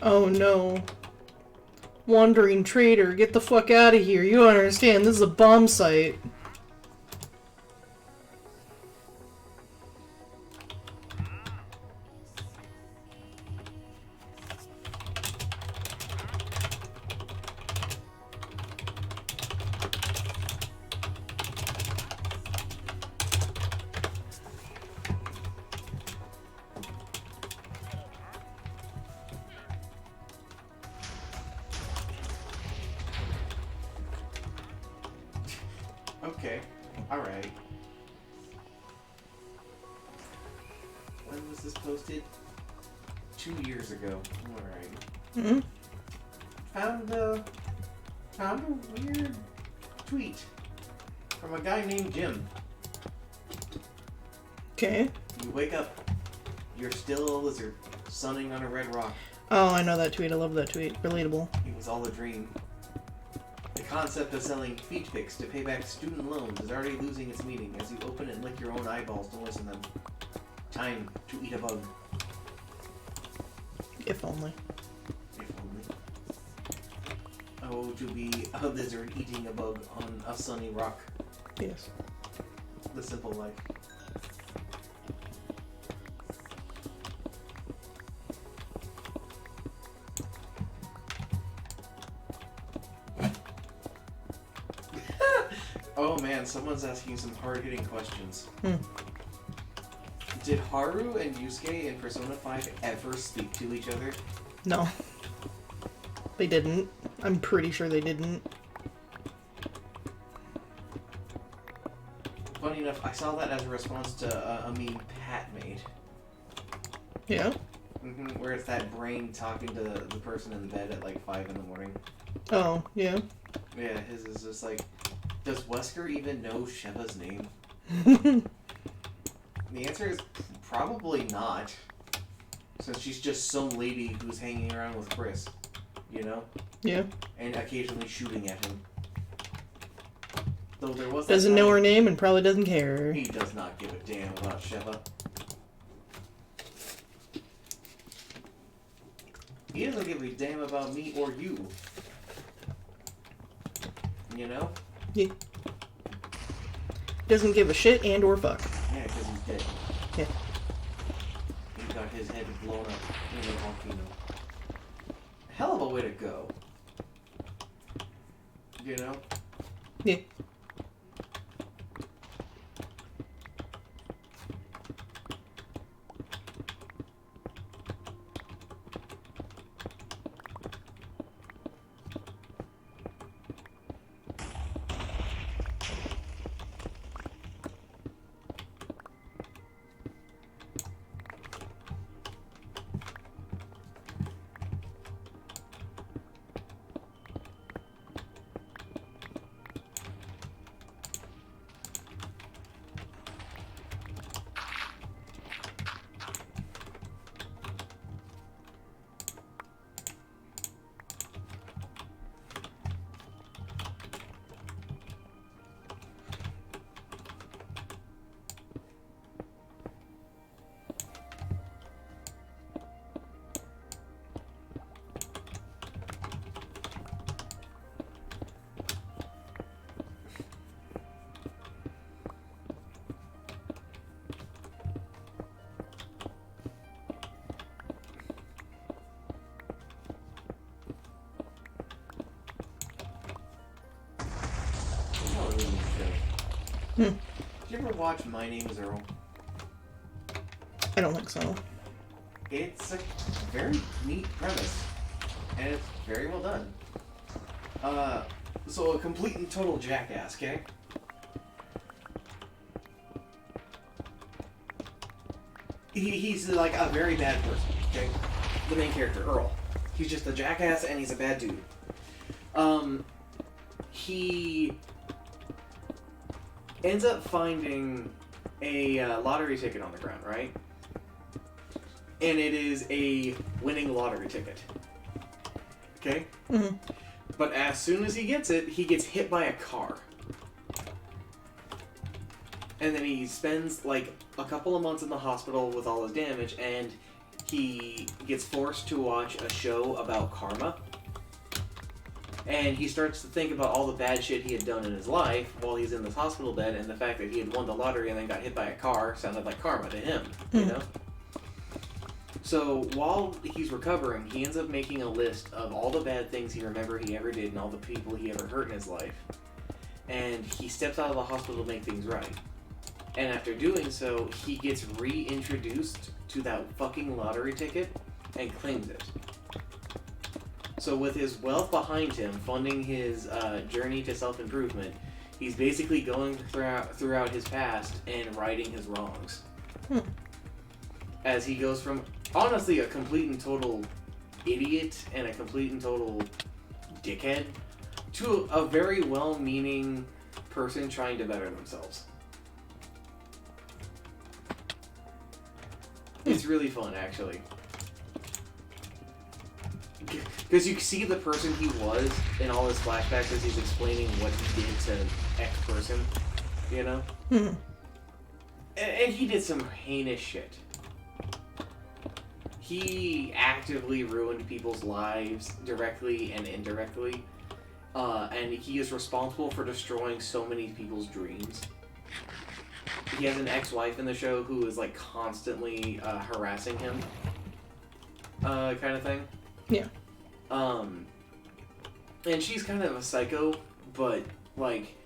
Oh no. Wandering traitor, get the fuck out of here. You don't understand, this is a bomb site. Okay. Alright. this posted 2 years ago. Alright. Mm-hmm. Found a weird tweet from a guy named Jim. Okay. You wake up, you're still a lizard, sunning on a red rock. Oh, I know that tweet. I love that tweet. Relatable. It was all a dream. The concept of selling feet pics to pay back student loans is already losing its meaning as you open and lick your own eyeballs to listen them. Time to eat a bug. If only. If only. Oh, to be a lizard eating a bug on a sunny rock. Yes. The simple life. Oh man, someone's asking some hard-hitting questions. Did Haru and Yusuke in Persona 5 ever speak to each other? No. They didn't. I'm pretty sure they didn't. Funny enough, I saw that as a response to a meme Pat made. Yeah? Where it's that brain talking to the person in the bed at like 5 in the morning. Oh, yeah. Yeah, his is just like, does Wesker even know Sheva's name? The answer is probably not. Since she's just some lady who's hanging around with Chris. You know? Yeah. And occasionally shooting at him. Though there was that Doesn't know time her name and probably doesn't care. he does not give a damn about Sheva. He doesn't give a damn about me or you. You know? Yeah. Doesn't give a shit and or fuck. Yeah, because he's dead. Yeah. He got his head blown up in a volcano. Hell of a way to go. You know? Yeah. Did you ever watch My Name is Earl? I don't think so. It's a very neat premise, and it's very well done. So a complete and total jackass, okay? He's like a very bad person, okay? The main character, Earl. He's just a jackass and he's a bad dude. He ends up finding a lottery ticket on the ground, right? And it is a winning lottery ticket. Okay? Mm-hmm. But as soon as he gets it, he gets hit by a car. And then he spends like a couple of months in the hospital with all his damage, and he gets forced to watch a show about karma. And he starts to think about all the bad shit he had done in his life while he's in this hospital bed, and the fact that he had won the lottery and then got hit by a car sounded like karma to him, you know? So while he's recovering, he ends up making a list of all the bad things he remembered he ever did and all the people he ever hurt in his life. And he steps out of the hospital to make things right. And after doing so, he gets reintroduced to that fucking lottery ticket and claims it. So with his wealth behind him, funding his journey to self-improvement, he's basically going throughout his past and righting his wrongs. as he goes from, honestly, a complete and total idiot and a complete and total dickhead to a very well-meaning person trying to better themselves. It's really fun, actually. Because you see the person he was in all his flashbacks as he's explaining what he did to X person, you know? Mm-hmm. And he did some heinous shit. He actively ruined people's lives, directly and indirectly. And he is responsible for destroying so many people's dreams. He has an ex-wife in the show who is, like, constantly harassing him. Kind of thing. Yeah. And she's kind of a psycho, but, like,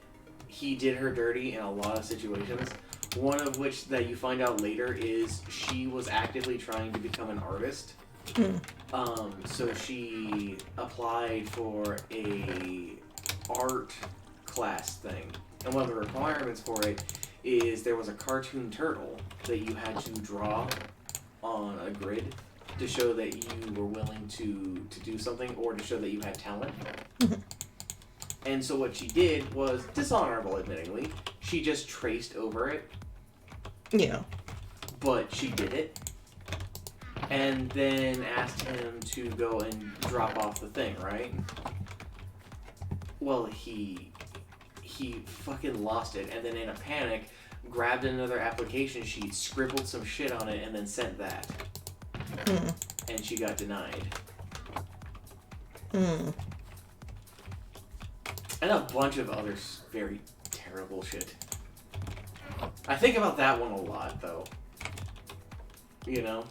he did her dirty in a lot of situations. One of which that you find out later is she was actively trying to become an artist. So she applied for a art class thing. And one of the requirements for it is there was a cartoon turtle that you had to draw on a grid to show that you were willing to do something or to show that you had talent. And so what she did was dishonorable, admittingly. She just traced over it. Yeah. But she did it. And then asked him to go and drop off the thing, right? Well, he fucking lost it, and then in a panic, grabbed another application sheet, scribbled some shit on it, and then sent that. And she got denied. And a bunch of other very terrible shit. I think about that one a lot, though. You know?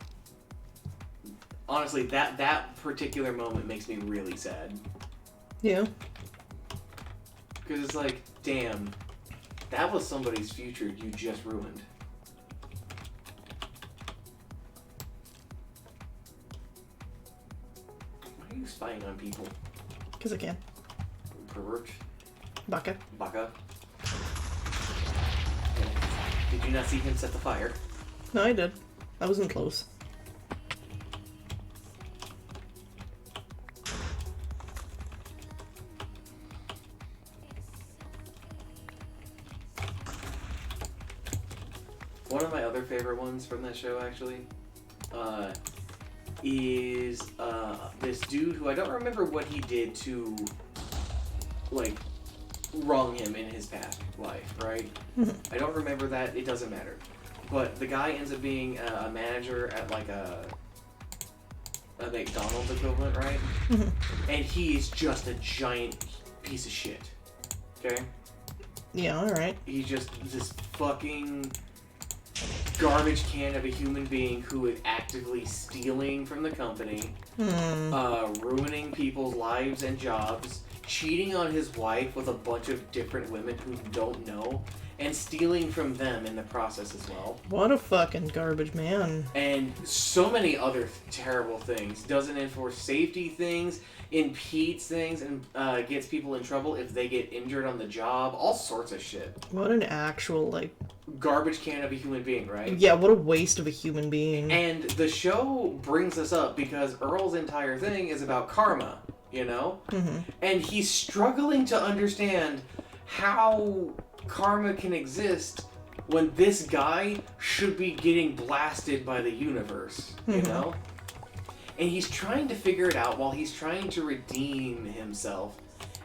Honestly, that particular moment makes me really sad. Yeah. Because it's like, damn, that was somebody's future you just ruined. Why are you spying on people? Because I can. Pervert. Baka. Baka. Did you not see him set the fire? No, I did. I wasn't close. One of my other favorite ones from that show, actually, is this dude who I don't remember what he did to, like, wrong him in his past life, right? I don't remember that. It doesn't matter. But the guy ends up being a manager at, like, a McDonald's equivalent, right? And he is just a giant piece of shit. Okay? Yeah, alright. He's just this fucking garbage can of a human being who is actively stealing from the company, ruining people's lives and jobs, cheating on his wife with a bunch of different women who don't know, and stealing from them in the process as well. What a fucking garbage man. And so many other terrible things. Doesn't enforce safety things, impedes things, and gets people in trouble if they get injured on the job. All sorts of shit. What an actual, like... Garbage can of a human being, right? Yeah, what a waste of a human being. And the show brings us up because Earl's entire thing is about karma, you know? And he's struggling to understand how karma can exist when this guy should be getting blasted by the universe, you know? And he's trying to figure it out while he's trying to redeem himself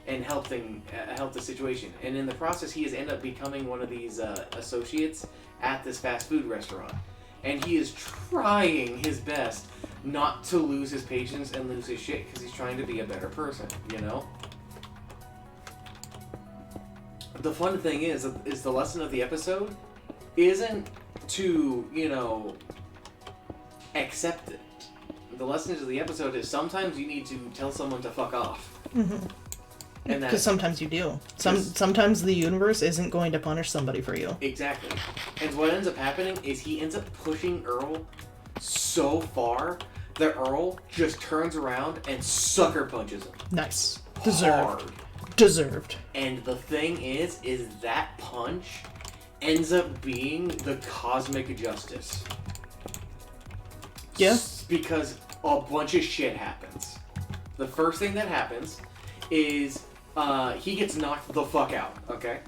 and help the situation. And in the process, he has ended up becoming one of these associates at this fast food restaurant. And he is trying his best not to lose his patience and lose his shit because he's trying to be a better person, you know? The fun thing is the lesson of the episode isn't to, you know, accept it. The lesson of the episode is sometimes you need to tell someone to fuck off. Because sometimes you do. Sometimes the universe isn't going to punish somebody for you. Exactly. And what ends up happening is he ends up pushing Earl so far that Earl just turns around and sucker punches him. Nice. Deserved. Hard. Deserved. And the thing is that punch ends up being the cosmic justice. Yeah. Because a bunch of shit happens. The first thing that happens is he gets knocked the fuck out, okay?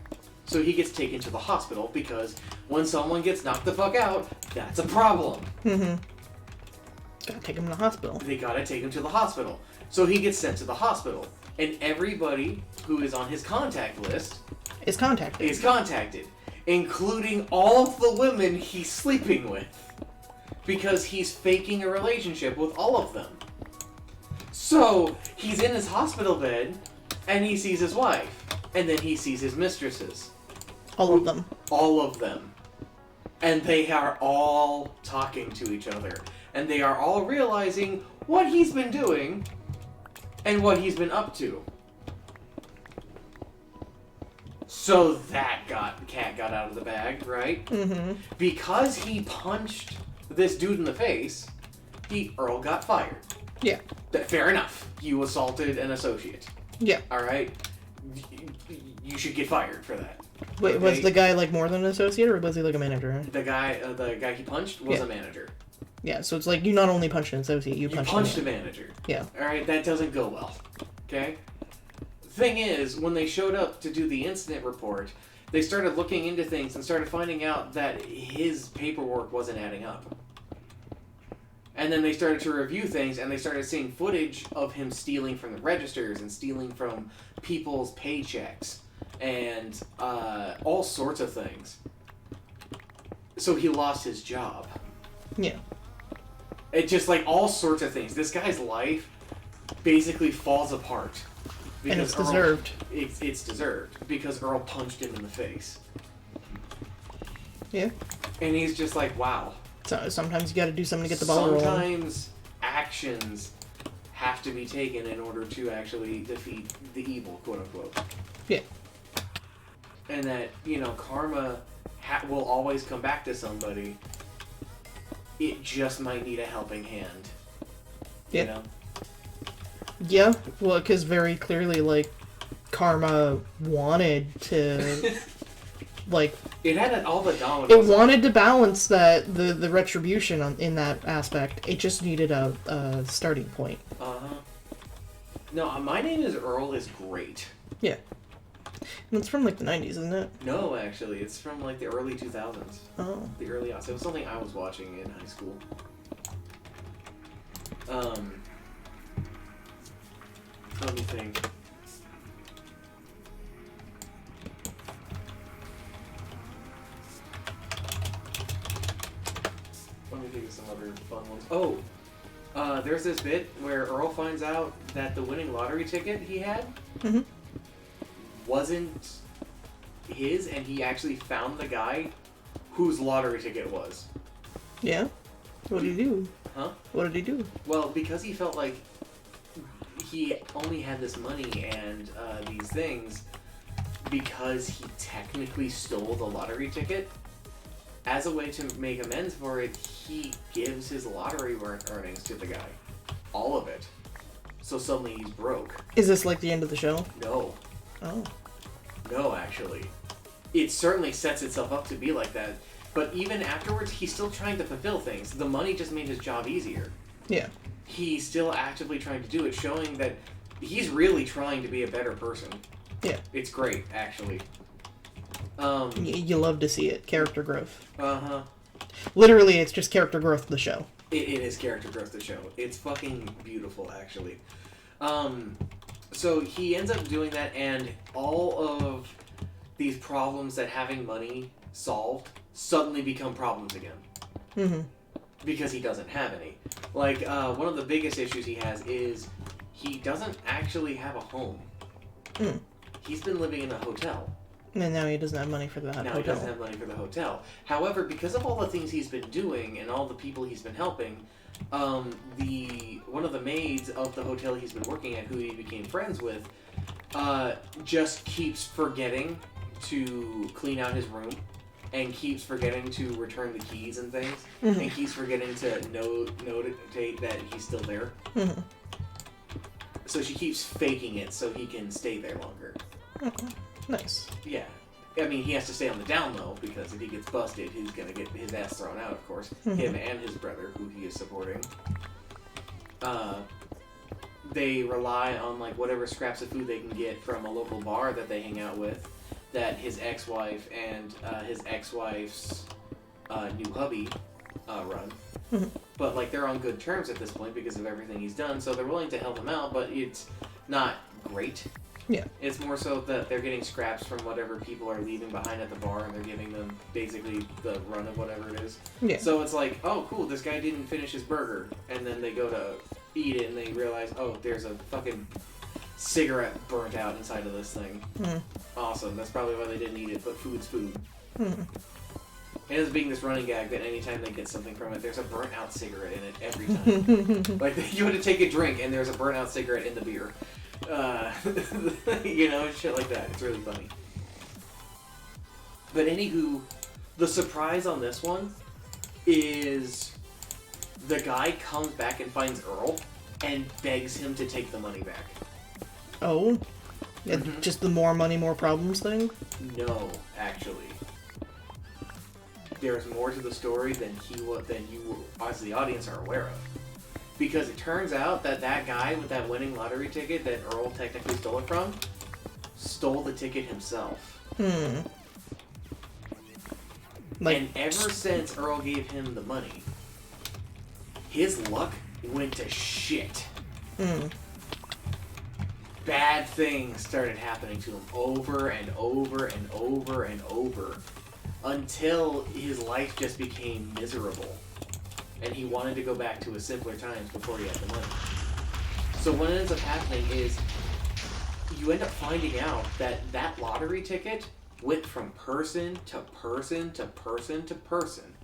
So he gets taken to the hospital because when someone gets knocked the fuck out, that's a problem. Mm-hmm. Gotta take him to the hospital. They gotta take him to the hospital. So he gets sent to the hospital. And everybody who is on his contact list Is contacted. Including all of the women he's sleeping with. Because he's faking a relationship with all of them. So, he's in his hospital bed, and he sees his wife. And then he sees his mistresses. All of them. All of them. And they are all talking to each other. And they are all realizing what he's been doing and what he's been up to. So that cat got out of the bag, right? Mm-hmm. Because he punched this dude in the face, Earl got fired. Yeah. Fair enough. You assaulted an associate. Yeah. Alright? You should get fired for that. Wait, Okay? was the guy like more than an associate, or was he like a manager? The guy he punched was a manager. Yeah, so it's like you not only punched an associate, you punched a manager. Yeah. Alright, that doesn't go well. Okay? Thing is, when they showed up to do the incident report, they started looking into things and started finding out that his paperwork wasn't adding up. And then they started to review things, and they started seeing footage of him stealing from the registers and stealing from people's paychecks and all sorts of things. So he lost his job. Yeah. It just like all sorts of things. This guy's life basically falls apart. And it's deserved. It's deserved because Earl punched him in the face. Yeah. And he's just like, wow. So sometimes you got to do something to get the ball rolling. Sometimes actions have to be taken in order to actually defeat the evil, quote unquote. Yeah. And that, karma will always come back to somebody. It just might need a helping hand. Yeah. You know? Yeah, well, because very clearly, like, karma wanted to, like... It had all the dominoes. It wanted to balance the retribution in that aspect. It just needed a starting point. Uh-huh. No, My Name is Earl is great. Yeah. And it's from, like, the 90s, isn't it? No, actually. It's from, like, the early 2000s. Oh. The early aughts. It was something I was watching in high school. Let me think. Let me think of some other fun ones. Oh! There's this bit where Earl finds out that the winning lottery ticket he had wasn't his, and he actually found the guy whose lottery ticket it was. Yeah? What did he do? Huh? What did he do? Well, because he felt like he only had this money and these things because he technically stole the lottery ticket. As a way to make amends for it, he gives his lottery earnings to the guy. All of it. So suddenly he's broke. Is this like the end of the show? No. Oh. No, actually. It certainly sets itself up to be like that. But even afterwards, he's still trying to fulfill things. The money just made his job easier. Yeah. He's still actively trying to do it, showing that he's really trying to be a better person. Yeah. It's great, actually. You love to see it. Character growth. Uh-huh. Literally, it's just character growth of the show. It is character growth of the show. It's fucking beautiful, actually. So he ends up doing that, and all of these problems that having money solved suddenly become problems again. Mm-hmm. Because he doesn't have any. Like, one of the biggest issues he has is he doesn't actually have a home. Mm. He's been living in a hotel. And now he doesn't have money for that Now hotel. he doesn't have money for the hotel. However, because of all the things he's been doing and all the people he's been helping, one of the maids of the hotel he's been working at, who he became friends with, just keeps forgetting to clean out his room, and keeps forgetting to return the keys and things, Mm-hmm. and keeps forgetting to notate that he's still there. Mm-hmm. So she keeps faking it so he can stay there longer. Okay. Nice. Yeah. I mean, he has to stay on the down low, because if he gets busted, he's gonna get his ass thrown out, of course. Him and his brother, who he is supporting. They rely on, like, whatever scraps of food they can get from a local bar that they hang out with, that his ex-wife and his ex-wife's new hubby run. But, like, they're on good terms at this point because of everything he's done, so they're willing to help him out, but it's not great. Yeah. It's more so that they're getting scraps from whatever people are leaving behind at the bar, and they're giving them basically the run of whatever it is. Yeah. So it's like, oh, cool, this guy didn't finish his burger, and then they go to eat it, and they realize, oh, there's a fucking cigarette burnt out inside of this thing. Awesome. That's probably why they didn't eat it, but food's food. It ends up being this running gag that anytime they get something from it, there's a burnt out cigarette in it every time. Like, you want to take a drink, and there's a burnt out cigarette in the beer. You know, shit like that. It's really funny. But anywho, the surprise on this one is the guy comes back and finds Earl and begs him to take the money back. Oh? Yeah, just the more money, more problems thing? No, actually. There's more to the story than you, as the audience, are aware of. Because it turns out that that guy with that winning lottery ticket that Earl technically stole it from, stole the ticket himself. Like, and ever since Earl gave him the money, his luck went to shit. Bad things started happening to him over and over and over and over, until his life just became miserable. And he wanted to go back to his simpler times before he had the money. So what ends up happening is you end up finding out that that lottery ticket went from person to person to person to person.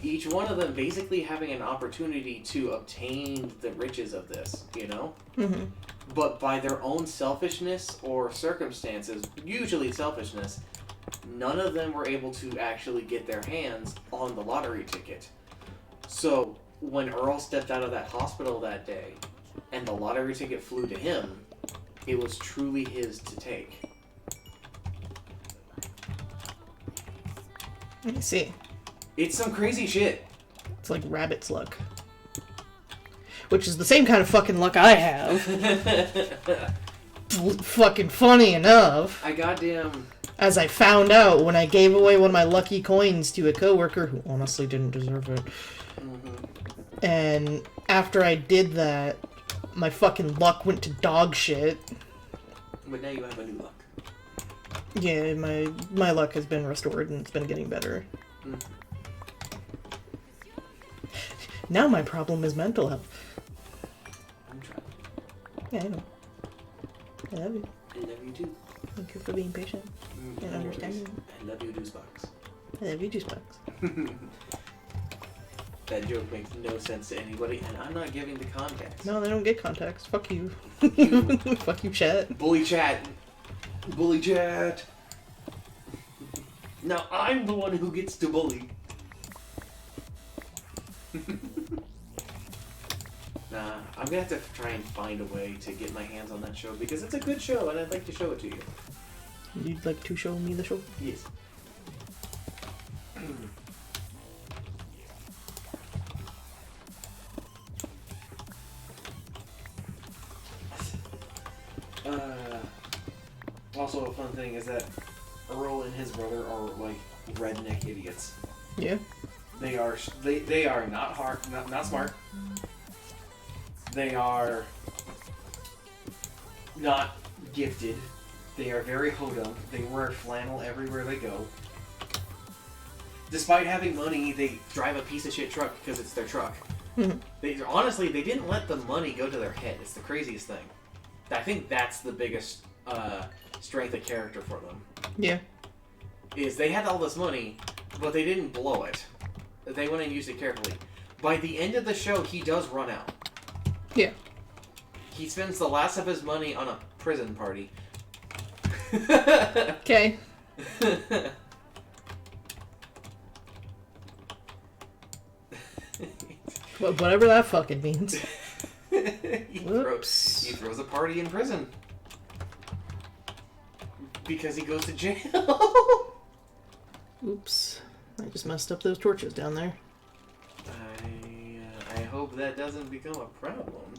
Each one of them basically having an opportunity to obtain the riches of this, you know? But by their own selfishness or circumstances, usually selfishness, none of them were able to actually get their hands on the lottery ticket. So, when Earl stepped out of that hospital that day, and the lottery ticket flew to him, it was truly his to take. I see. It's some crazy shit. It's like rabbit's luck. Which is the same kind of fucking luck I have. Fucking funny enough. I goddamn... As I found out when I gave away one of my lucky coins to a coworker who honestly didn't deserve it. And after I did that, my fucking luck went to dog shit. But now you have a new luck. Yeah, my luck has been restored and it's been getting better. Now my problem is mental health. I'm trying. Yeah, I know. I love you. I love you too. Thank you for being patient and understanding. I love you, Juicebox. I love you, Juicebox. That joke makes no sense to anybody, and I'm not giving the context. No, they don't get context. Fuck you. Fuck you. Fuck you, chat. Bully chat. Bully chat. Now I'm the one who gets to bully. Nah, I'm gonna have to try and find a way to get my hands on that show because it's a good show and I'd like to show it to you. You'd like to show me the show? Yes. Also, a fun thing is that Earl and his brother are like redneck idiots. Yeah. They are not hard, not smart. They are not gifted. They are very hodunk. They wear flannel everywhere they go. Despite having money, they drive a piece of shit truck because it's their truck. They didn't let the money go to their head. It's the craziest thing. I think that's the biggest strength of character for them. Yeah. Is they had all this money, but they didn't blow it. They went and used it carefully. By the end of the show, he does run out. Yeah. He spends the last of his money on a prison party. Okay. Well, whatever that fucking means. he throws a party in prison. Because he goes to jail. Oops. I just messed up those torches down there. I hope that doesn't become a problem.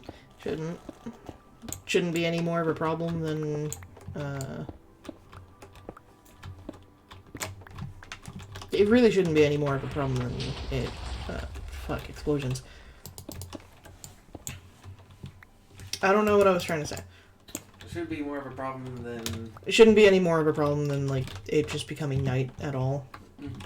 Shouldn't be any more of a problem than, it really shouldn't be any more of a problem than it, fuck, explosions. I don't know what I was trying to say. It should be more of a problem than... It shouldn't be any more of a problem than, like, it just becoming night at all. Mm-hmm.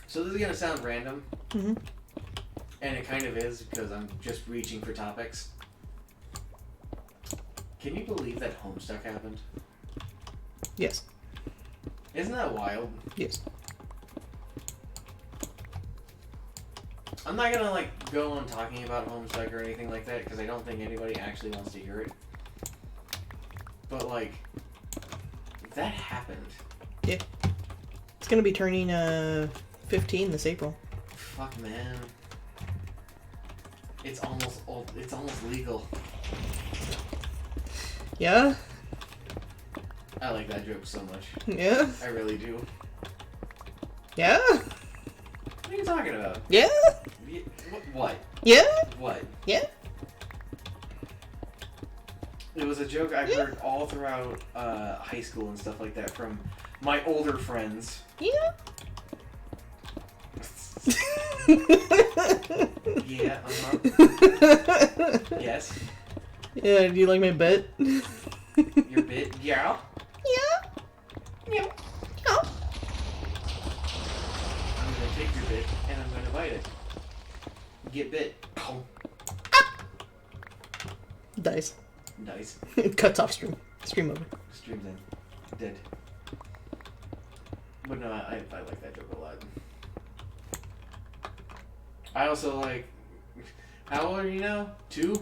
So this is gonna sound random, Mm-hmm. and it kind of is because I'm just reaching for topics. Can you believe that Homestuck happened? Yes. Isn't that wild? Yes. I'm not gonna like go on talking about Homestuck or anything like that because I don't think anybody actually wants to hear it. But like, that happened. Yeah. It's gonna be turning 15 this April. Fuck man. It's almost legal. Yeah? I like that joke so much. Yeah? I really do. Yeah? What are you talking about? Yeah? What? Yeah? What? Yeah? It was a joke I heard all throughout high school and stuff like that from my older friends. Yeah? Yeah, Yes. Yeah, do you like my bet? Your bit? Yeah. Yeah? Yeah. Yeah. I'm gonna take your bit and I'm gonna bite it. Get bit. Ow. Dies. Nice. It cuts off stream. Stream over. Streams in. Dead. But no, I like that joke a lot. I also like... How old are you now? 2?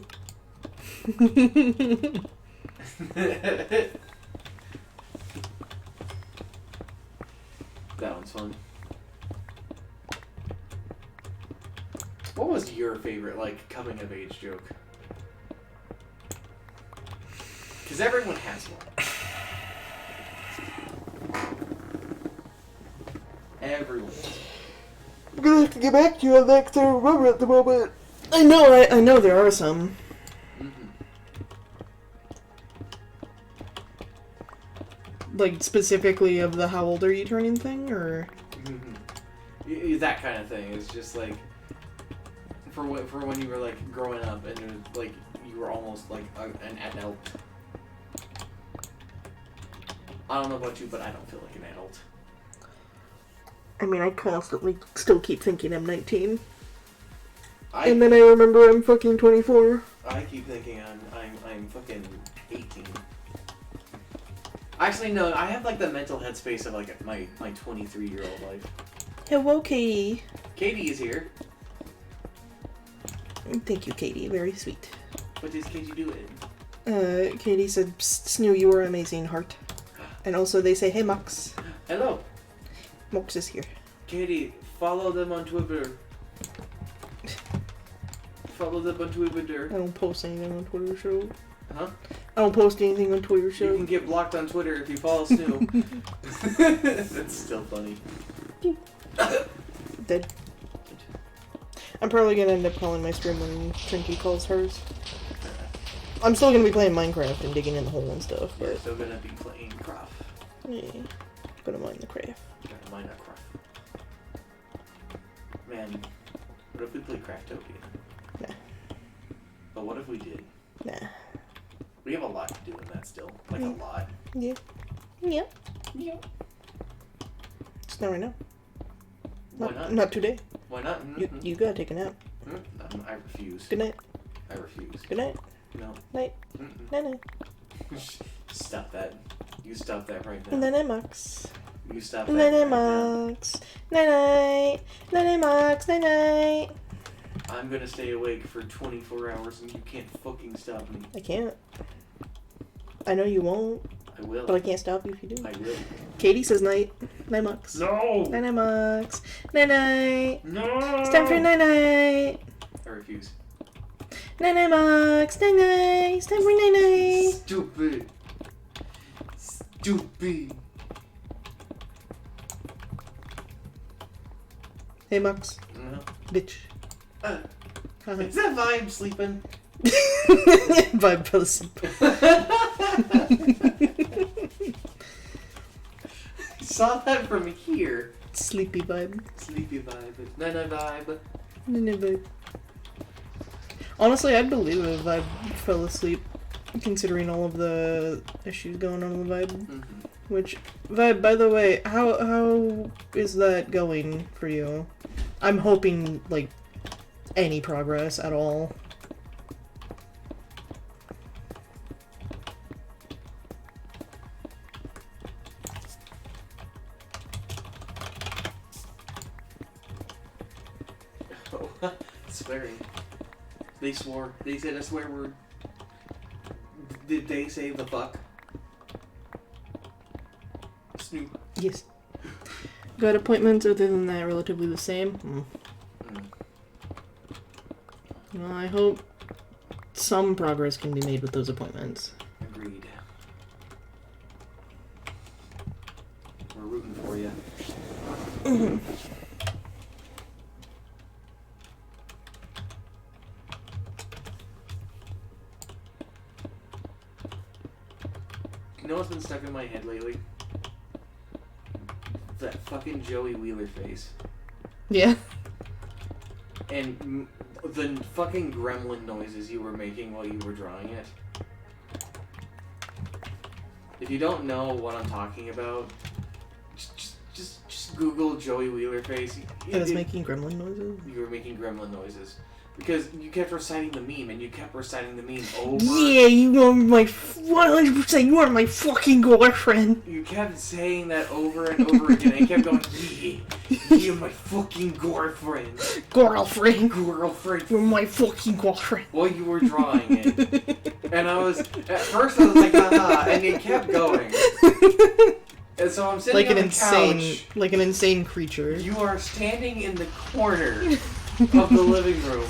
That one's fun. What was your favorite, like, coming of age joke? Because everyone has one. Everyone. I'm gonna have to get back to you on that because I don't remember at the moment. I know there are some. Like, specifically of the how old are you turning thing, or? That kind of thing. It's just like for when you were like growing up and it was like you were almost like an adult. I don't know about you, but I don't feel like an adult. I mean, I constantly still keep thinking I'm 19. And then I remember I'm fucking 24. I keep thinking I'm fucking 18. Actually, no, I have like the mental headspace of like my 23-year-old life. Hello, Katie. Katie is here. Thank you, Katie. Very sweet. What is Katie doing? Katie said, Snoo, you are amazing, heart. And also they say, hey, Mox. Hello. Mox is here. Katie, follow them on Twitter. Follow them on Twitter. I don't post anything on Twitter, show. Huh? I don't post anything on Twitter, show. You can get blocked on Twitter if you follow Snoo. That's still funny. Dead. I'm probably gonna end up calling my stream when Trinky calls hers. I'm still gonna be playing Minecraft and digging in the hole and stuff, but... You're still gonna be playing craft. Yeah. Gonna mine the craft. Gonna mine that craft. Man, what if we played Craftopia? Nah. But what if we did? Nah. We have a lot to do in that still. Like, a lot. Yeah. Yeah. Yeah. Just not right now. Why not? Not today. Why not? You gotta take a nap. I refuse. Good night. I refuse. Good night. No. Night. Night night. Stop that. You stop that right now. Night night, Mox. You stop that Night night, right now. Mox. Night night. Night night, Mox. Night night. I'm gonna stay awake for 24 hours and you can't fucking stop me. I can't. I know you won't. I will. But I can't stop you if you do. I will. Katie says night. Night, Mox. No! Night night, Mox. Night night. No! It's time for night night. I refuse. Night-night, Max. Night-night. It's time for night-night. Stupid. Stupid. Hey, Max. Bitch. Is that Vibe sleeping? Vibe fell asleep. Saw that from here. Sleepy Vibe. Sleepy Vibe. Night-night Vibe. Night-night Vibe. Honestly, I'd believe it if I fell asleep, considering all of the issues going on in the Vibe. Mm-hmm. Which, Vibe, by the way, how is that going for you? I'm hoping, like, any progress at all. Oh, swearing. They swore. They said a swear word. Did they say the fuck? Snoop. Yes. Got appointments other than that relatively the same? Well, I hope some progress can be made with those appointments. Agreed. We're rooting for you. You know what's been stuck in my head lately? That fucking Joey Wheeler face. Yeah. And the fucking gremlin noises you were making while you were drawing it. If you don't know what I'm talking about, just Google Joey Wheeler face. I was making gremlin noises? You were making gremlin noises. Because you kept reciting the meme, and you kept reciting the meme over. Yeah, you are my 100%. You are my fucking girlfriend. You kept saying that over and over again, and kept going, yeah, you're my fucking girlfriend. Girlfriend. Girlfriend. You're my fucking girlfriend. While you were drawing it. And at first I was like, haha, and it kept going. And so I'm sitting like on an the couch. like an insane creature. You are standing in the corner of the living room,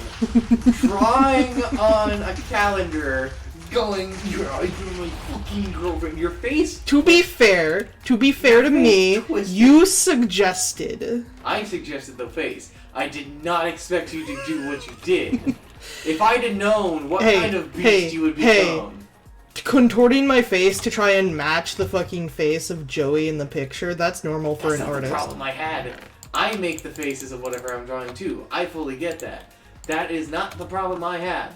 drawing on a calendar, going, you're my fucking girlfriend. Your face. To be fair to me, you suggested. I suggested the face. I did not expect you to do what you did. If I'd have known what kind of beast you would become. Contorting my face to try and match the fucking face of Joey in the picture, that's normal for an artist. That's not the problem I had. I make the faces of whatever I'm drawing too. I fully get that. That is not the problem I had.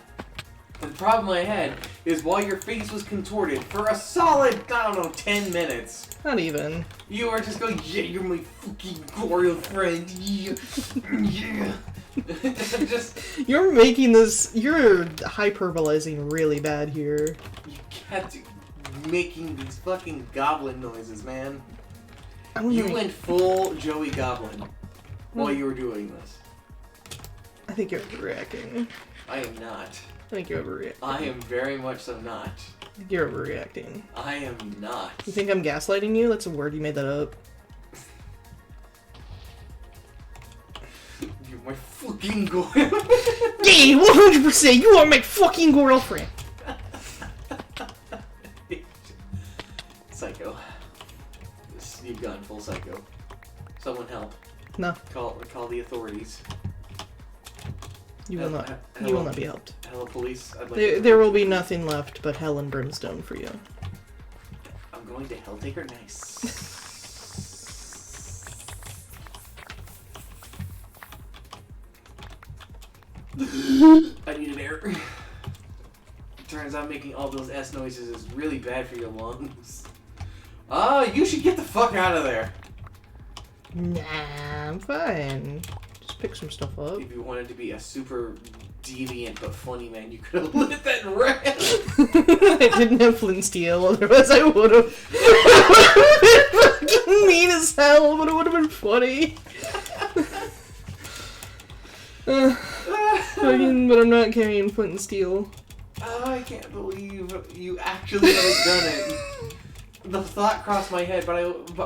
The problem I had is while your face was contorted for a solid, I don't know, 10 minutes. Not even. You are just going, yeah, you're my fucking girlfriend. Yeah. Yeah. You're making this. You're hyperbolizing really bad here. You kept making these fucking goblin noises, man. You went full Joey Goblin while you were doing this. I think you're overreacting. I am not. I think you're overreacting. I am very much so not. I think you're overreacting. I am not. You think I'm gaslighting you? That's a word. You made that up. You're my fucking girlfriend. Yeah, 100%. You are my fucking girlfriend. Psycho. You've gone full psycho. Someone help. No. Call the authorities. You will not. You will not be helped. Hello, police. I'd like There will be nothing left but hell and brimstone for you. I'm going to Helltaker Nice. I need an air. Turns out making all those S noises is really bad for your lungs. You should get the fuck out of there. Nah, I'm fine. Just pick some stuff up. If you wanted to be a super deviant but funny man, you could have lit that red. I didn't have flint steel, otherwise I would have. Fucking mean as hell, but it would have been funny. But I'm not carrying flint and steel. Oh, I can't believe you actually have done it. The thought crossed my head, but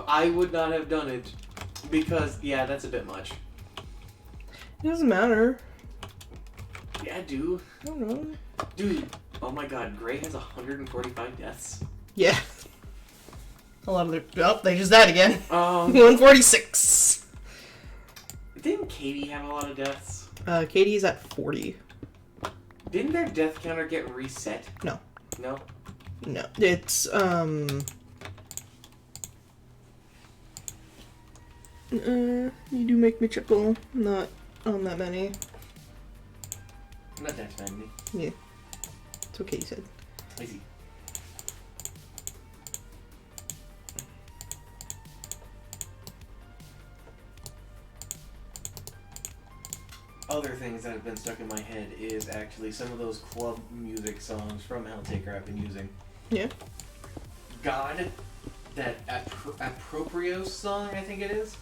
I would not have done it because, yeah, that's a bit much. It doesn't matter. Yeah, dude. I don't know. Dude, oh my god, Gray has 145 deaths. Yeah. A lot of their... Oh, they just died again. 146. 146. Didn't Katie have a lot of deaths? Katie's at 40. Didn't their death counter get reset? No. No? No. It's, you do make me chuckle. Not on that many. Not that many. Yeah. It's okay, you said. I see. Other things that have been stuck in my head is actually some of those club music songs from Helltaker I've been using. Yeah. God, that Approprios song, I think it is.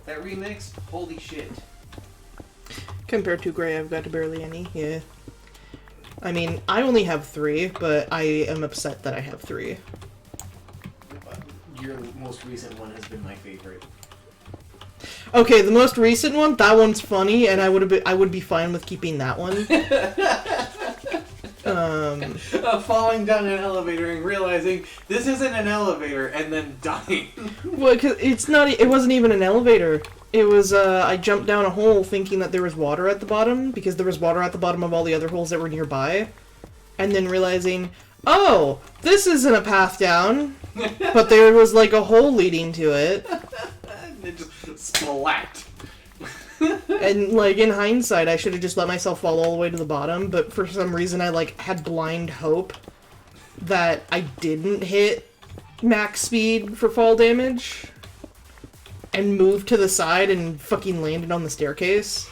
That remix, holy shit. Compared to Gray, I've got barely any, yeah. I mean, I only have 3, but I am upset that I have 3. Your most recent one has been my favorite. Okay, the most recent one, that one's funny, and I would be fine with keeping that one. Falling down an elevator and realizing this isn't an elevator, and then dying. Well, 'cause it wasn't even an elevator. It was, I jumped down a hole thinking that there was water at the bottom, because there was water at the bottom of all the other holes that were nearby. And then realizing, oh, this isn't a path down, but there was, like, a hole leading to it. It just splat. And, like, in hindsight, I should have just let myself fall all the way to the bottom, but for some reason I, like, had blind hope that I didn't hit max speed for fall damage, and moved to the side and fucking landed on the staircase.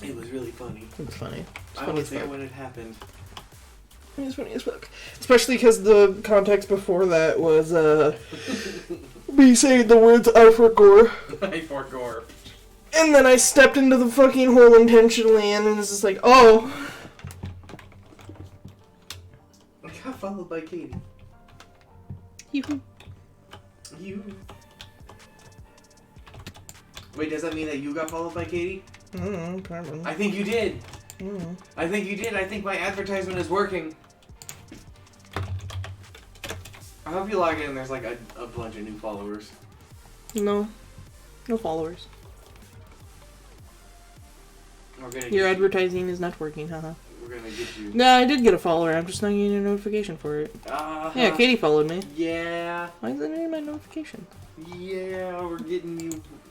It was really funny. It's funny. It's I funny was as there fuck. when it happened. It's funny as fuck. Especially because the context before that was, me saying the words I for gore. I for gore. And then I stepped into the fucking hole intentionally, and it was just like, oh. I got followed by Katie. You. Wait, does that mean that you got followed by Katie? Apparently. I think you did. Mm. I think you did. I think my advertisement is working. I hope you log in and there's like a bunch of new followers. No. No followers. We're gonna Your get advertising is not working, haha. We're gonna get you. No, I did get a follower. I'm just not getting a notification for it. Yeah, Katie followed me. Yeah. Why is that in my notification? Yeah, we're getting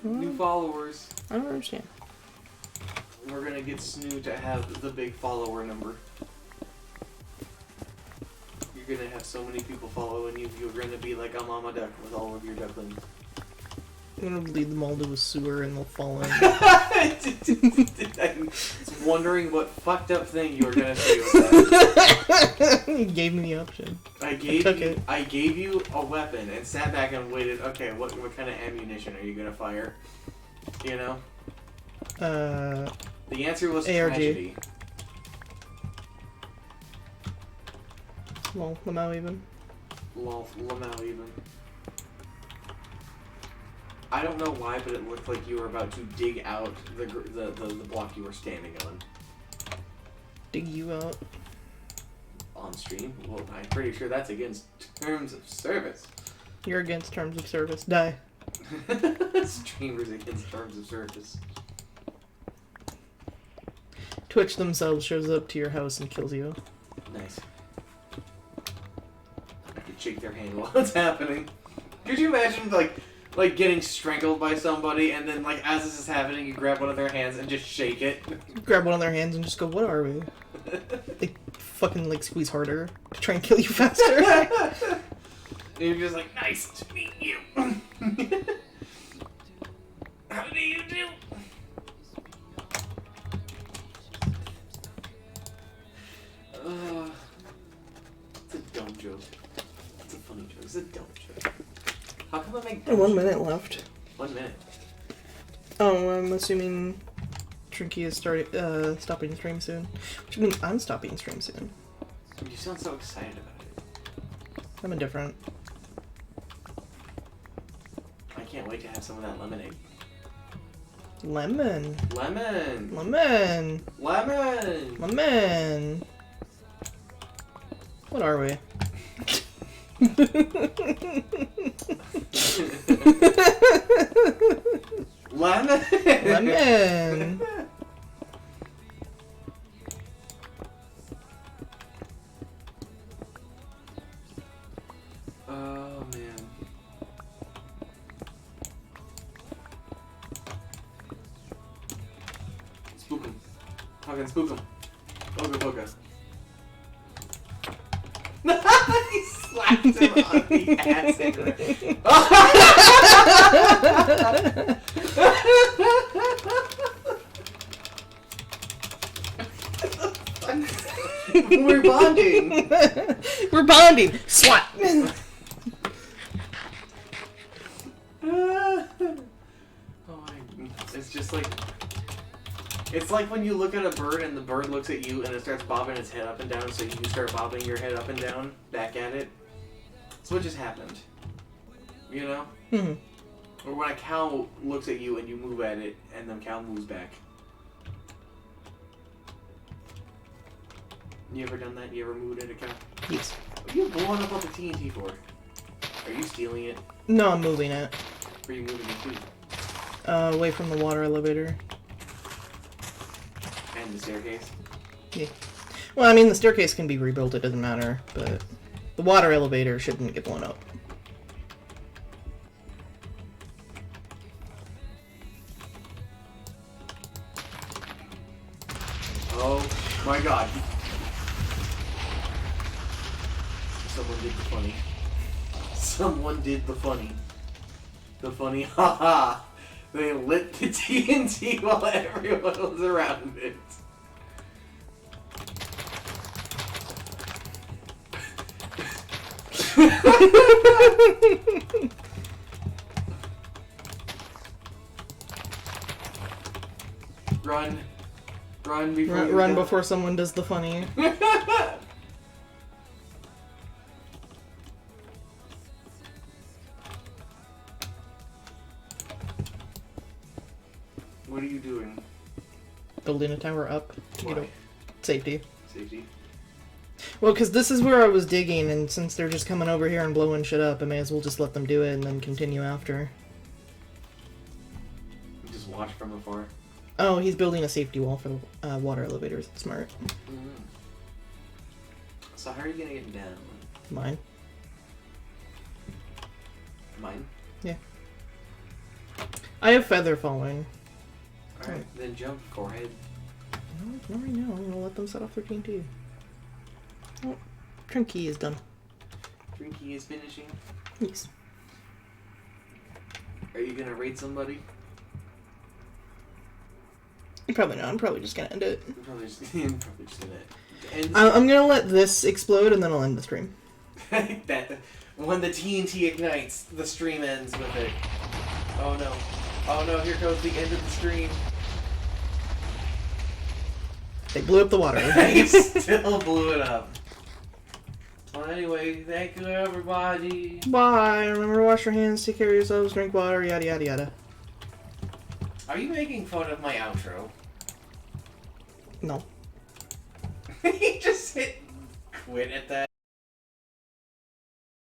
new followers. I don't understand. We're gonna get Snoo to have the big follower number. You're gonna have so many people following you, you're gonna be like a mama duck with all of your ducklings. I'm gonna lead them all to a sewer and they'll fall in. I was wondering what fucked up thing you were gonna say with that. You gave me the option. I gave you a weapon and sat back and waited. Okay, what kind of ammunition are you gonna fire? You know. The answer was ARG. tragedy. Well, Lamau even. Lamau even. I don't know why, but it looked like you were about to dig out the block you were standing on. Dig you out. On stream? Well, I'm pretty sure that's against terms of service. You're against terms of service. Die. Streamers against terms of service. Twitch themselves shows up to your house and kills you. Nice. I could shake their hand while it's happening. Could you imagine, like getting strangled by somebody, and then, like, as this is happening, you grab one of their hands and just shake it? Grab one of their hands and just go, what are we? They fucking, like, squeeze harder to try and kill you faster. And you're just like, nice to meet you. How do you do? It's a dumb joke. It's a funny joke. It's a dumb joke. How come I make dumb 1 jokes? minute left. 1 minute. Oh, I'm assuming Trinky is stopping stream soon. Which means I'm stopping stream soon. You sound so excited about it. I'm indifferent. I can't wait to have some of that lemonade. Lemon. Lemon. Lemon. Lemon. Lemon. What are we? Lemon. Lemon. Oh man. Spook him. Fucking spook him. Boga boga. He slapped him on the acid. We're bonding. We're bonding. Swat. It's just like, it's like when you look at a bird and the bird looks at you and it starts bobbing its head up and down, so you start bobbing your head up and down back at it. That's what just happened. You know? Mm-hmm. Or when a cow looks at you and you move at it and the cow moves back. You ever done that? You ever moved at a cow? Yes. What are you blowing up all the TNT for? Are you stealing it? No, I'm moving it. Where are you moving it to? Away from the water elevator. And the staircase? Yeah. Well, I mean, the staircase can be rebuilt, it doesn't matter, but the water elevator shouldn't get blown up. Oh my god. Someone did the funny. Someone did the funny. The funny, haha. They lit the TNT while everyone was around it. Run. Run before you Run die. before someone does the funny. What are you doing? Building a tower up to get Why? a safety. Safety? Well, because this is where I was digging, and since they're just coming over here and blowing shit up, I may as well just let them do it and then continue after. Just watch from afar. Oh, he's building a safety wall for the water elevators. Smart. So how are you gonna get down? Mine. Mine? Yeah. I have feather falling. Alright, then jump, forehead. No, not right now. I'm gonna let them set off their TNT. Oh, Trinky is done. Trinky is finishing. Yes. Are you gonna raid somebody? Probably not. I'm probably just gonna end it. You're probably just gonna end I'm gonna let this explode and then I'll end the stream. that when the TNT ignites, the stream ends with it. Oh no. Oh no, here goes the end of the stream. They blew up the water. They still blew it up. Well, anyway, thank you everybody. Bye. Remember to wash your hands, take care of yourselves, drink water, yada yada yada. Are you making fun of my outro? No. He just hit quit at that.